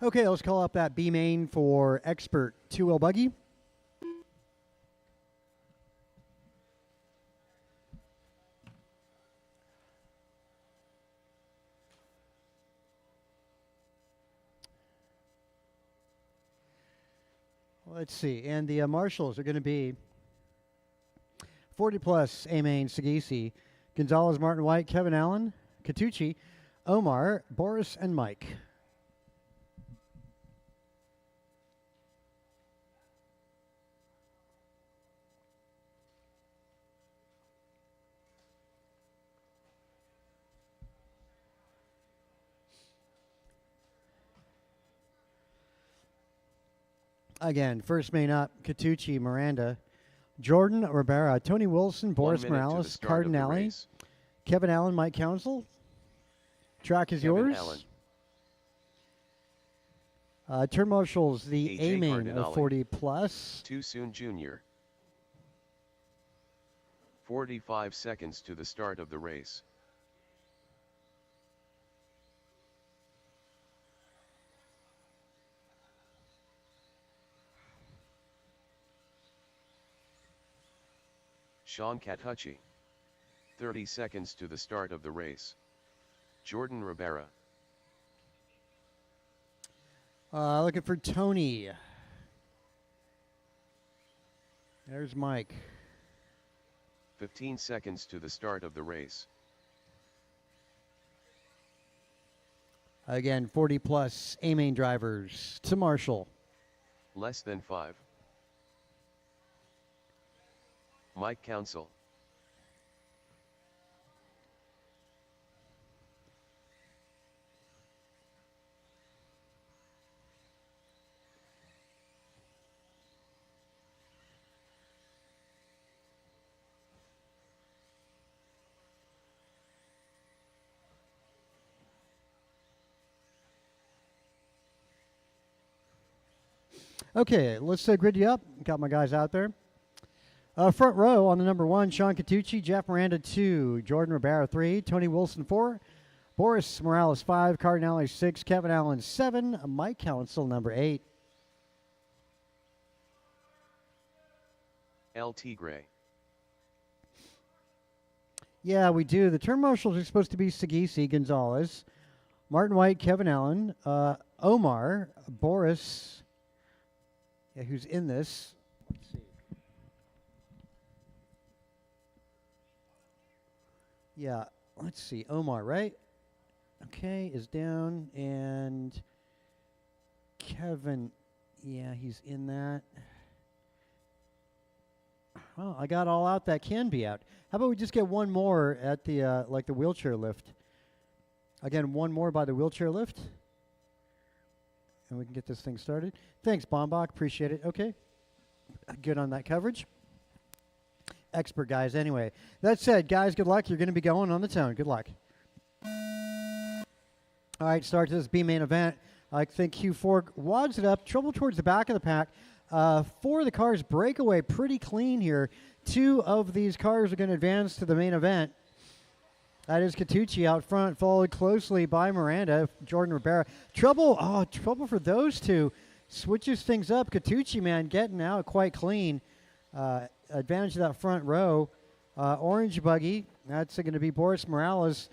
Okay, let's call up that B main for Expert 2L Buggy. Let's see, and the marshals are going to be 40 plus A main Sagisi, Gonzalez, Martin White, Kevin Allen, Catucci, Omar, Boris, and Mike. Again, first main up, Catucci, Miranda, Jordan Rivera, Tony Wilson, Boris Morales, Cardinale, Kevin Allen, Mike Council. Track is Kevin yours. Allen. Turn marshals, the AJ A main Cardinale. of 40 plus. Too soon, Junior. 45 seconds to the start of the race. Sean Catucci. 30 seconds to the start of the race. Jordan Rivera. Looking for Tony. There's Mike. 15 seconds to the start of the race. Again, 40 plus A main drivers to Marshall. Less than 5. Mike Council. Okay, let's grid you up. Got my guys out there. Front row on the number 1, Sean Catucci, Jeff Miranda 2, Jordan Rivera 3, Tony Wilson 4, Boris Morales 5, Cardinale 6, Kevin Allen 7, Mike Council number 8. El Tigre. Yeah, we do. The turn marshals are supposed to be Sagisi, Gonzalez, Martin White, Kevin Allen, Omar, Boris, who's in this. Let's see. Yeah, let's see. Omar, right? Okay, is down. And Kevin, yeah, he's in that. Well, I got all out that can be out. How about we just get one more at the, like the wheelchair lift? Again, one more by the wheelchair lift. And we can get this thing started. Thanks, Bombach. Appreciate it. Okay. Good on that coverage. Expert guys. Anyway, that said, guys, good luck. You're going to be going on the tone. Good luck. All right, start to this B main event. I think Q4 wads it up. Trouble towards the back of the pack. 4 of the cars break away pretty clean here. 2 of these cars are going to advance to the main event. That is Catucci out front, followed closely by Miranda, Jordan Rivera. Trouble for those two. Switches things up. Catucci, man, getting out quite clean. Advantage of that front row. Orange buggy, that's going to be Boris Morales.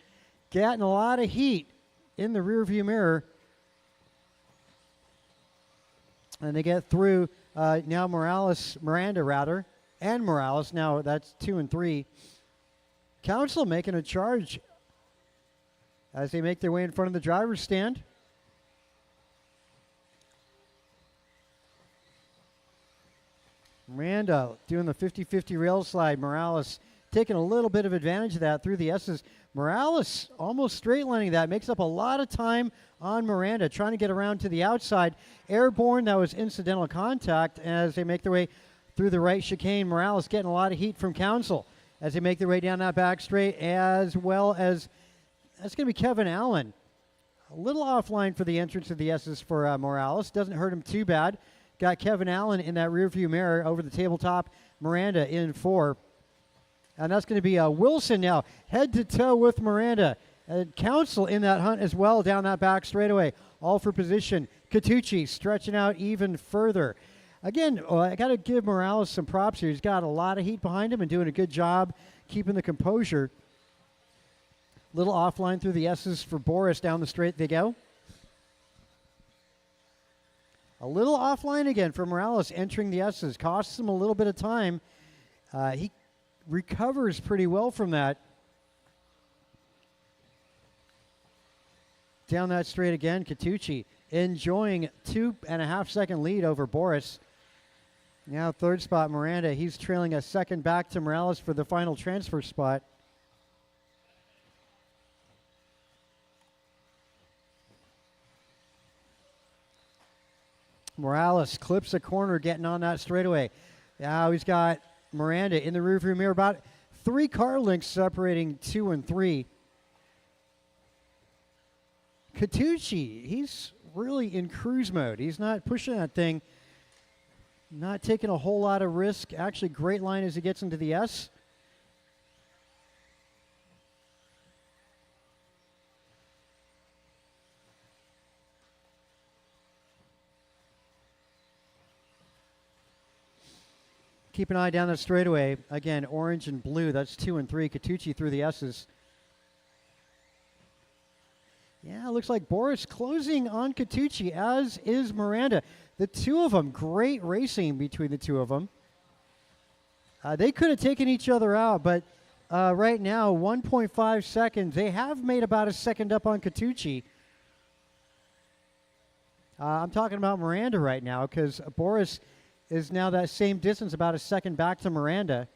Getting a lot of heat in the rearview mirror. And they get through now Miranda, and Morales. Now that's 2 and 3. Council making a charge as they make their way in front of the driver's stand. Miranda doing the 50-50 rail slide. Morales taking a little bit of advantage of that through the S's. Morales almost straight lining that. Makes up a lot of time on Miranda, trying to get around to the outside. Airborne, that was incidental contact as they make their way through the right chicane. Morales getting a lot of heat from Council as they make their way down that back straight, as well as that's going to be Kevin Allen. A little offline for the entrance of the S's for Morales. Doesn't hurt him too bad. Got Kevin Allen in that rearview mirror over the tabletop. Miranda in 4. And that's going to be Wilson now, head to toe with Miranda. Council in that hunt as well down that back straightaway. All for position. Catucci stretching out even further. Again, I got to give Morales some props here. He's got a lot of heat behind him and doing a good job keeping the composure. Little offline through the S's for Boris. Down the straight they go. A little offline again for Morales entering the S's. Costs him a little bit of time. He recovers pretty well from that. Down that straight again, Catucci enjoying 2.5 second lead over Boris. Now third spot, Miranda. He's trailing a second back to Morales for the final transfer spot. Morales clips a corner, getting on that straightaway. Now he's got Miranda in the rearview mirror. About 3 car lengths separating 2 and 3. Catucci, he's really in cruise mode. He's not pushing that thing, not taking a whole lot of risk. Actually, great line as he gets into the S. Keep an eye down the straightaway. Again, orange and blue. That's 2 and 3. Catucci through the S's. Yeah, it looks like Boris closing on Catucci, as is Miranda. The two of them, great racing between the two of them. They could have taken each other out, but right now, 1.5 seconds. They have made about a second up on Catucci. I'm talking about Miranda right now because Boris is now that same distance, about a second back to Miranda.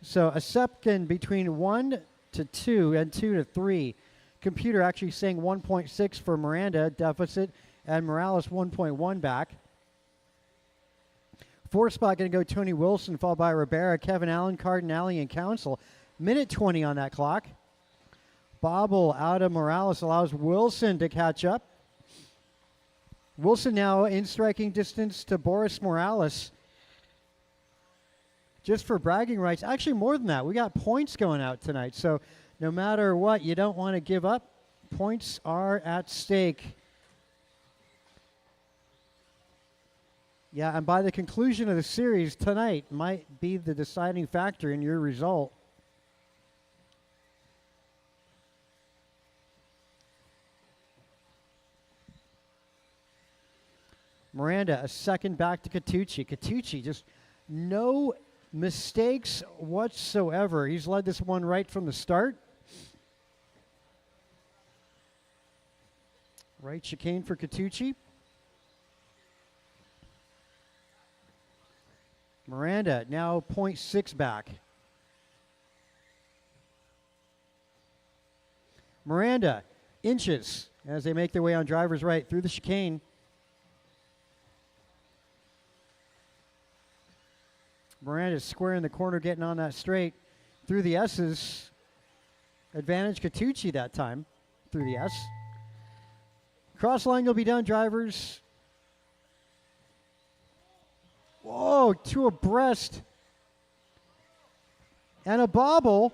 So a second between 1 to 2 and 2 to 3. Computer actually saying 1.6 for Miranda deficit and Morales 1.1 back. Fourth spot going to go Tony Wilson, followed by Ribera, Kevin Allen, Cardinale, and Council. Minute 20 on that clock. Bobble out of Morales allows Wilson to catch up. Wilson now in striking distance to Boris Morales. Just for bragging rights, actually more than that. We got points going out tonight. So no matter what, you don't want to give up. Points are at stake. Yeah, and by the conclusion of the series tonight might be the deciding factor in your result. Miranda, a second back to Catucci. Catucci, just no mistakes whatsoever. He's led this one right from the start. Right chicane for Catucci. Miranda now 0.6 back. Miranda inches as they make their way on driver's right through the chicane. Miranda's squaring the corner, getting on that straight through the S's. Advantage Catucci that time through the S. Cross line will be done, drivers. Whoa, 2 abreast. And a bobble.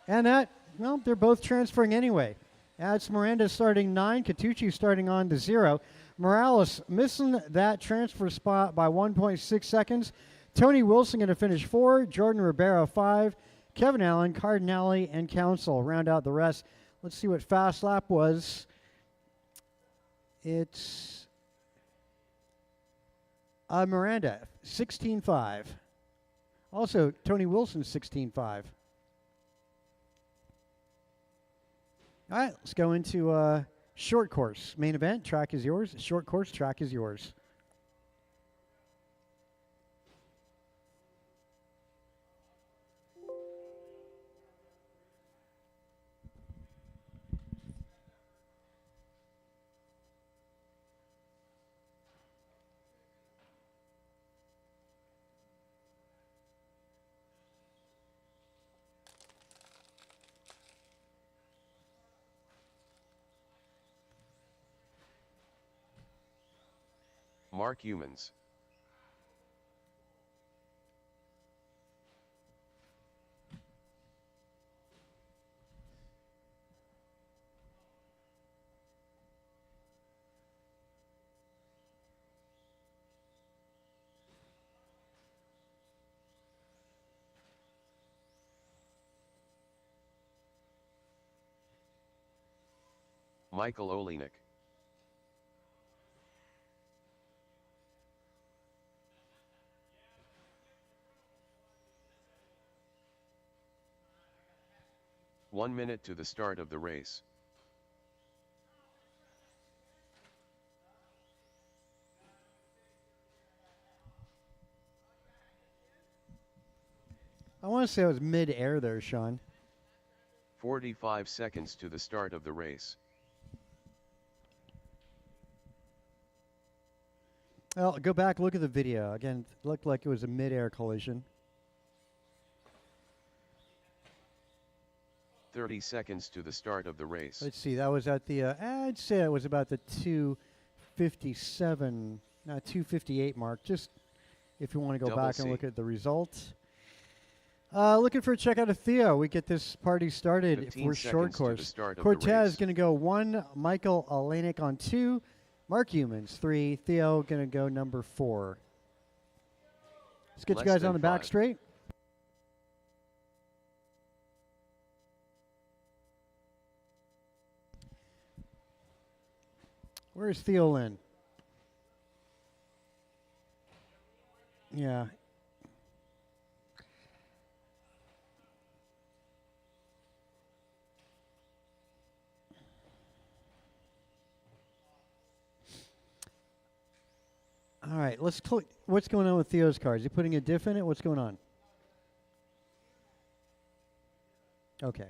And that, well, they're both transferring anyway. That's Miranda starting 9, Catucci starting on to 0. Morales missing that transfer spot by 1.6 seconds. Tony Wilson going to finish 4, Jordan Ribera 5, Kevin Allen, Cardinale, and Council round out the rest. Let's see what fast lap was. It's Miranda, 16.5. Also, Tony Wilson, 16.5. All right, let's go into short course. Main event, track is yours. Short course, track is yours. Mark Humans. Michael Olenek. One minute to the start of the race. I want to say it was mid-air there, Sean. 45 seconds to the start of the race. Well, go back, look at the video. Again, it looked like it was a mid-air collision. 30 seconds to the start of the race. Let's see, that was at the, I'd say it was about the 2:57, 2:58 mark. Just if you want to go Double back C. and look at the results. Looking for a checkout of Theo. We get this party started 15 for short seconds to the course. start of the Cortez race. going to go 1, Michael Olenek on 2, Mark Humans 3, Theo going to go number 4. Let's get you Less guys than on the back 5. straight. Where's Theo Lynn? Yeah. All right, let's what's going on with Theo's car? Is he putting a diff in it? What's going on? Okay.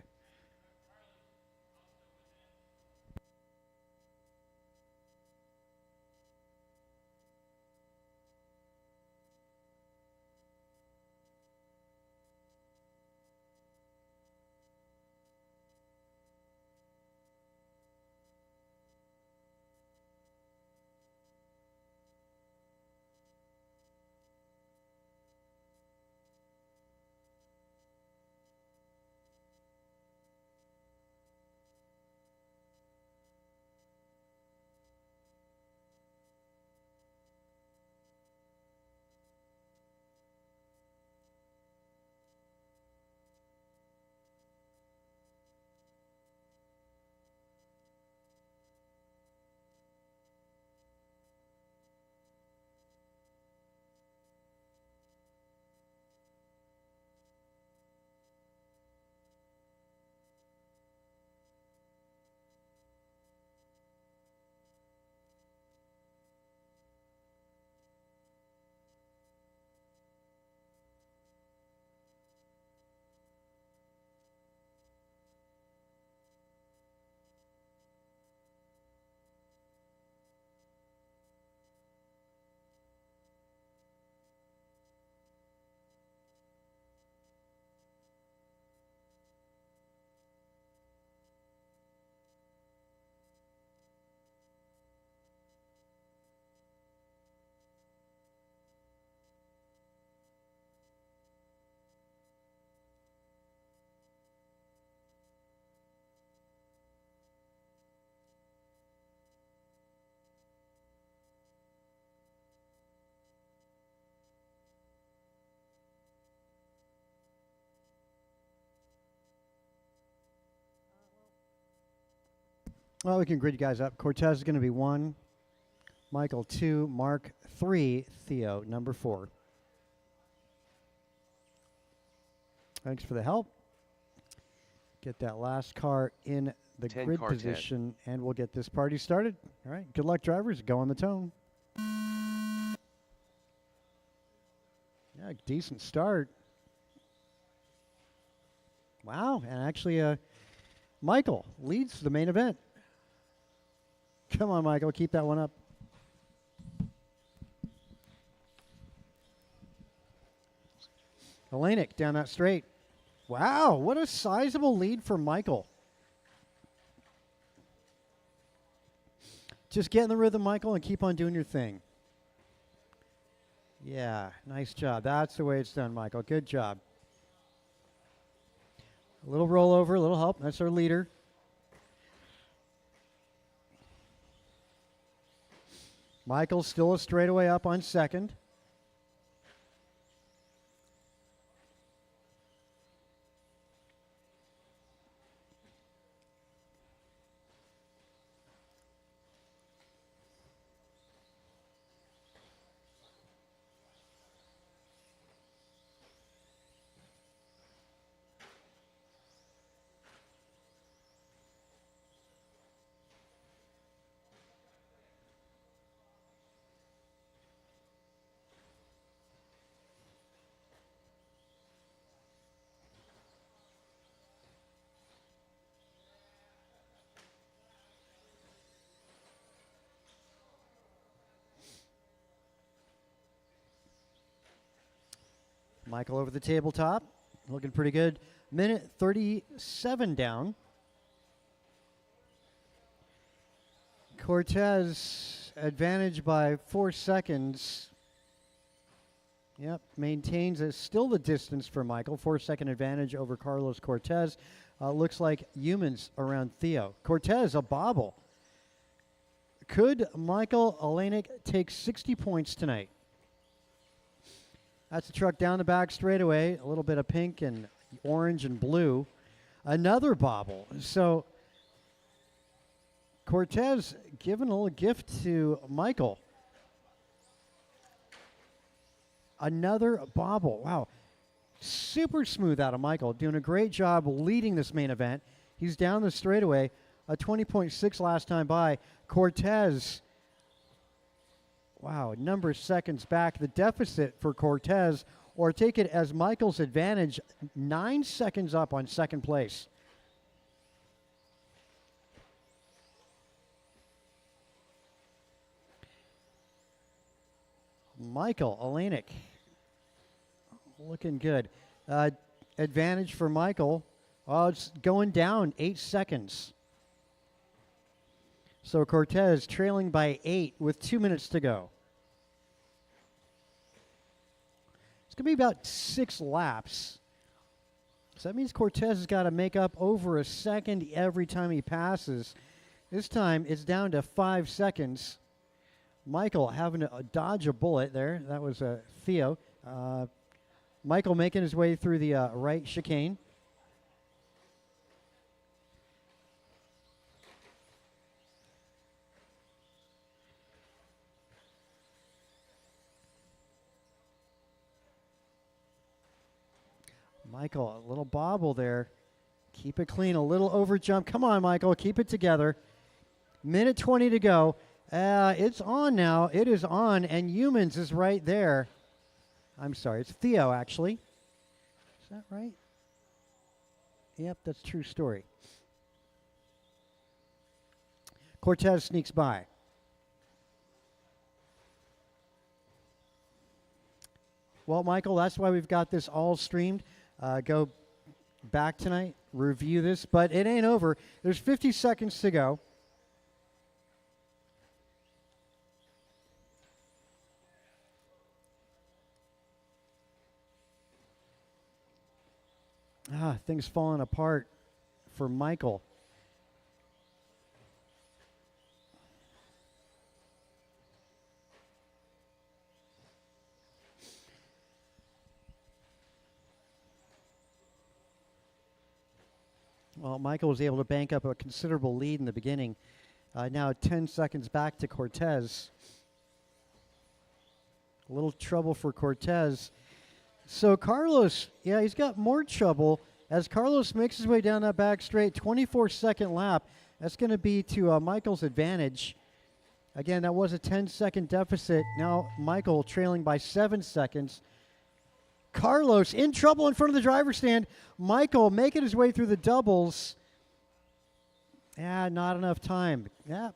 Well, we can grid you guys up. Cortez is going to be 1, Michael 2, Mark 3, Theo number 4. Thanks for the help. Get that last car in the 10 grid car 10. position, and we'll get this party started. All right, good luck, drivers. Go on the tone. Yeah, decent start. Wow, and actually, Michael leads the main event. Come on, Michael, keep that one up. Olenek down that straight. Wow, what a sizable lead for Michael. Just get in the rhythm, Michael, and keep on doing your thing. Yeah, nice job. That's the way it's done, Michael. Good job. A little rollover, a little help. That's our leader. Michael's still a straightaway up on second. Michael over the tabletop. Looking pretty good. Minute 37 down. Cortez advantage by 4 seconds. Yep, maintains still the distance for Michael. 4-second advantage over Carlos Cortez. Looks like humans around Theo. Cortez, a bobble. Could Michael Olenek take 60 points tonight? That's a truck down the back straightaway. A little bit of pink and orange and blue. Another bobble. So Cortez giving a little gift to Michael. Another bobble. Wow. Super smooth out of Michael. Doing a great job leading this main event. He's down the straightaway. A 20.6 last time by. Cortez. Wow. Number of seconds back. The deficit for Cortez, or take it as Michael's advantage, 9 seconds up on second place. Michael Olenek looking good. Advantage for Michael. Oh, it's going down 8 seconds. So Cortez trailing by 8 with 2 minutes to go. It's going to be about 6 laps. So that means Cortez has got to make up over a second every time he passes. This time it's down to 5 seconds. Michael having to dodge a bullet there. That was Theo. Michael making his way through the right chicane. Michael, a little bobble there. Keep it clean, a little over jump. Come on, Michael, keep it together. Minute 20 to go. It's on now. It is on, and Humans is right there. I'm sorry, it's Theo, actually. Is that right? Yep, that's a true story. Cortez sneaks by. Well, Michael, that's why we've got this all streamed. Go back tonight, review this, but it ain't over. There's 50 seconds to go. Things falling apart for Michael. Well, Michael was able to bank up a considerable lead in the beginning. Now 10 seconds back to Cortez. A little trouble for Cortez. So Carlos, yeah, he's got more trouble as Carlos makes his way down that back straight. 24-second lap. That's going to be to Michael's advantage. Again, that was a 10-second deficit. Now Michael trailing by 7 seconds. Carlos in trouble in front of the driver's stand. Michael making his way through the doubles. Yeah, not enough time. Yeah.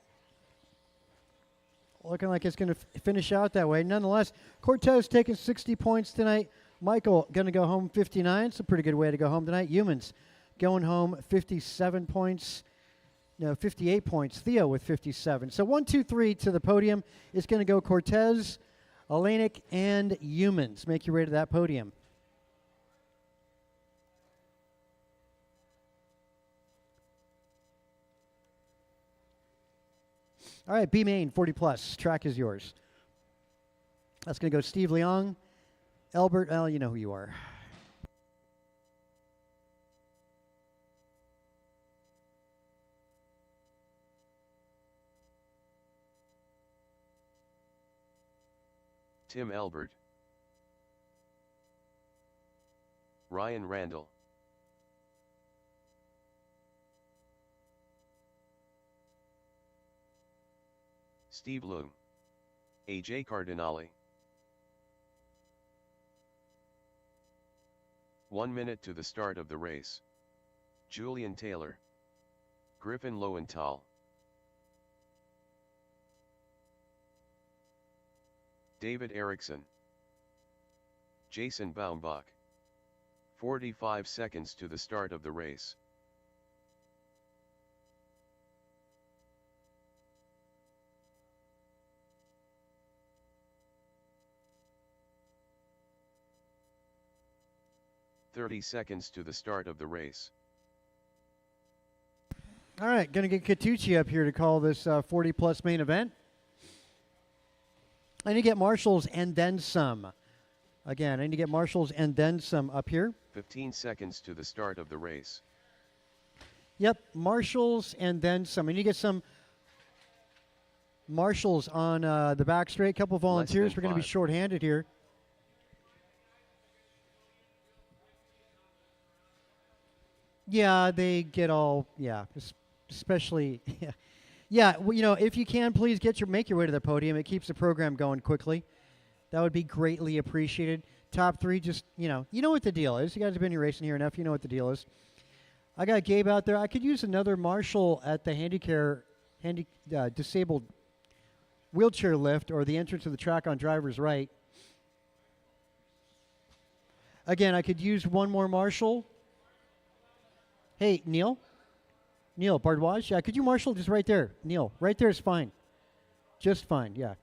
Looking like it's going to finish out that way. Nonetheless, Cortez taking 60 points tonight. Michael going to go home 59. It's a pretty good way to go home tonight. Humans going home 57 points. No, 58 points. Theo with 57. So 1, 2, 3 to the podium. It's going to go Cortez, Olenek, and Humans. Make your way to that podium. All right, B main 40 plus. Track is yours. That's going to go Steve Leong, Albert. Well, you know who you are. Tim Albert, Ryan Randall, Steve Leung, AJ Cardinale. 1 minute to the start of the race. Julian Taylor, Griffin Lowenthal, David Erickson, Jason Baumbach. 45 seconds to the start of the race. .30 seconds to the start of the race. All right, going to get Katucci up here to call this 40-plus main event. I need to get Marshals and then some. Again, I need to get Marshals and then some up here. 15 seconds to the start of the race. Yep, Marshals and then some. I need to get some Marshals on the back straight. Couple volunteers. We're going to be 5. shorthanded here. Yeah, they get all, especially, yeah. Well, if you can, please make your way to the podium. It keeps the program going quickly. That would be greatly appreciated. Top three, just, you know what the deal is. You guys have been racing here enough. You know what the deal is. I got Gabe out there. I could use another Marshal at the disabled wheelchair lift or the entrance of the track on driver's right. Again, I could use one more Marshal. Hey, Neil, Bardwaj, yeah, could you marshal just right there? Neil, right there is fine. Just fine, yeah.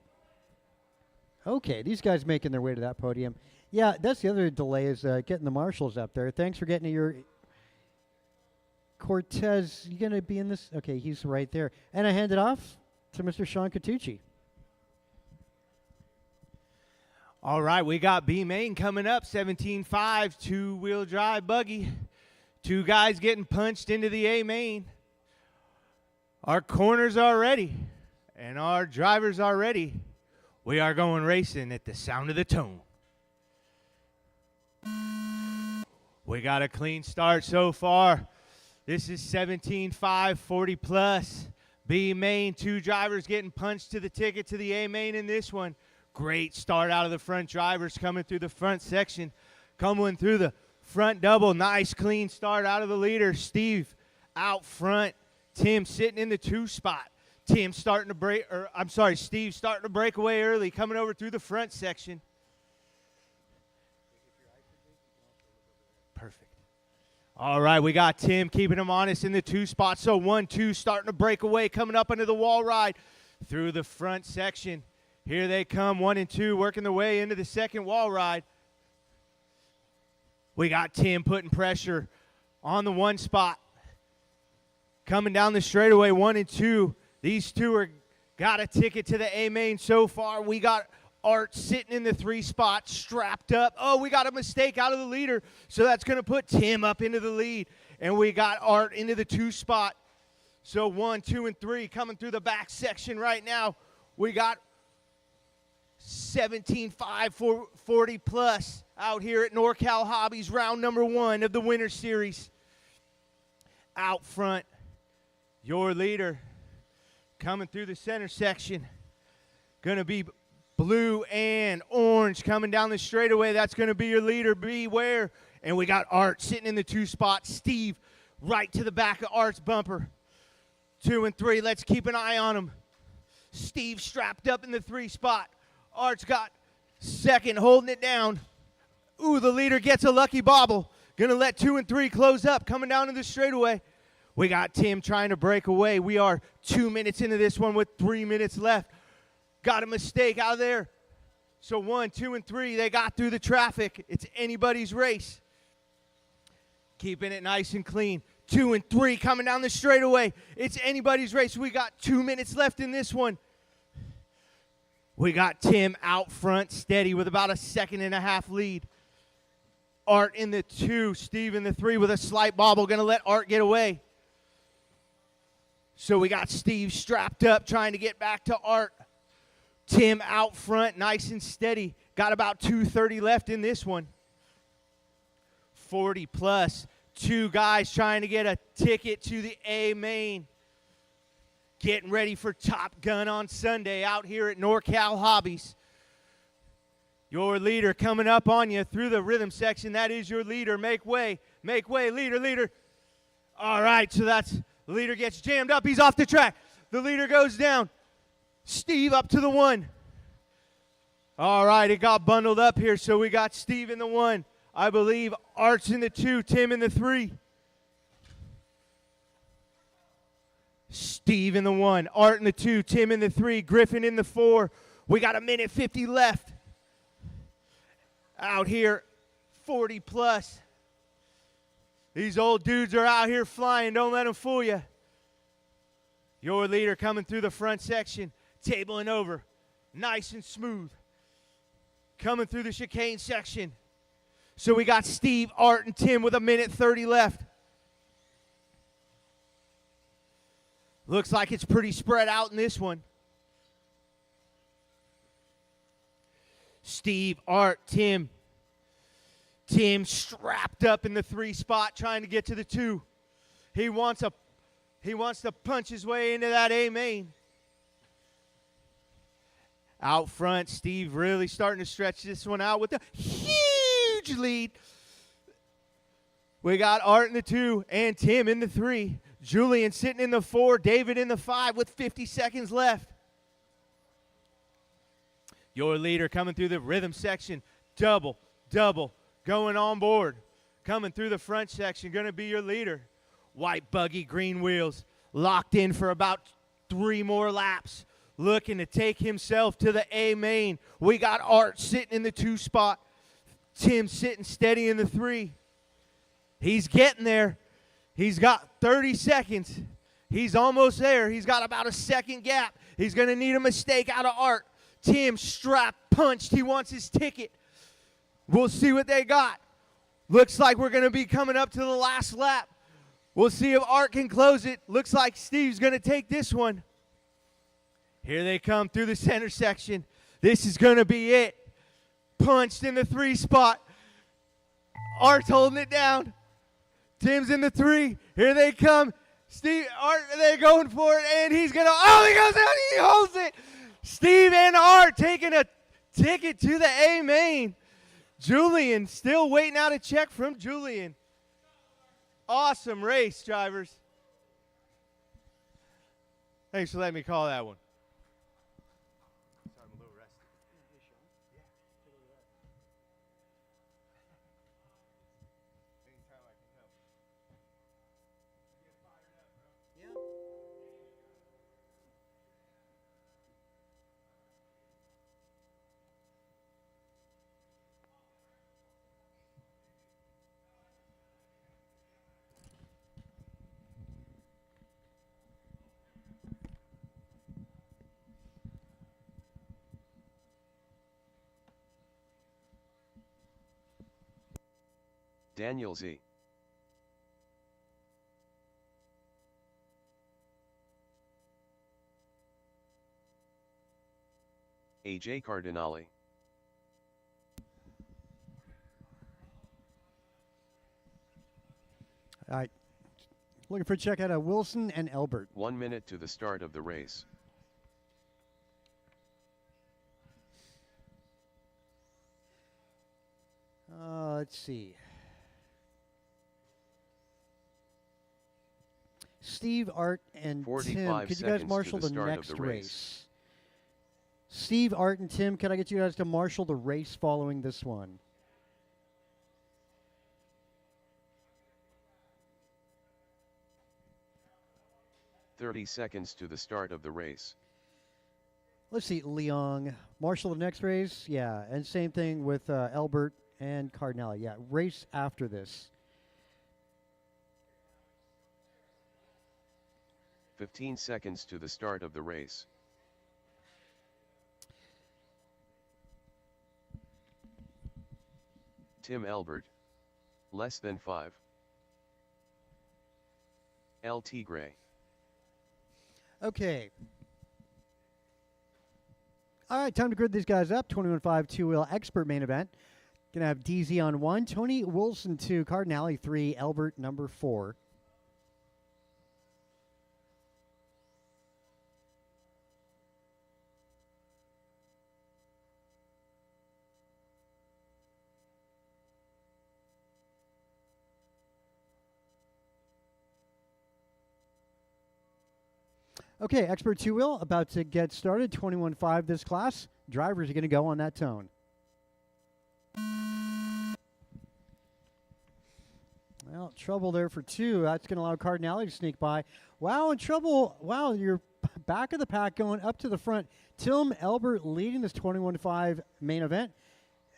Okay, these guys making their way to that podium. Yeah, that's the other delay is getting the marshals up there. Thanks for getting to your Cortez. You going to be in this? Okay, he's right there. And I hand it off to Mr. Sean Katucci. All right, we got B main coming up, 17.5, two-wheel drive buggy. Two guys getting punched into the A main. Our corners are ready, and our drivers are ready. We are going racing at the sound of the tone. We got a clean start so far. This is 17.5, 40 plus. B main, two drivers getting punched to the ticket to the A main in this one. Great start out of the front drivers coming through the front section. Coming through the front double, nice clean start out of the leader. Steve out front. Tim sitting in the 2 spot. Steve starting to break away early, coming over through the front section. Perfect. All right, we got Tim keeping him honest in the 2 spot. So 1-2 starting to break away, coming up into the wall ride through the front section. Here they come, 1 and 2, working their way into the second wall ride. We got Tim putting pressure on the 1 spot. Coming down the straightaway, 1 and 2. These two are got a ticket to the A main so far. We got Art sitting in the 3 spot, strapped up. Oh, we got a mistake out of the leader, so that's going to put Tim up into the lead. And we got Art into the 2 spot. So 1, 2, and 3 coming through the back section right now. We got 17.5, 40 plus out here at NorCal Hobbies, round number 1 of the Winter Series. Out front, your leader coming through the center section. Going to be blue and orange coming down the straightaway. That's going to be your leader, Beware. And we got Art sitting in the 2 spot. Steve right to the back of Art's bumper. 2 and 3, let's keep an eye on him. Steve strapped up in the 3 spot. Art's got second, holding it down. Ooh, the leader gets a lucky bobble. Gonna let 2 and 3 close up, coming down to the straightaway. We got Tim trying to break away. We are 2 minutes into this one with 3 minutes left. Got a mistake out of there. So 1, 2, and 3, they got through the traffic. It's anybody's race. Keeping it nice and clean. 2 and 3 coming down the straightaway. It's anybody's race. We got 2 minutes left in this one. We got Tim out front, steady with about a 1.5 lead. Art in the 2, Steve in the 3 with a slight bobble. Going to let Art get away. So we got Steve strapped up, trying to get back to Art. Tim out front, nice and steady. Got about 2:30 left in this one. 40 plus. 2 guys trying to get a ticket to the A main. Getting ready for Top Gun on Sunday out here at NorCal Hobbies. Your leader coming up on you through the rhythm section. That is your leader. Make way, leader. All right, so that's, the leader gets jammed up. He's off the track. The leader goes down. Steve up to the 1. All right, it got bundled up here, so we got Steve in the 1. I believe Art's in the 2, Tim in the 3. Steve in the 1, Art in the 2, Tim in the 3, Griffin in the 4. We got a minute 50 left. Out here, 40 plus. These old dudes are out here flying. Don't let them fool you. Your leader coming through the front section, tabling over, nice and smooth. Coming through the chicane section. So we got Steve, Art, and Tim with a minute 30 left. Looks like it's pretty spread out in this one. Steve, Art, Tim. Tim strapped up in the 3 spot trying to get to the 2. He wants to punch his way into that A main. Out front, Steve really starting to stretch this one out with a huge lead. We got Art in the 2 and Tim in the 3. Julian sitting in the 4, David in the 5 with 50 seconds left. Your leader coming through the rhythm section. Double, going on board. Coming through the front section, going to be your leader. White buggy, green wheels. Locked in for about 3 more laps. Looking to take himself to the A main. We got Art sitting in the 2 spot. Tim sitting steady in the 3. He's getting there. He's got 30 seconds. He's almost there. He's got about a second gap. He's going to need a mistake out of Art. Tim strapped, punched. He wants his ticket. We'll see what they got. Looks like we're going to be coming up to the last lap. We'll see if Art can close it. Looks like Steve's going to take this one. Here they come through the center section. This is going to be it. Punched in the 3 spot. Art's holding it down. Tim's in the 3. Here they come. Steve, Art, they're going for it, and he's going to, he goes out, he holds it. Steve and Art taking a ticket to the A main. Julian, still waiting out a check from Julian. Awesome race, drivers. Thanks for letting me call that one. Sorry, I'm a little rusty. Anytime I can help. Get fired up, bro. Yeah. Daniel Z. AJ Cardinale. All right. Looking for a check out of Wilson and Elbert. 1 minute to the start of the race. Let's see. Steve, Art, and 45 Tim, could you guys seconds to marshal the the start of next the race? race. Steve, Art, and Tim, could I get you guys to marshal the race following this one? "30 seconds to the start of the race. Let's see, Leong. Marshal the next race? Yeah, and same thing with Elbert and Cardinale. Yeah, race after this. 15 seconds to the start of the race. Tim Elbert. Less than 5. LT Gray. Okay. All right, time to grid these guys up. 21.5 two-wheel expert main event. Gonna have DZ on 1, Tony Wilson 2, Cardinale 3, Elbert number 4. Okay, expert two-wheel about to get started. 21.5 this class. drivers are going to go on that tone. Well, trouble there for 2. That's going to allow Cardinale to sneak by. Wow, in trouble. Wow, you're back of the pack going up to the front. Tilm Elbert leading this 21-5 main event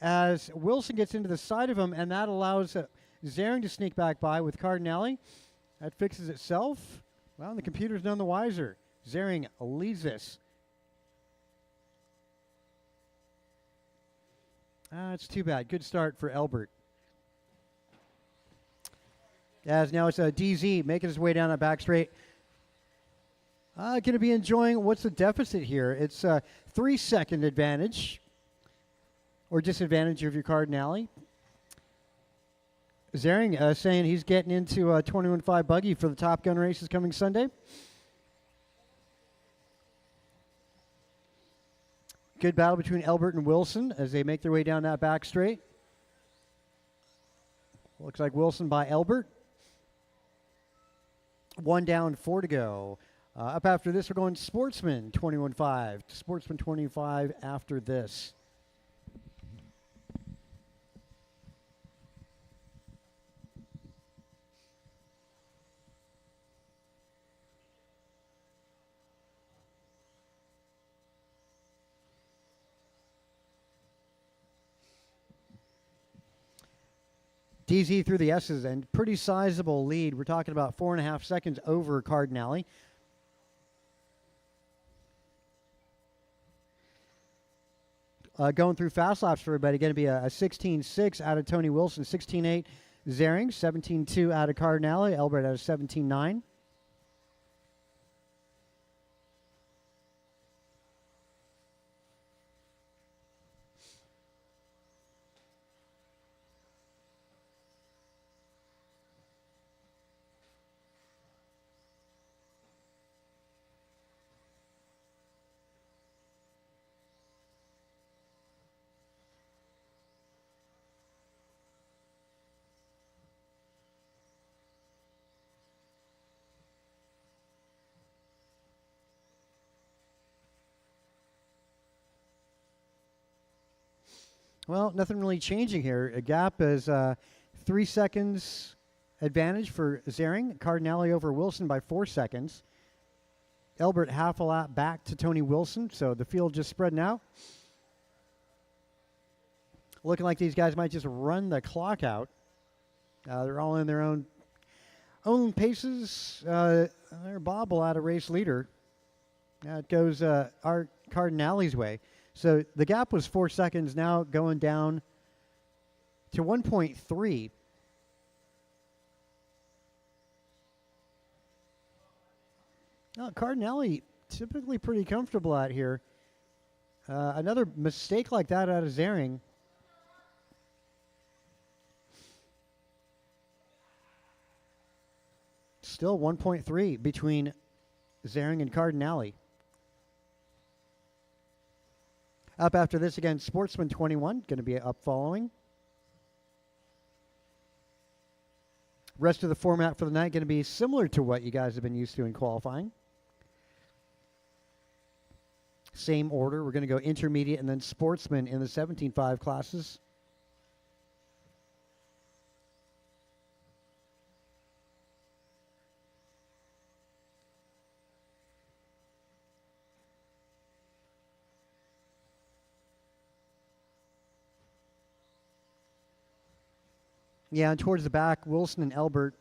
as Wilson gets into the side of him, and that allows Zering to sneak back by with Cardinale. That fixes itself. Well, the computer's none the wiser. Zering leads this. It's too bad. Good start for Elbert. As now it's DZ making his way down that back straight. Going to be enjoying what's the deficit here. It's a 3-second advantage or disadvantage of your Cardinale. Zering saying he's getting into a 21-5 buggy for the Top Gun races coming Sunday. Good battle between Elbert and Wilson as they make their way down that back straight. Looks like Wilson by Elbert. 1 down, 4 to go. Up after this, we're going Sportsman 21-5. Sportsman 25 after this. DZ through the S's and pretty sizable lead. We're talking about 4.5 seconds over Cardinale. Going through fast laps for everybody. Going to be a 16.6 out of Tony Wilson, 16.8 Zering, 17.2 out of Cardinale. Elbert at a 17.9. Well, nothing really changing here. A gap is 3 seconds advantage for Zering. Cardinale over Wilson by 4 seconds. Elbert half a lap back to Tony Wilson, so the field just spreading out. Looking like these guys might just run the clock out. They're all in their own paces. They're Bob will add a race leader. It goes Art Cardinale's way. So the gap was 4 seconds, now going down to 1.3. Now, Cardinale typically pretty comfortable out here. Another mistake like that out of Zering. Still 1.3 between Zering and Cardinale. Up after this again, Sportsman 21, going to be up following. Rest of the format for the night going to be similar to what you guys have been used to in qualifying. Same order. We're going to go intermediate and then Sportsman in the 17.5 classes. Yeah, and towards the back, Wilson and Elbert.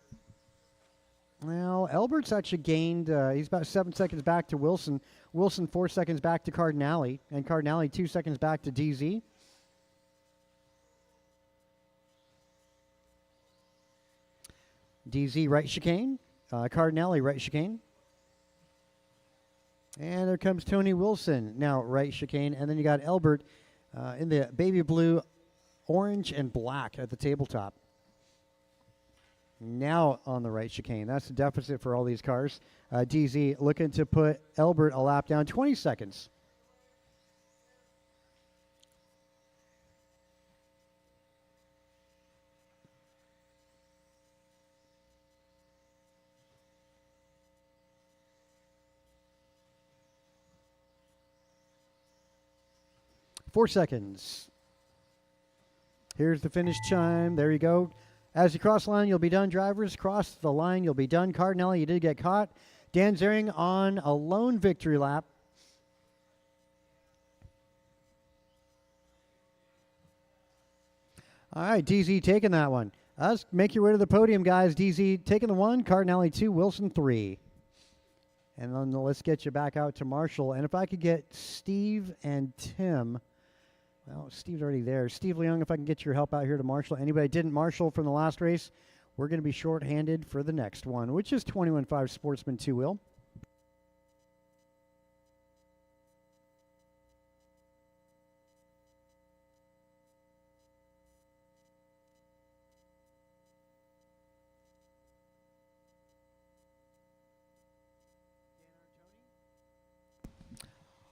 Well, Elbert's actually gained, he's about 7 seconds back to Wilson. Wilson 4 seconds back to Cardinale, and Cardinale 2 seconds back to DZ. DZ right chicane, Cardinale right chicane. And there comes Tony Wilson, now right chicane. And then you got Elbert in the baby blue, orange, and black at the tabletop. Now on the right chicane. That's the deficit for all these cars. DZ looking to put Elbert a lap down, 20 seconds. 4 seconds. Here's the finish chime. There you go. As you cross the line, you'll be done. Drivers, cross the line, you'll be done. Cardinelli, you did get caught. Dan Zering on a lone victory lap. All right, DZ taking that one. Let's make your way to the podium, guys. DZ taking the 1, Cardinelli 2, Wilson 3. And then let's get you back out to Marshall. And if I could get Steve and Tim. Well, Steve's already there. Steve Leung, if I can get your help out here to Marshall. Anybody didn't Marshall from the last race, we're going to be short-handed for the next one, which is 21.5 Sportsman 2-wheel.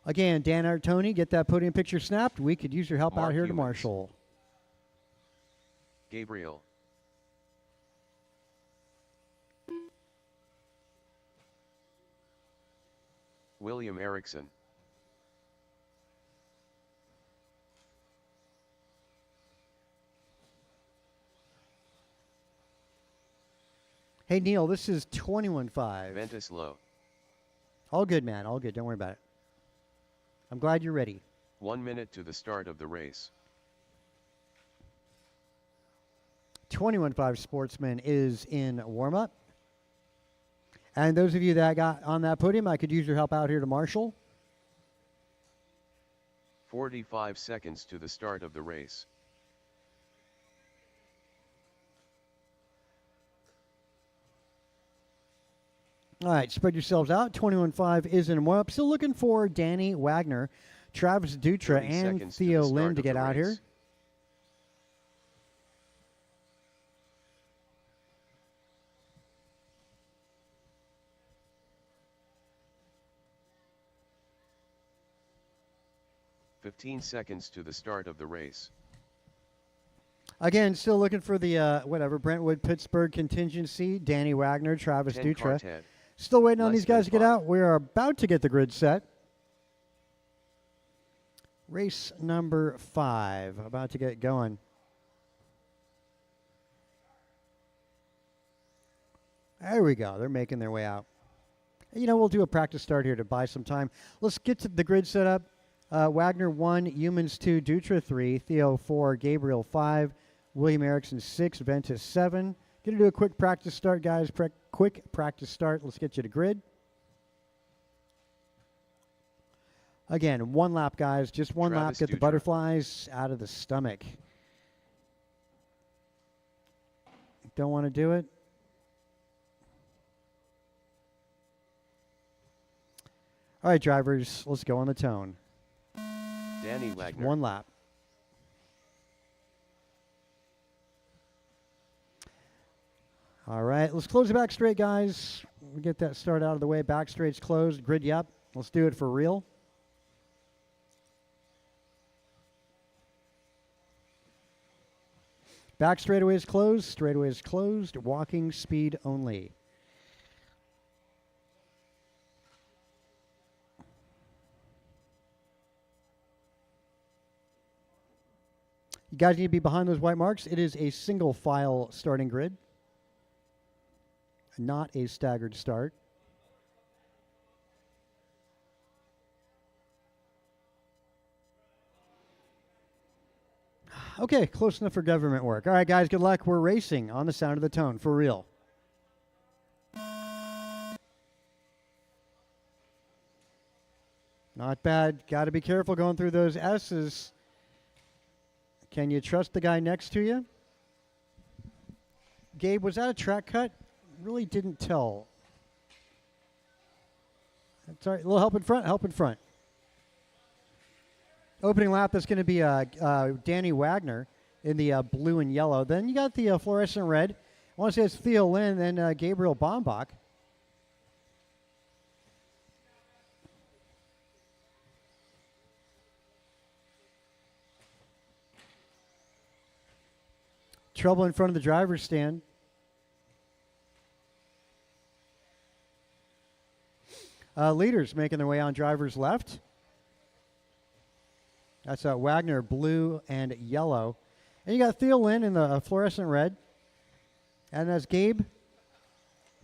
Again, Dan Artoni, get that podium picture snapped. We could use your help Mark out here to Humans. Marshall. Gabriel. William Erickson. Hey, Neil, this is 21.5. Ventus Low. All good, man. All good. Don't worry about it. I'm glad you're ready. 1 minute to the start of the race. 21.5 Sportsman is in warm-up. And those of you that got on that podium, I could use your help out here to Marshall. 45 seconds to the start of the race. All right, spread yourselves out. 21.5 is in warm-up. Still looking for Danny Wagner, Travis Dutra, 30 and seconds to Theo the start Lynn to of get the out race. here. "15 seconds to the start of the race. Again, still looking for the, Brentwood, Pittsburgh contingency. Danny Wagner, Travis 10 Dutra. Quartet. Still waiting on Less these guys to than get 5. out. We are about to get the grid set. Race number 5, about to get going. There we go. They're making their way out. You know, we'll do a practice start here to buy some time. Let's get to the grid set up. Wagner 1, Humans 2, Dutra 3, Theo 4, Gabriel 5, William Erickson 6, Ventus 7. Going to do a quick practice start, guys. Quick practice start. Let's get you to grid. Again, 1 lap, guys. Just 1 lap. Travis Get the Dutra. butterflies out of the stomach. Don't want to do it? All right, drivers. Let's go on the tone. Danny Wagner. 1 lap. All right, let's close the back straight, guys. We get that start out of the way. Back straight's closed. Grid you up. Let's do it for real. Back straightaway is closed. Straightaway is closed. Walking speed only. You guys need to be behind those white marks. It is a single file starting grid, not a staggered start. Okay, close enough for government work. All right, guys, good luck. We're racing on the sound of the tone, for real. Not bad. Got to be careful going through those S's. Can you trust the guy next to you? Gabe, was that a track cut? Really didn't tell. That's all right. A little help in front, help in front. Opening lap, that's going to be Danny Wagner in the blue and yellow. Then you got the fluorescent red. I want to say it's Theo Lynn, then Gabriel Bombach. Trouble in front of the driver's stand. Leaders making their way on driver's left. That's Wagner, blue and yellow. And you got Theo Lynn in the fluorescent red. And that's Gabe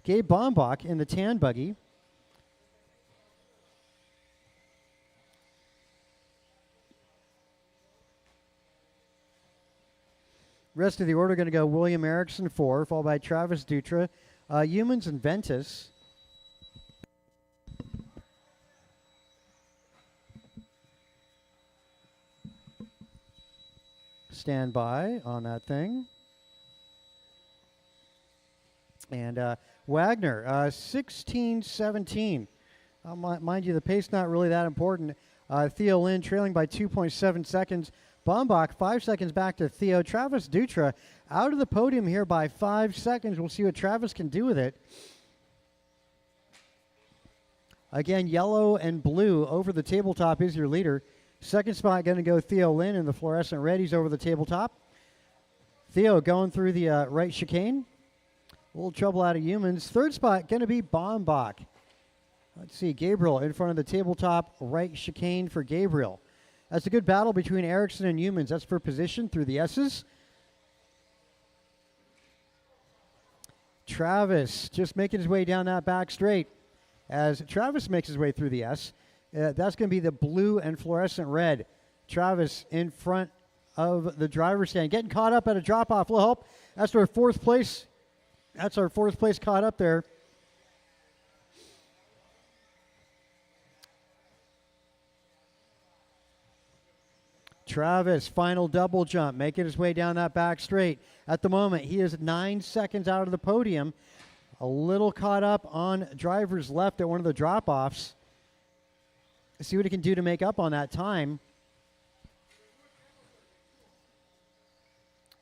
Bombach in the tan buggy. Rest of the order going to go William Erickson 4, followed by Travis Dutra, Humans and Ventus. Stand by on that thing. And Wagner, 16-17. Mind you, the pace not really that important. Theo Lynn trailing by 2.7 seconds. Bombach 5 seconds back to Theo. Travis Dutra out of the podium here by 5 seconds. We'll see what Travis can do with it. Again, yellow and blue over the tabletop is your leader. Second spot going to go Theo Lynn in the fluorescent red. He's over the tabletop. Theo going through the right chicane. A little trouble out of Humans. Third spot going to be Bombach. Let's see, Gabriel in front of the tabletop, right chicane for Gabriel. That's a good battle between Erickson and Humans. That's for position through the S's. Travis just making his way down that back straight. As Travis makes his way through the S, that's going to be the blue and fluorescent red. Travis in front of the driver's stand. Getting caught up at a drop-off. Little help. That's our fourth place. That's our fourth place caught up there. Travis, final double jump, making his way down that back straight. At the moment, he is 9 seconds out of the podium. A little caught up on driver's left at one of the drop-offs. See what he can do to make up on that time.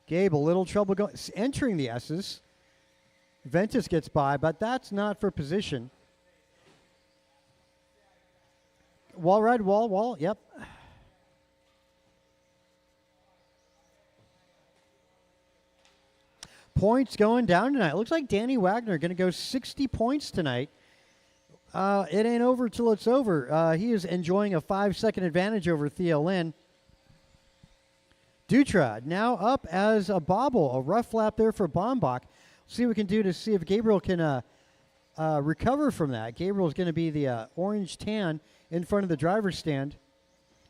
Gabe, a little trouble entering the S's. Ventus gets by, but that's not for position. Wall ride, wall, yep. Points going down tonight. Looks like Danny Wagner going to go 60 points tonight. It ain't over till it's over. He is enjoying a 5-second advantage over Theo Lynn. Dutra now up as a bobble. A rough lap there for Bombach. See what we can do to see if Gabriel can recover from that. Gabriel is going to be the orange tan in front of the driver's stand.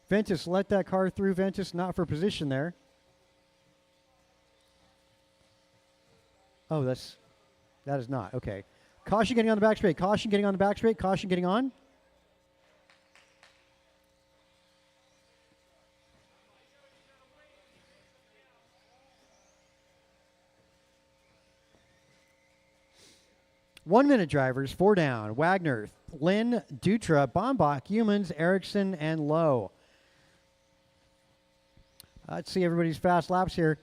Ventus let that car through. Ventus not for position there. Oh, that is not. Okay. Caution getting on the back straight. Caution getting on the back straight. Caution getting on. One-minute drivers, 4 down. Wagner, Lynn, Dutra, Bombach, Humans, Erickson, and Lowe. Let's see everybody's fast laps here.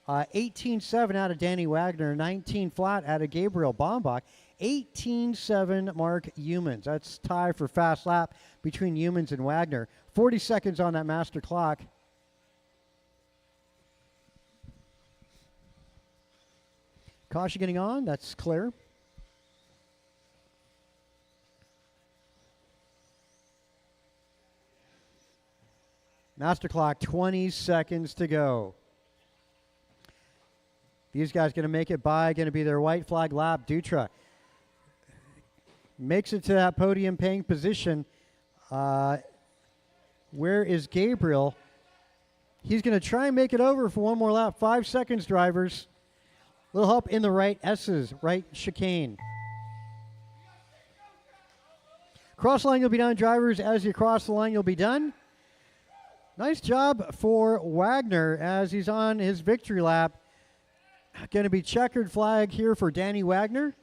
18.7 out of Danny Wagner, 19 flat out of Gabriel Bombach, 18.7 Mark Humans. That's tie for fast lap between Humans and Wagner. 40 seconds on that master clock. Caution getting on, that's clear. Master clock, 20 seconds to go. These guys going to make it by, going to be their white flag lap. Dutra makes it to that podium paying position. Where is Gabriel? He's going to try and make it over for one more lap. 5 seconds, drivers. Little help in the right S's, right chicane. Cross line, you'll be done, drivers. As you cross the line, you'll be done. Nice job for Wagner as he's on his victory lap. Going to be checkered flag here for Danny Wagner.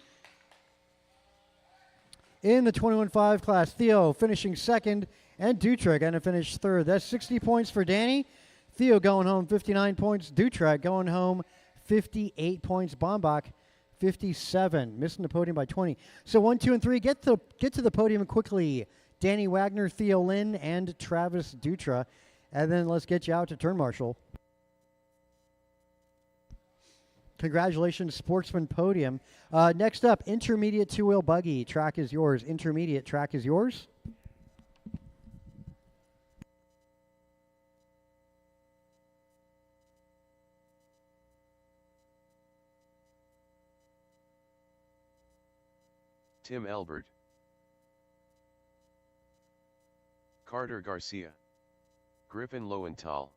In the 21.5 class, Theo finishing second, and Dutra going to finish third. That's 60 points for Danny. Theo going home 59 points. Dutra going home 58 points. Bombach 57, missing the podium by 20. So 1, 2, and 3 get to the podium quickly. Danny Wagner, Theo Lynn, and Travis Dutra. And then let's get you out to turn marshal. Congratulations, Sportsman Podium. Next up, intermediate two-wheel buggy. Track is yours. Intermediate track is yours. Tim Elbert, Carter Garcia, Griffin Lowenthal,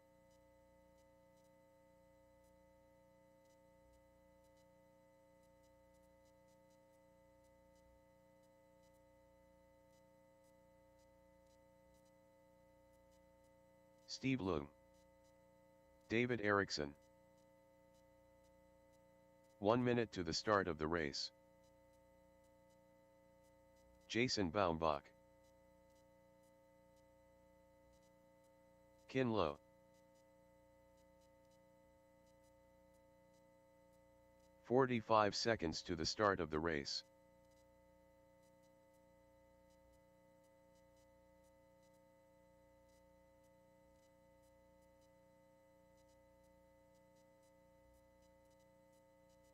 Steve Loom, David Erickson. 1 minute to the start of the race. Jason Baumbach, Kin Lo, 45 seconds to the start of the race.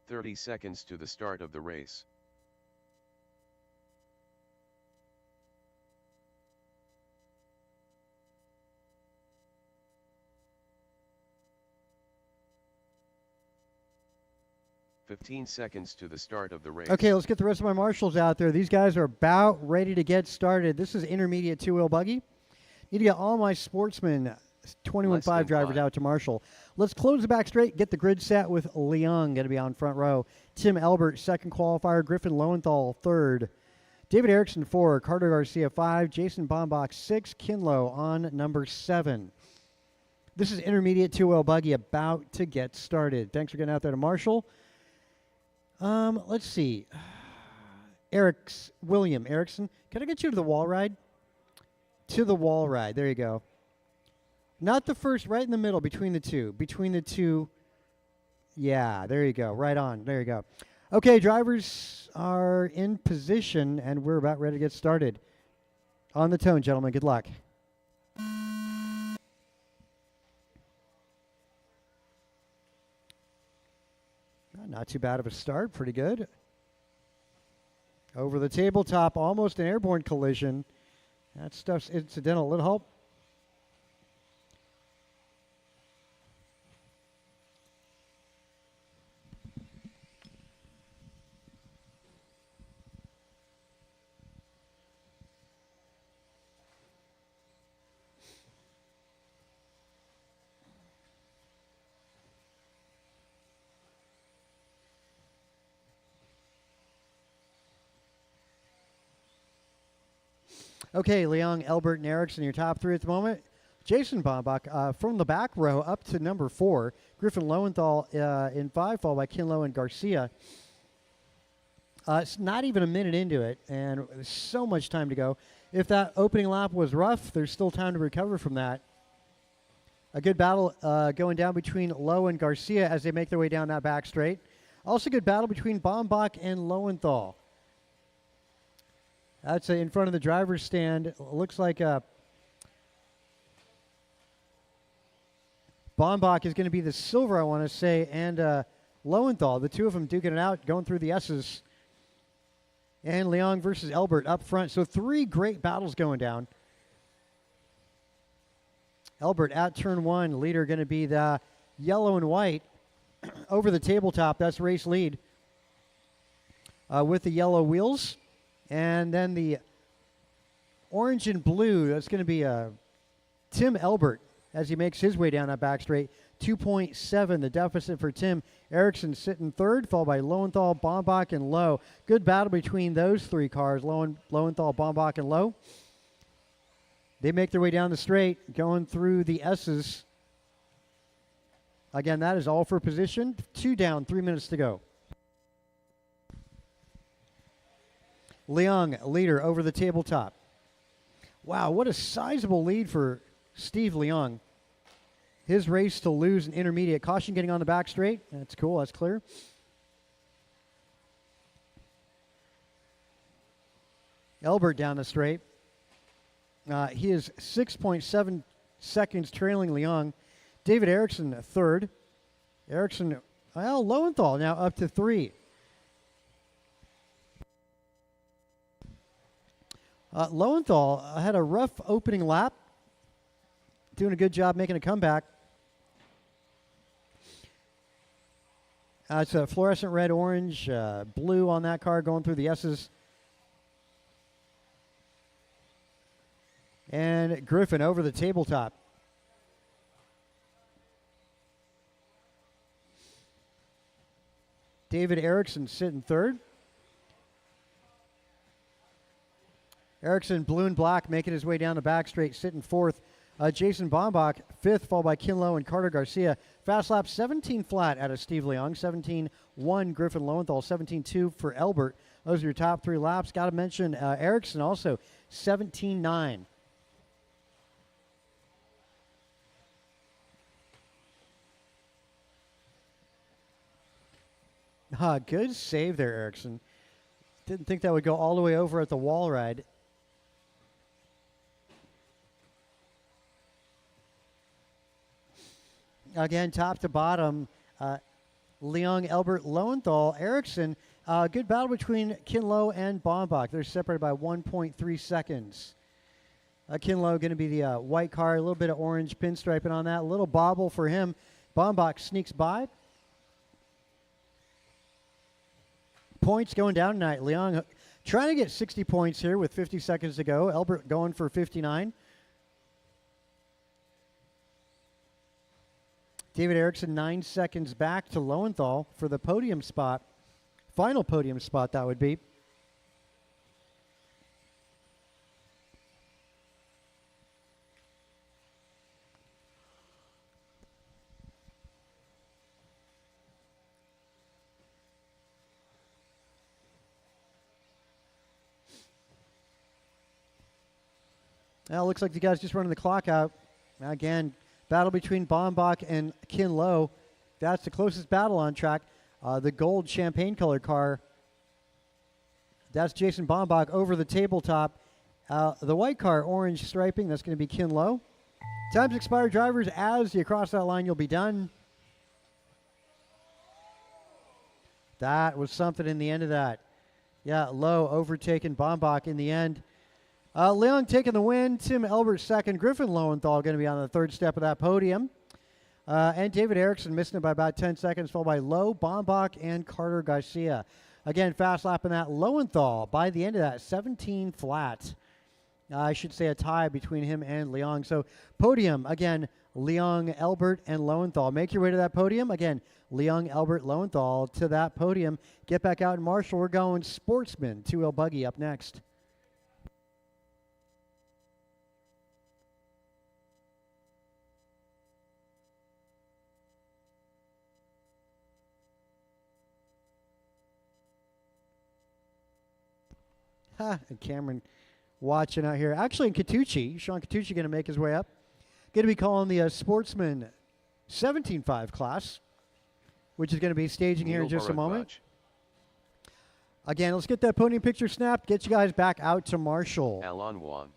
"30 seconds to the start of the race. "15 seconds to the start of the race. Okay, let's get the rest of my marshals out there. These guys are about ready to get started. This is intermediate two-wheel buggy. Need to get all my Sportsman 21.5 drivers out to marshal. Let's close the back straight, get the grid set with Leung going to be on front row. Tim Elbert, second qualifier. Griffin Lowenthal, third. David Erickson, 4. Carter Garcia, 5. Jason Baumbach, 6. Kinlow on number 7. This is intermediate two-wheel buggy about to get started. Thanks for getting out there to marshal. Let's see. William Erickson, can I get you to the wall ride? To the wall ride. There you go. Not the first, right in the middle, between the two. Between the two. Yeah, there you go. Right on. There you go. Okay, drivers are in position, and we're about ready to get started. On the tone, gentlemen. Good luck. Not too bad of a start. Pretty good. Over the tabletop, almost an airborne collision. That stuff's incidental. Little help. Okay, Leung, Elbert, and Erickson, your top three at the moment. Jason Baumbach from the back row up to number 4. Griffin Lowenthal in 5, followed by Kinlow and Garcia. It's not even a minute into it, and there's so much time to go. If that opening lap was rough, there's still time to recover from that. A good battle going down between Lowe and Garcia as they make their way down that back straight. Also good battle between Baumbach and Lowenthal. That's in front of the driver's stand. Looks like Baumbach is going to be the silver, I want to say, and Lowenthal. The two of them duking it out, going through the S's. And Leung versus Elbert up front. So 3 great battles going down. Elbert at turn 1. Leader going to be the yellow and white. Over the tabletop, that's race lead. With the yellow wheels. And then the orange and blue, that's going to be Tim Elbert as he makes his way down that back straight. 2.7, the deficit for Tim. Erickson sitting third, followed by Lowenthal, Baumbach, and Lowe. Good battle between those 3 cars, Lowenthal, Baumbach, and Lowe. They make their way down the straight, going through the S's. Again, that is all for position. 2 down, 3 minutes to go. Leung, leader over the tabletop. Wow, what a sizable lead for Steve Leung. His race to lose an intermediate. Caution getting on the back straight. That's cool, that's clear. Elbert down the straight. He is 6.7 seconds trailing Leung. David Erickson, third. Erickson, well, Lowenthal now up to 3. Lowenthal had a rough opening lap, doing a good job making a comeback. It's a fluorescent red, orange, blue on that car going through the S's. And Griffin over the tabletop. David Erickson sitting third. Erickson, blue and black, making his way down the back straight, sitting fourth. Jason Bombach, fifth, followed by Kinlow and Carter Garcia. Fast lap 17 flat out of Steve Leong, 17-1 Griffin Lowenthal, 17-2 for Elbert. Those are your top 3 laps. Got to mention Erickson also, 17-9. Good save there, Erickson. Didn't think that would go all the way over at the wall ride. Again, top to bottom, Leong, Elbert, Lowenthal, Erickson. Good battle between Kinlow and Bombach. They're separated by 1.3 seconds. Kinlow going to be the white car, a little bit of orange pinstriping on that. A little bobble for him. Bombach sneaks by. Points going down tonight. Leong trying to get 60 points here with 50 seconds to go. Elbert going for 59. David Erickson 9 seconds back to Lowenthal for the podium spot. Final podium spot, that would be. Well, looks like the guys just running the clock out. Again, battle between Bombach and Kinlow. That's the closest battle on track. The gold champagne color car. That's Jason Bombach over the tabletop. The white car, orange striping, that's going to be Kinlow. Time's expired, drivers. As you cross that line, you'll be done. That was something in the end of that. Yeah, Lowe overtaking Bombach in the end. Leong taking the win. Tim Elbert second. Griffin Lowenthal going to be on the third step of that podium. And David Erickson missing it by about 10 seconds, followed by Lowe, Bombach, and Carter Garcia. Again, fast lap in that. Lowenthal, by the end of that, 17 flat. I should say a tie between him and Leong. So podium, again, Leong, Elbert, and Lowenthal. Make your way to that podium. Again, Leong, Elbert, Lowenthal to that podium. Get back out in Marshall. We're going Sportsman, two-wheel buggy up next. And Cameron watching out here. Actually, in Catucci, Sean Catucci going to make his way up. Going to be calling the Sportsman 17.5 class, which is going to be staging here in just a moment. Again, let's get that podium picture snapped. Get you guys back out to Marshall. Alan Wan.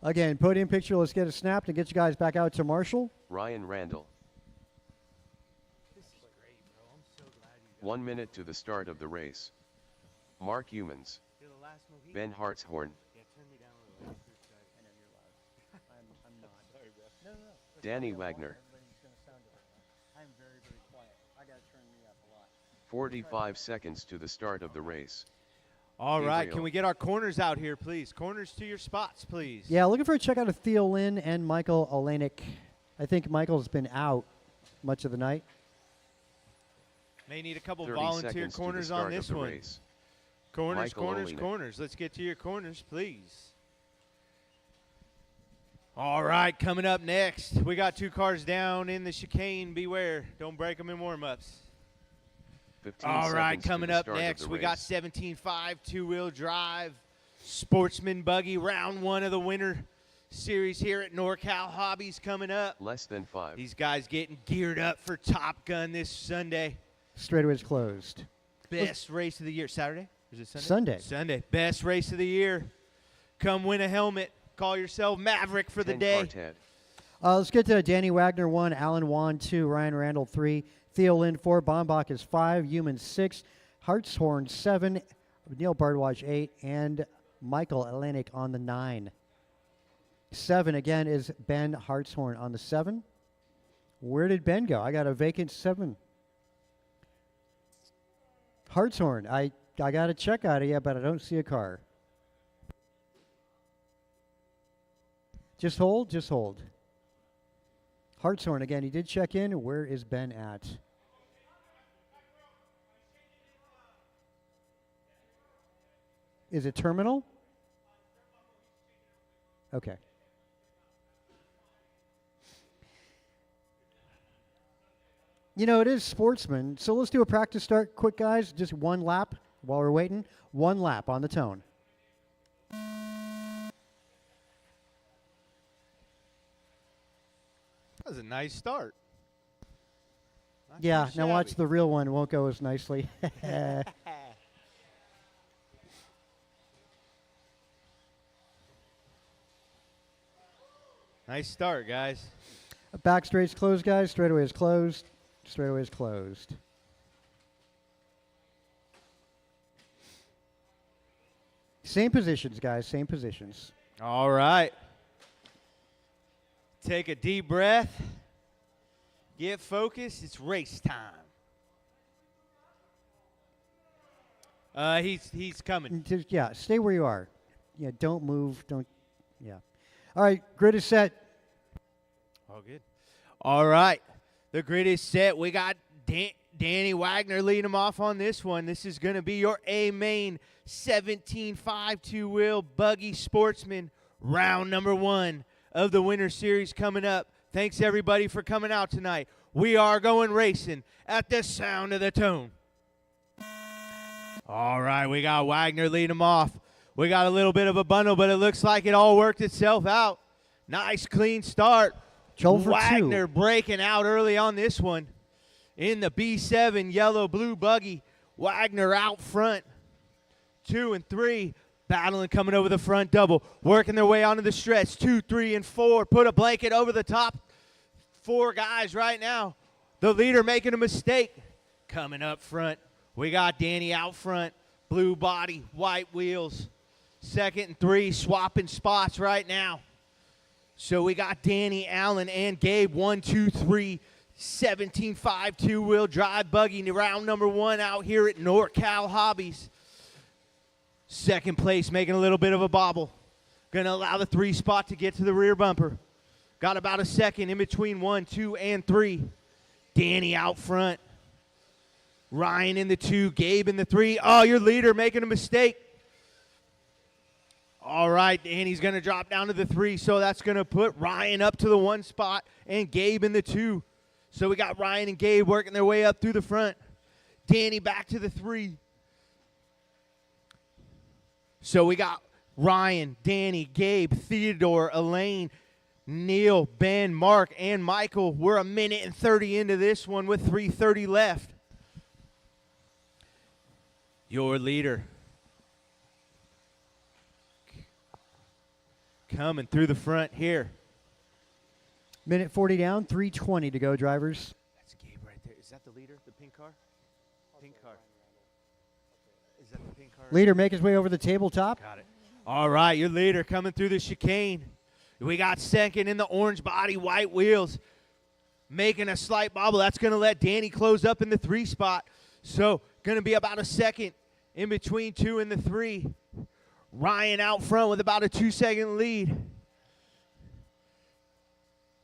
Again, podium picture. Let's get it snapped and get you guys back out to Marshall. Ryan Randall. This is great, bro. I'm so glad you 1 minute to the start of the race. Mark Humans. You're the last Mohican. Ben Hartshorn. Yeah, turn me down a little. I know you're loud. I'm not. Sorry, bro. No. Danny Wagner. Everybody's going to sound different. I'm very, very quiet. I got to turn me up a lot. 45 seconds to the start of the race. All right, Gabriel. can we get our corners out here, please? Corners to your spots, please. Yeah, looking for a check out of Theo Lynn and Michael Olenek. I think Michael's been out much of the night. May need a couple 30 volunteer seconds to the corners start on this of the one. race. Corners, Michael corners, Olenek. corners. Let's get to your corners, please. All right, coming up next, we got 2 cars down in the chicane. Beware, don't break them in warm-ups. 15 All right, seconds to coming the up start of next, the we got race. 17.5 two-wheel drive Sportsman buggy, round 1 of the winter series here at NorCal Hobbies coming up. Less than 5. These guys getting geared up for Top Gun this Sunday. Straightaway's closed. Best race of the year. Saturday? Or is it Sunday? Sunday. Sunday. Best race of the year. Come win a helmet. Call yourself Maverick for the 10 day. Quartet. Let's get to Danny Wagner 1, Alan Wan 2, Ryan Randall 3, Theo Lynn 4, Bombach is 5, Human 6, Hartshorn 7, Neil Bardwaj 8, and Michael Olenek on the 9. 7 again is Ben Hartshorn on the 7. Where did Ben go? I got a vacant 7. Hartshorn, I got a check out of you, but I don't see a car. Just hold, just hold. Hartshorn again. He did check in. Where is Ben at? Is it terminal? Okay. You know, it is sportsman. So let's do a practice start quick, guys. Just one lap while we're waiting. One lap on the tone. That was a nice start. Not Yeah, too now watch shabby. the real one. Won't go as nicely. Nice start, guys. Back straight's closed, guys. Straightaway is closed. Straightaway is closed. Same positions, guys. Same positions. All right. Take a deep breath. Get focused. It's race time. He's coming. And just, yeah, stay where you are. Yeah, don't move. Don't. Yeah. All right, grid is set. All good. All right. The grid is set. We got Danny Wagner leading him off on this one. This is going to be your A-Main 17.5 two-wheel buggy sportsman round number 1 of the Winter Series coming up. Thanks, everybody, for coming out tonight. We are going racing at the sound of the tone. All right, we got Wagner leading him off. We got a little bit of a bundle, but it looks like it all worked itself out. Nice, clean start. Joel for Wagner 2. breaking out early on this one. In the B7 yellow-blue buggy, Wagner out front. 2 and 3, battling coming over the front double, working their way onto the stretch. 2, 3, and 4, put a blanket over the top 4 guys right now. The leader making a mistake. Coming up front, we got Danny out front, blue body, white wheels. 2nd and 3, swapping spots right now. So we got Danny Allen and Gabe, 1, 2, 3, 17.5 two-wheel drive buggy, round number 1 out here at NorCal Hobbies. 2nd place, making a little bit of a bobble. Going to allow the 3 spot to get to the rear bumper. Got about a second in between 1, 2, and 3. Danny out front. Ryan in the 2, Gabe in the 3. Oh, your leader making a mistake. All right, Danny's going to drop down to the 3, so that's going to put Ryan up to the 1 spot and Gabe in the 2. So we got Ryan and Gabe working their way up through the front. Danny back to the 3. So we got Ryan, Danny, Gabe, Theodore, Elaine, Neil, Ben, Mark, and Michael. We're 1 minute and 30 into this one with 3:30 left. Your leader coming through the front here. Minute 40 down, 3:20 to go, drivers. That's Gabe right there. Is that the leader, the pink car? Pink car. Is that the pink car? Leader make his way over the tabletop. Got it. All right, your leader coming through the chicane. We got 2nd in the orange body, white wheels, making a slight bobble. That's going to let Danny close up in the 3 spot. So going to be about a second in between 2 and the 3. Ryan out front with about a 2-second lead.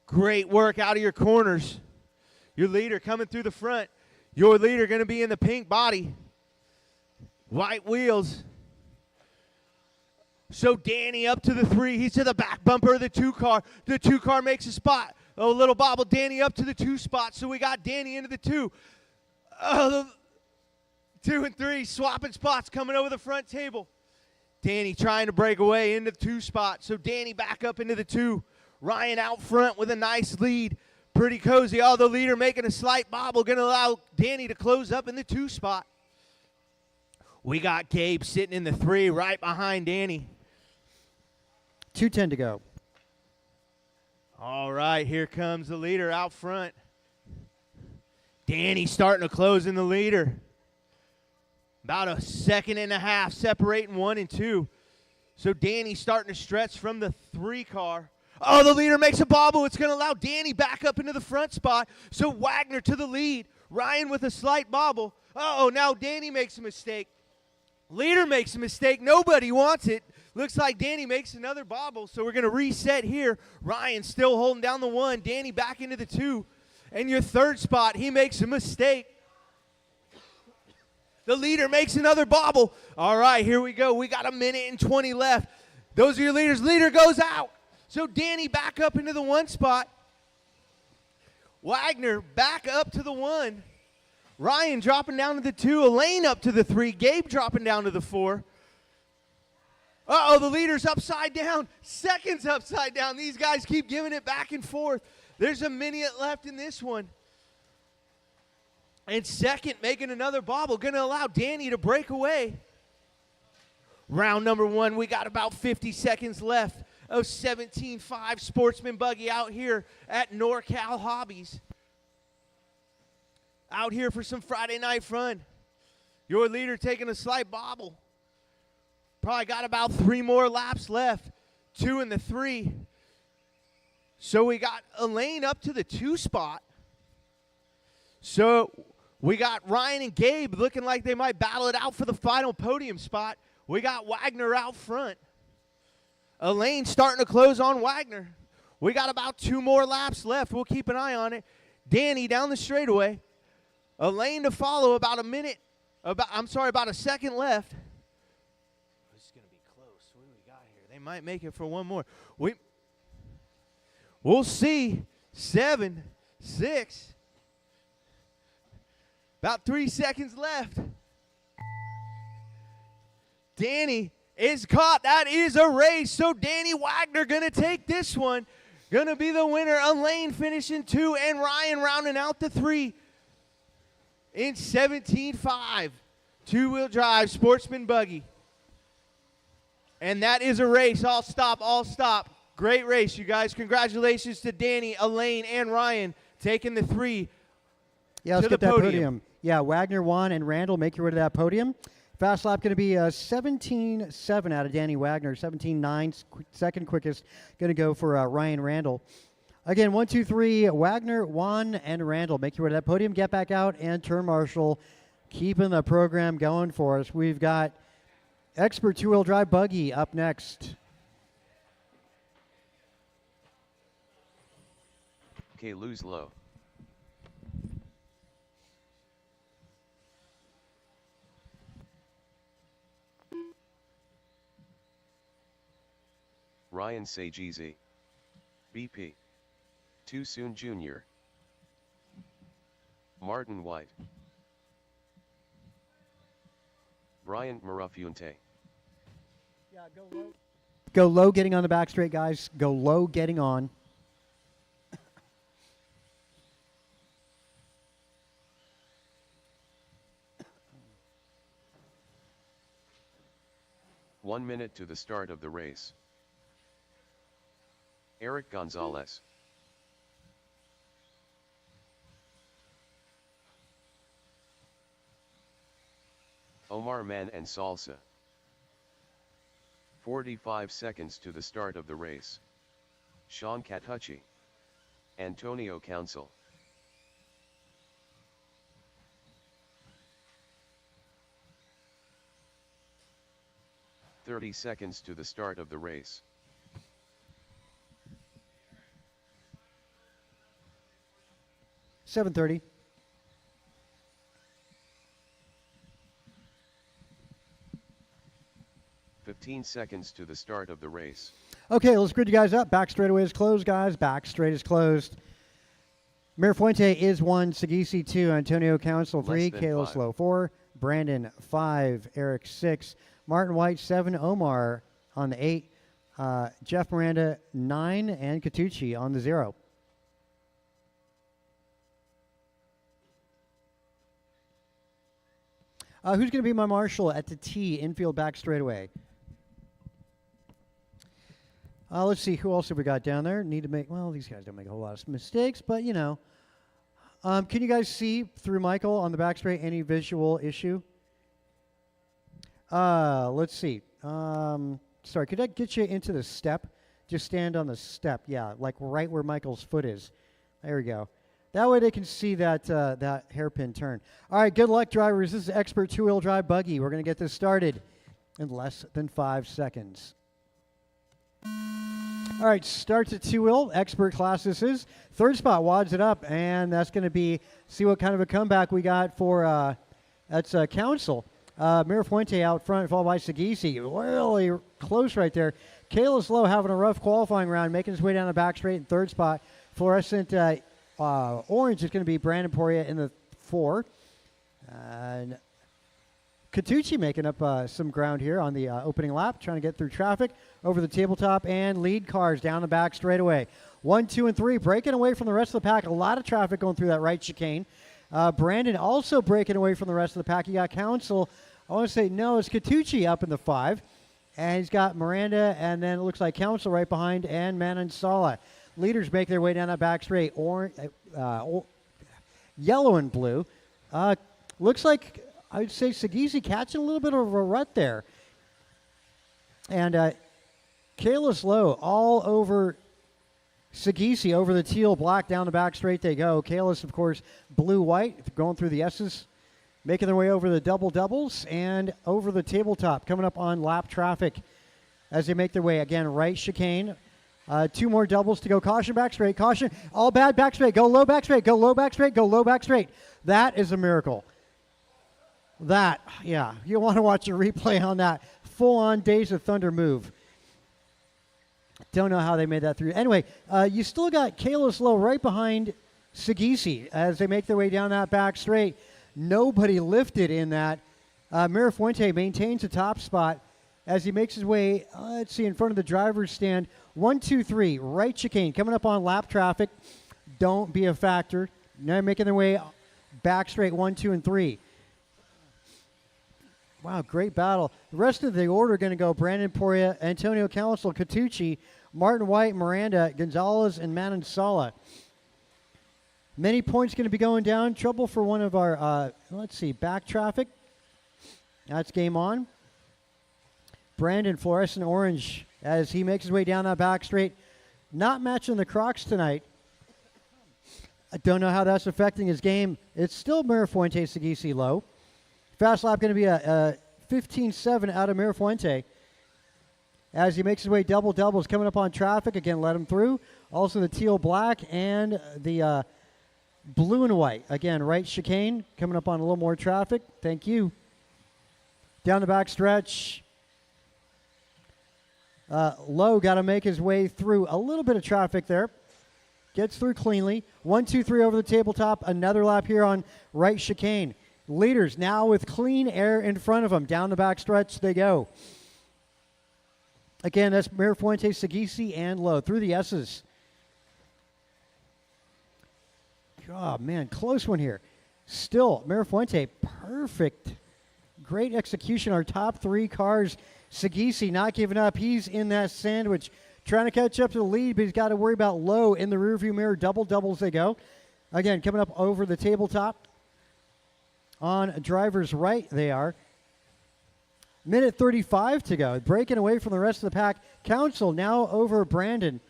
Great work out of your corners. Your leader coming through the front. Your leader going to be in the pink body. White wheels. So Danny up to the 3. He's to the back bumper of the 2 car. The 2 car makes a spot. Oh, little bobble. Danny up to the 2 spot. So we got Danny into the 2. 2 and 3 swapping spots coming over the front table. Danny trying to break away into the 2 spot. So Danny back up into the 2. Ryan out front with a nice lead. Pretty cozy. Oh, the leader making a slight bobble. Going to allow Danny to close up in the 2 spot. We got Gabe sitting in the 3 right behind Danny. 2:10 to go. All right, here comes the leader out front. Danny starting to close in the leader. About a 1.5 seconds separating 1 and 2. So Danny starting to stretch from the 3 car. Oh, the leader makes a bobble. It's going to allow Danny back up into the front spot. So Wagner to the lead. Ryan with a slight bobble. Uh-oh, now Danny makes a mistake. Leader makes a mistake. Nobody wants it. Looks like Danny makes another bobble, so we're going to reset here. Ryan still holding down the 1. Danny back into the 2. And your third spot, he makes a mistake. The leader makes another bobble. All right, here we go. We got 1:20 left. Those are your leaders. Leader goes out. So Danny back up into the 1 spot. Wagner back up to the 1. Ryan dropping down to the 2. Elaine up to the 3. Gabe dropping down to the 4. Uh-oh, the leader's upside down. Second's upside down. These guys keep giving it back and forth. There's a minute left in this one. And second making another bobble. Going to allow Danny to break away. Round number 1, we got about 50 seconds left of 17-5 Sportsman Buggy out here at NorCal Hobbies. Out here for some Friday night fun. Your leader taking a slight bobble. Probably got about 3 more laps left. 2 in the 3. So we got Elaine up to the 2 spot. So we got Ryan and Gabe looking like they might battle it out for the final podium spot. We got Wagner out front. Elaine starting to close on Wagner. We got about 2 more laps left. We'll keep an eye on it. Danny down the straightaway. Elaine to follow, about a second left. This is going to be close. What do we got here? They might make it for one more. We'll see. 7, 6. About 3 seconds left. Danny is caught. That is a race. So Danny Wagner going to take this one. Going to be the winner. Elaine finishing 2 and Ryan rounding out the 3 in 17-5. 2-wheel drive Sportsman Buggy. And that is a race. All stop. Great race, you guys. Congratulations to Danny, Elaine, and Ryan taking the 3 Yeah, let's to the get that podium. podium. Yeah, Wagner won, and Randall, make your way to that podium. Fast lap going to be 17.7 out of Danny Wagner. 17.9, second quickest, going to go for Ryan Randall. Again, 1, 2, 3, Wagner, Juan, and Randall. Make your way to that podium, get back out, and turn marshal, keeping the program going for us. We've got Expert 2-wheel drive buggy up next. K. Lose low. Ryan Sajeezy. BP. Too Soon Jr. Martin White. Bryant Marafiunte. Yeah, go low. Go low getting on the back straight, guys. Go low getting on. One minute to the start of the race. Eric Gonzalez. Omar Man and Salsa. 45 seconds to the start of the race. Sean Catucci. Antonio Council. "30 seconds to the start of the race. $7:30. "15 seconds to the start of the race. Okay, let's grid you guys up. Back straightaway is closed, guys. Back straight is closed. Mirafuente is 1, Sagisi 2, Antonio Council 3, Less than Kalo 5. Slow 4, Brandon 5, Eric 6, Martin White 7, Omar on the 8, Jeff Miranda 9, and Catucci on the 0. Who's going to be my marshal at the T, infield back straightaway? Let's see, who else have we got down there? Need to make, well, these guys don't make a whole lot of mistakes, but, you know. Can you guys see through Michael on the back straight any visual issue? Let's see. Sorry, could I get you into the step? Just stand on the step, yeah, like right where Michael's foot is. There we go. That way they can see that, that hairpin turn. All right, good luck, drivers. This is Expert 2-wheel drive buggy. We're going to get this started in less than 5 seconds. All right, starts at 2-wheel. Expert class this is. Third spot wads it up, and that's going to be, see what kind of a comeback we got for, that's Council. Mirafuente out front, followed by Sagisi. Really close right there. Kalis Lowe having a rough qualifying round, making his way down the back straight in third spot. Fluorescent orange is going to be Brandon Poria in the 4. And Catucci making up some ground here on the opening lap, trying to get through traffic over the tabletop and lead cars down the back straightaway. 1, 2, and 3 breaking away from the rest of the pack. A lot of traffic going through that right chicane. Brandon also breaking away from the rest of the pack. You got Council. I want to say no, it's Catucci up in the 5. And he's got Miranda, and then it looks like Council right behind, and Manansala. Leaders make their way down that back straight. Yellow and blue. Looks like, I would say, Sagisi catching a little bit of a rut there. And Kalis Lowe all over Sagisi, over the teal black, down the back straight they go. Kalis, of course, blue-white, going through the S's, making their way over the double-doubles and over the tabletop, coming up on lap traffic as they make their way, again, right chicane. 2 more doubles to go. Caution back straight. Caution. All bad back straight. Go low back straight. Go low back straight. Go low back straight. That is a miracle. That, yeah. You want to watch a replay on that. Full-on Days of Thunder move. Don't know how they made that through. Anyway, you still got Kalis Lowe right behind Sagisi as they make their way down that back straight. Nobody lifted in that. Mirafuente maintains the top spot as he makes his way, let's see, in front of the driver's stand. 1, 2, 3, right chicane, coming up on lap traffic. Don't be a factor. Now making their way back straight, 1, 2, and 3. Wow, great battle. The rest of the order going to go Brandon Poria, Antonio Council, Catucci, Martin White, Miranda, Gonzalez, and Manansala. Many points going to be going down. Trouble for one of our, let's see, back traffic. That's game on. Brandon, fluorescent orange, as he makes his way down that back straight. Not matching the Crocs tonight. I don't know how that's affecting his game. It's still Mirafuente, Sagisi Low. Fast lap going to be a 15.7 out of Mirafuente. As he makes his way double-doubles, coming up on traffic. Again, let him through. Also the teal black and the blue and white. Again, right chicane, coming up on a little more traffic. Thank you. Down the back stretch. Lowe got to make his way through a little bit of traffic there. Gets through cleanly. 1, 2, 3 over the tabletop. Another lap here on right chicane. Leaders now with clean air in front of them. Down the back stretch they go. Again, that's Mirafuente, Sagisi, and Lowe through the S's. Oh, man, close one here. Still, Mirafuente, perfect. Great execution. Our top 3 cars. Sagisi not giving up. He's in that sandwich. Trying to catch up to the lead, but he's got to worry about Lowe in the rearview mirror. Double-doubles they go. Again, coming up over the tabletop. On driver's right they are. Minute 35 to go. Breaking away from the rest of the pack. Council now over Brandon.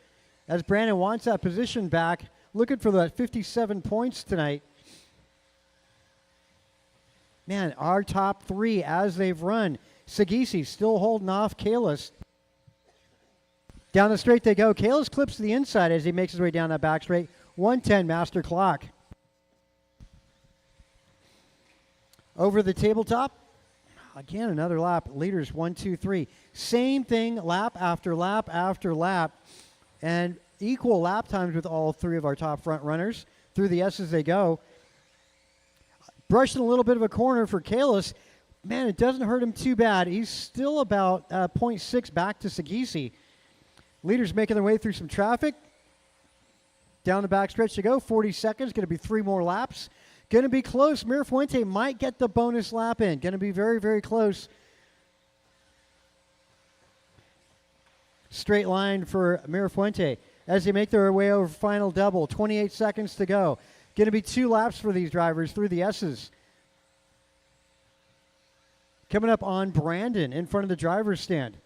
As Brandon wants that position back. Looking for that 57 points tonight. Man, our top 3 as they've run. Sagisi still holding off Kalis. Down the straight they go. Kalis clips to the inside as he makes his way down that back straight. 1:10 master clock. Over the tabletop. Again, another lap. Leaders 1, 2, 3. Same thing, lap after lap after lap. And equal lap times with all 3 of our top front runners. Through the S's they go. Brushing a little bit of a corner for Kalis. Man, it doesn't hurt him too bad. He's still about 0.6 back to Sagisi. Leaders making their way through some traffic. Down the back stretch to go. 40 seconds. Going to be 3 more laps. Going to be close. Mirafuente might get the bonus lap in. Going to be very, very close. Straight line for Mirafuente as they make their way over final double. 28 seconds to go. Going to be 2 laps for these drivers through the S's. Coming up on Brandon in front of the driver's stand.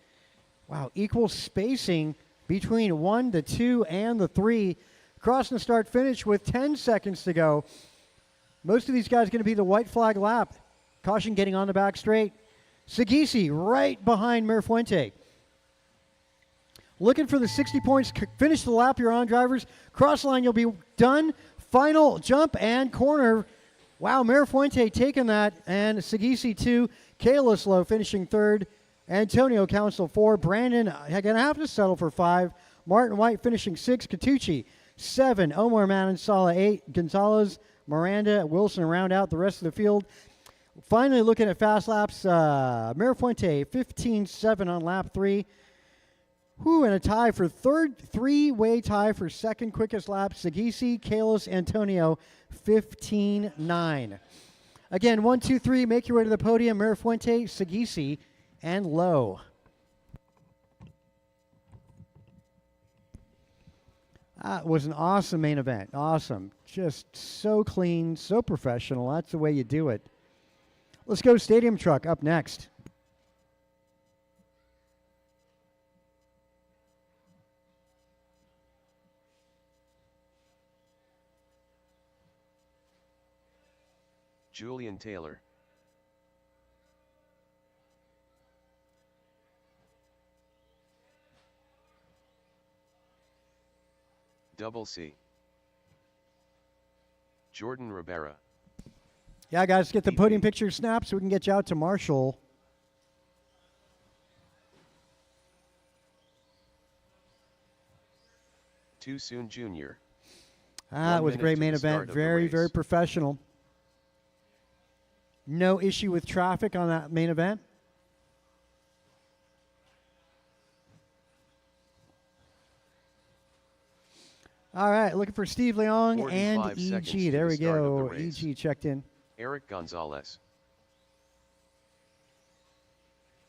Wow, equal spacing between 1, the 2, and the 3. Crossing the start finish with 10 seconds to go. Most of these guys going to be the white flag lap. Caution getting on the back straight. Sagisi right behind Mirafuente. Looking for the 60 points. Finish the lap you're on, drivers. Cross line, you'll be done. Final jump and corner. Wow, Mirafuente taking that. And Sagisi 2. Kalislow finishing 3rd. Antonio Council 4. Brandon going to have to settle for 5. Martin White finishing 6. Catucci 7. Omar Manansala 8. Gonzalez, Miranda, Wilson round out the rest of the field. Finally, looking at fast laps, Mirafuente 15-7 on lap 3. And a tie for third, three-way tie for second quickest lap. Sagisi, Kalis, Antonio 15-9. Again, 1, 2, 3, make your way to the podium. Mirafuente, Sagisi, and Lowe. That was an awesome main event. Awesome. Just so clean, so professional. That's the way you do it. Let's go Stadium Truck up next. Julian Taylor. Double C. Jordan Rivera. Yeah, guys, get the BP. podium picture snap so we can get you out to Marshall. Too Soon Jr. That 1 was a minute great to main the start event. of the Very, race. very professional. No issue with traffic on that main event. All right, looking for Steve Leong 45 and seconds EG. to There the we start of the go. race. EG checked in. Eric Gonzalez.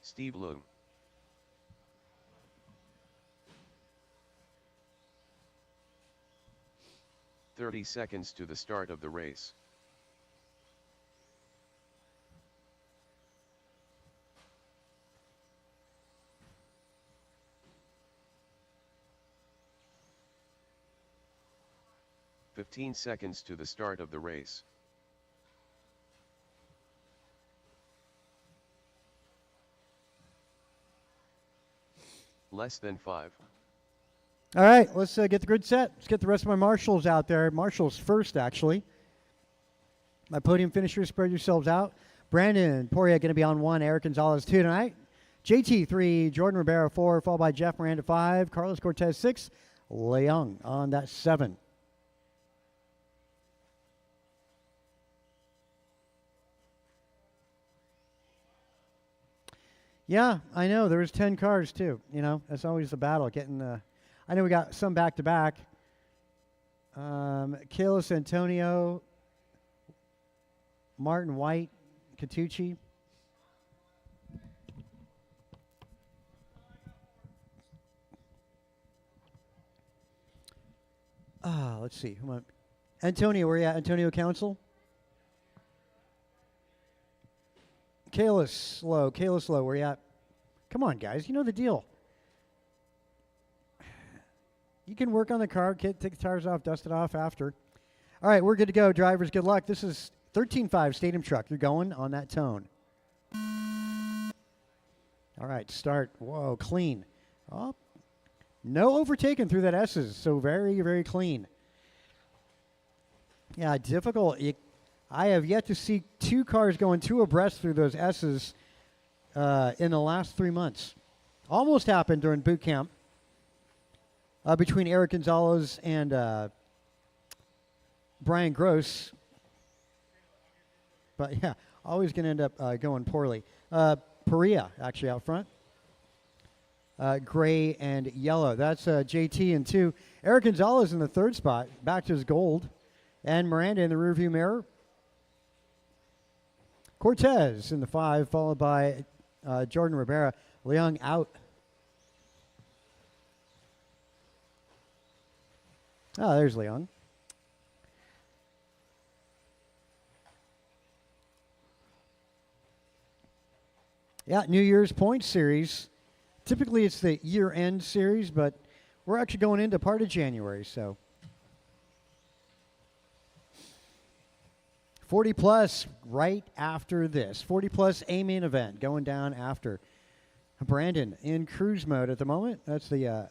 Steve Loom. "30 seconds to the start of the race. "15 seconds to the start of the race. Less than 5. All right, let's get the grid set. Let's get the rest of my marshals out there. Marshals first, actually. My podium finishers, spread yourselves out. Brandon Poirier going to be on 1. Eric Gonzalez 2 tonight. JT 3. Jordan Rivera 4. Followed by Jeff Miranda 5. Carlos Cortez 6. Leung on that 7. Yeah, I know. There was 10 cars, too. You know, that's always the battle, getting the... I know we got some back-to-back. Kalis Antonio, Martin White, Catucci. Let's see. Come on. Antonio, where you at? Antonio Council? Kalis Lowe, where you at? Come on, guys. You know the deal. You can work on the car, take the tires off, dust it off after. All right, we're good to go. Drivers, good luck. This is 13.5 Stadium Truck. You're going on that tone. All right, start. Whoa, clean. Oh, no overtaking through that S's, so very, very clean. Yeah, difficult. I have yet to see 2 cars going 2 abreast through those S's in the last 3 months. Almost happened during boot camp between Eric Gonzalez and Brian Gross. But, yeah, always going to end up going poorly. Perea, actually, out front. Gray and yellow. That's JT in 2. Eric Gonzalez in the 3rd spot, back to his gold. And Miranda in the rearview mirror. Cortez in the 5, followed by Jordan Rivera. Leung out. Oh, there's Leung. Yeah, New Year's Points Series. Typically it's the year-end series, but we're actually going into part of January, so. 40 plus right after this. 40 plus A main event going down after. Brandon in cruise mode at the moment. That's the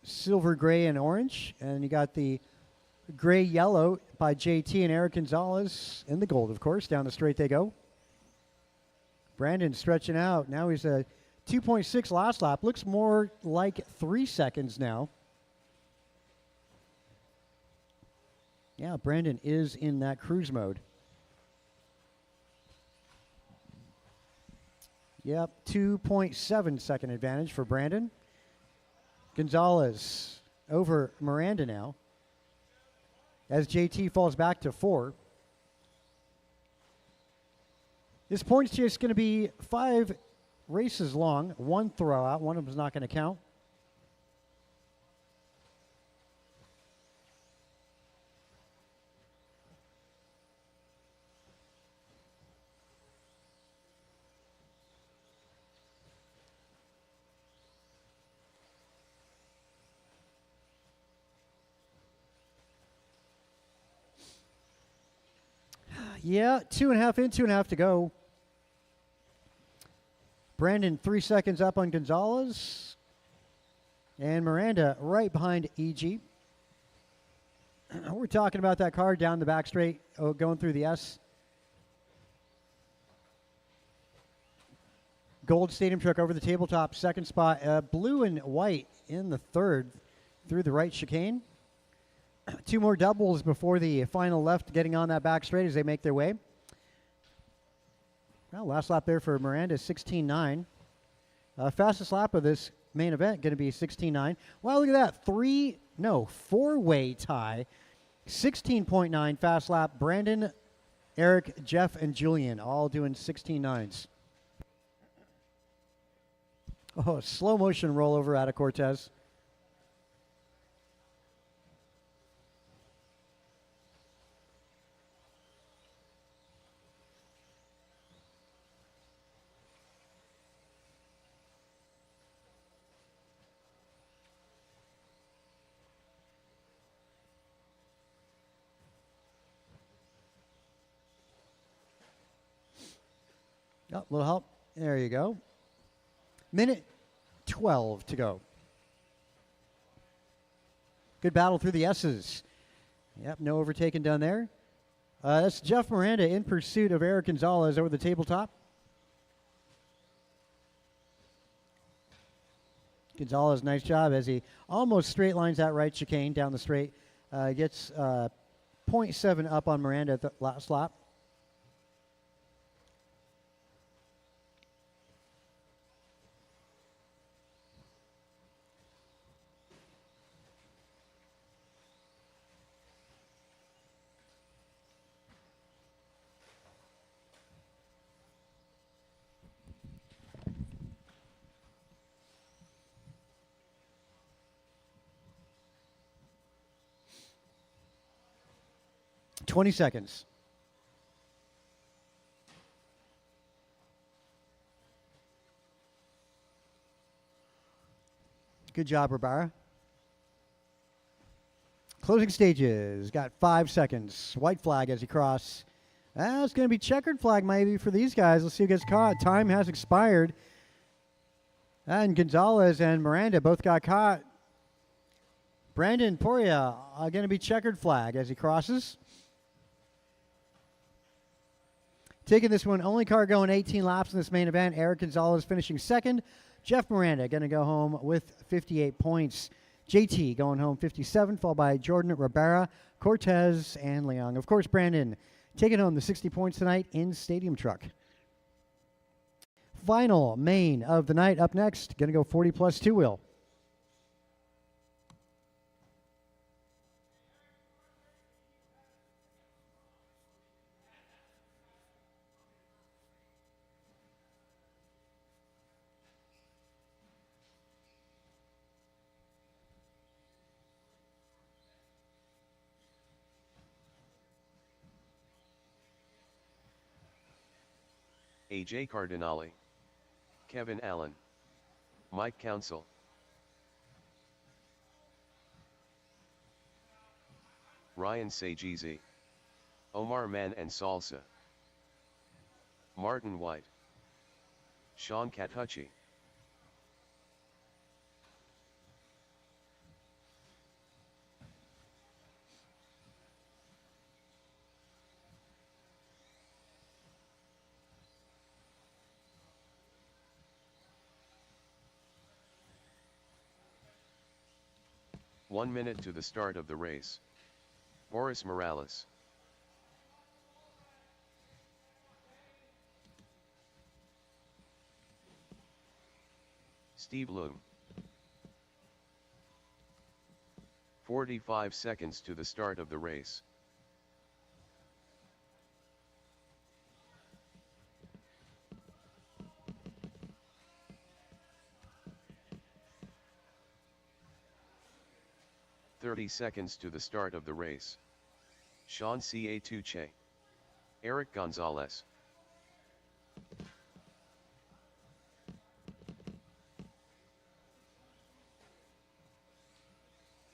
silver, gray, and orange. And you got the gray, yellow by JT and Eric Gonzalez in the gold, of course. Down the straight they go. Brandon stretching out. Now he's a 2.6 last lap. Looks more like 3 seconds now. Yeah, Brandon is in that cruise mode. Yep, 2.7 second advantage for Brandon. Gonzalez over Miranda now, as JT falls back to 4. This points chase is going to be 5 races long, 1 throwout. One of them is not going to count. Yeah, 2.5 in, 2.5 to go. Brandon 3 seconds up on Gonzalez. And Miranda right behind EG. We're talking about that car down the back straight, going through the S. Gold Stadium truck over the tabletop, second spot. Blue and white in the third through the right chicane. 2 more doubles before the final left, getting on that back straight as they make their way. Well, last lap there for Miranda, 16.9. Fastest lap of this main event going to be 16.9. Wow, look at that. 4-way tie. 16.9 fast lap. Brandon, Eric, Jeff, and Julian all doing 16.9s. Oh, slow motion rollover out of Cortez. Oh, little help. There you go. Minute 12 to go. Good battle through the S's. Yep, no overtaking done there. That's Jeff Miranda in pursuit of Eric Gonzalez over the tabletop. Gonzalez, nice job as he almost straight lines that right chicane down the straight. Gets 0.7 up on Miranda at the last lap. Twenty seconds. Good job, Rabara. Closing stages. Got 5 seconds. White flag as he cross. It's going to be checkered flag maybe for these guys. Let's see who gets caught. Time has expired. And Gonzalez and Miranda both got caught. Brandon Poria going to be checkered flag as he crosses. Taking this one, only car going 18 laps in this main event. Eric Gonzalez finishing second. Jeff Miranda going to go home with 58 points. JT going home 57, followed by Jordan Ribera, Cortez, and Leong. Of course, Brandon taking home the 60 points tonight in Stadium Truck. Final main of the night up next. Going to go 40 plus 2-wheel. AJ Cardinale, Kevin Allen, Mike Council, Ryan Sagizi, Omar Man and Salsa, Martin White, Sean Catucci, 1 minute to the start of the race. Boris Morales. Steve Loom. 45 seconds to the start of the race. Seconds to the start of the race. Sean Ca Tuche. Eric Gonzalez.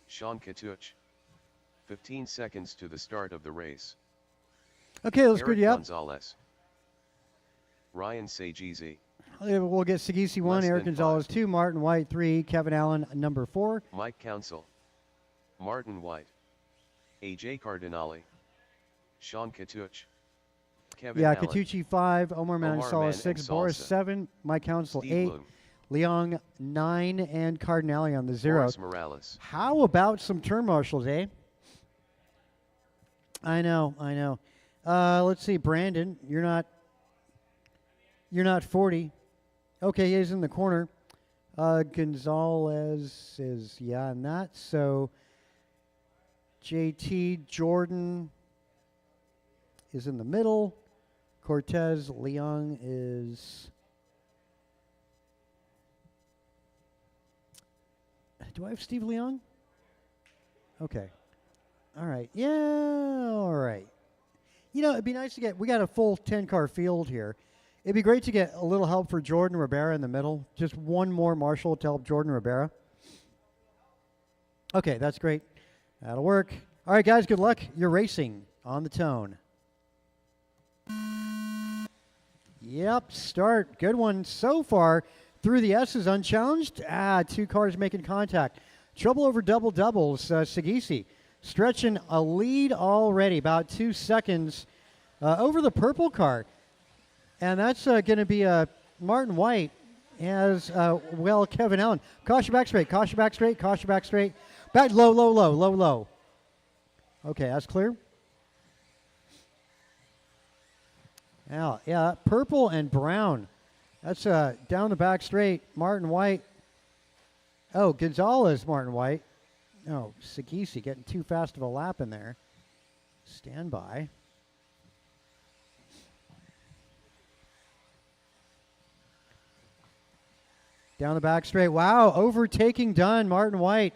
Sean Katuch. 15 seconds to the start of the race. Okay, let's Eric good you up. Gonzalez. Ryan Sagizi. We'll get Sagisi 1, Less Eric than Gonzalez 5. 2, Martin White 3, Kevin Allen number 4. Mike Council. Martin White. AJ Cardinale. Sean Katuch. Kevin Yeah, Allen. Katucci 5, Omar Man Manasala and 6, Boris Salsa. 7, Mike Council Steve 8, Loom. Leong 9, and Cardinale on the 0. Boris Morales. How about some turn marshals, eh? I know. Let's see, Brandon, you're not 40. Okay, he's in the corner. Gonzalez is, yeah, and that. So JT Jordan is in the middle. Cortez Leong is. Do I have Steve Leong? Okay. All right. Yeah, all right. You know, it'd be nice to get, we got a full 10-car field here. It'd be great to get a little help for Jordan Rivera in the middle. Just one more marshal to help Jordan Rivera. Okay, that's great. That'll work. All right, guys, good luck. You're racing on the tone. Yep, start. Good one so far. Through the S's unchallenged. 2 cars making contact. Trouble over double doubles. Sagisi stretching a lead already, about 2 seconds over the purple car. And that's going to be Martin White as well Kevin Allen. Caution back straight, caution back straight, caution back straight. Back low, low, low, low, low. Okay, that's clear. Now, yeah, purple and brown. That's down the back straight. Martin White. Oh, Gonzalez, Martin White. Oh, Sagisi getting too fast of a lap in there. Stand by. Down the back straight. Wow, overtaking done. Martin White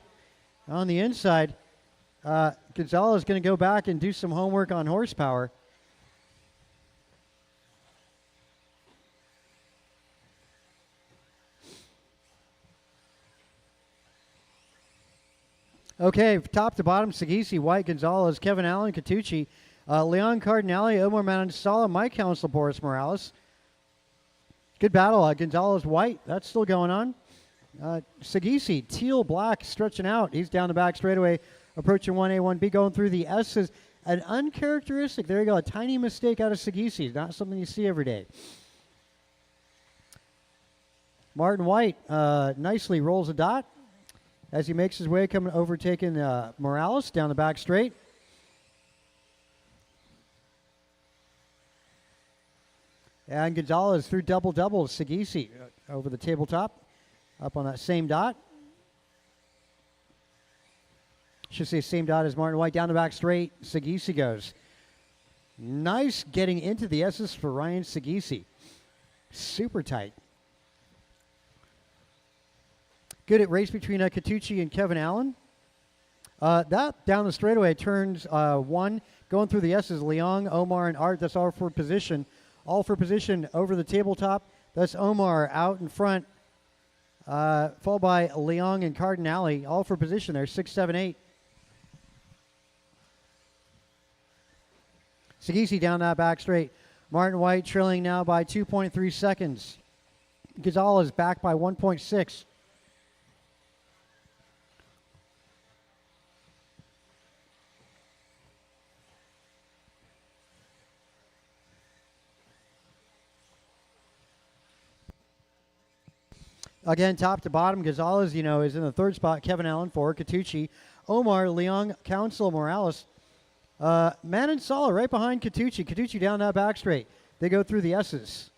on the inside. Gonzalez is going to go back and do some homework on horsepower. Okay, top to bottom, Sagisi, White, Gonzalez, Kevin Allen, Katucci, Leon Cardinale, Omar Manasala, Mike Council, Boris Morales. Good battle. Gonzalez, White, that's still going on. Sagisi, teal, black, stretching out. He's down the back straightaway, approaching 1A, 1B, going through the S's. An uncharacteristic, there you go, a tiny mistake out of Sagisi. Not something you see every day. Martin White nicely rolls a dot as he makes his way, overtaking Morales down the back straight. And Gonzalez through double doubles. Sagisi over the tabletop, up on that same dot. Should say same dot as Martin White down the back straight. Sagisi goes. Nice getting into the S's for Ryan Sagisi. Super tight. Good at race between Katucci and Kevin Allen. That down the straightaway turns 1. Going through the S's, Leong, Omar, and Art. That's all for position. All for position over the tabletop. That's Omar out in front. Followed by Leong and Cardinale. All for position there, 6, 7, 8. Sagisi down that back straight. Martin White trailing now by 2.3 seconds. Gonzalez back by 1.6. Again, top to bottom, Gonzalez, is in the third spot. Kevin Allen 4, Katucci Omar, Leong, Council, Morales. Man and Sala right behind Katucci. Katucci down that back straight. They go through the S's.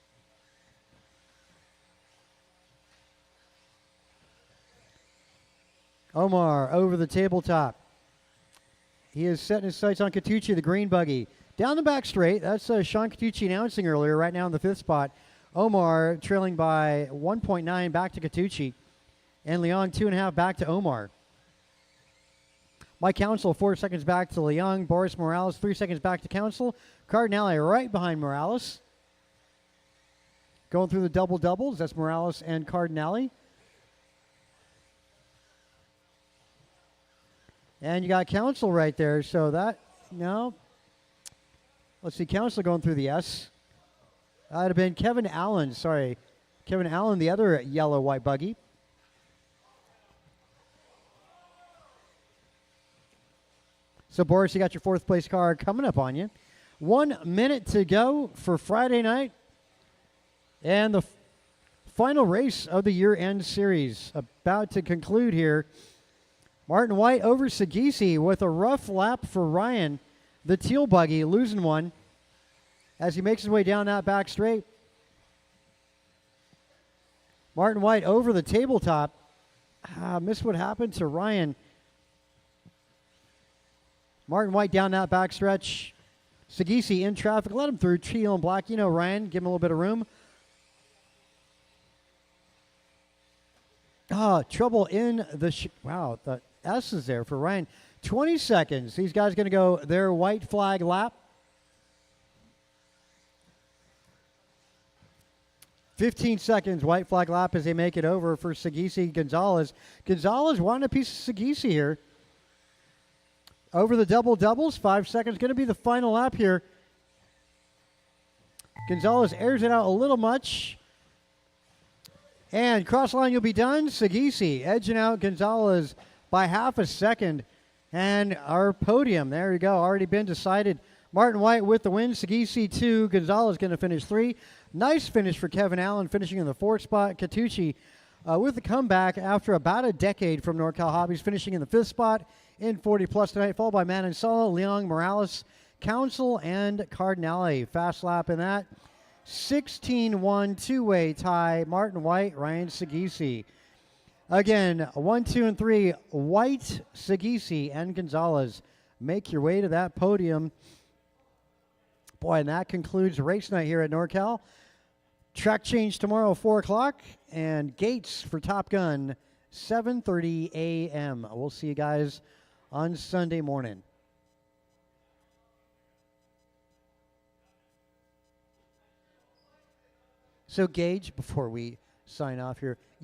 Omar over the tabletop. He is setting his sights on Katucci, the green buggy. Down the back straight. That's Sean Katucci announcing earlier, right now in the 5th spot. Omar trailing by 1.9 back to Katucci. And Leong 2.5 back to Omar. Mike Council 4 seconds back to Leong. Boris Morales 3 seconds back to Council. Cardinale right behind Morales. Going through the double doubles. That's Morales and Cardinale. And you got Council right there. So that, no. Let's see, Council going through the S. That would have been Kevin Allen. Sorry. Kevin Allen, the other yellow white buggy. So, Boris, you got your 4th place car coming up on you. 1 minute to go for Friday night. And the final race of the year-end series about to conclude here. Martin White over Sagisi with a rough lap for Ryan. The teal buggy losing one as he makes his way down that back straight. Martin White over the tabletop. Missed what happened to Ryan. Martin White down that back stretch. Sagisi in traffic. Let him through. Teal and black. You know Ryan. Give him a little bit of room. Trouble in the... wow, the S is there for Ryan. 20 seconds. These guys going to go their white flag lap. 15 seconds white flag lap as they make it over for Sagisi Gonzalez. Gonzalez wanting a piece of Sagisi here. Over the double doubles, 5 seconds. Going to be the final lap here. Gonzalez airs it out a little much. And cross line, you'll be done. Sagisi edging out Gonzalez by half a second. And our podium, there you go, already been decided. Martin White with the win. Sagisi 2. Gonzalez going to finish 3. Nice finish for Kevin Allen, finishing in the 4th spot. Katucci with the comeback after about a decade from NorCal Hobbies, finishing in the 5th spot in 40 plus tonight, followed by Man and Solo, Leong, Morales, Council, and Cardinale. Fast lap in that. 16-1 two-way tie. Martin White, Ryan Sagisi. Again, 1, 2, and 3. White, Sagisi, and Gonzalez. Make your way to that podium. Boy, and that concludes race night here at NorCal. Track change tomorrow, 4 o'clock. And gates for Top Gun, 7:30 a.m. We'll see you guys on Sunday morning. So, Gage, before we sign off here, yeah.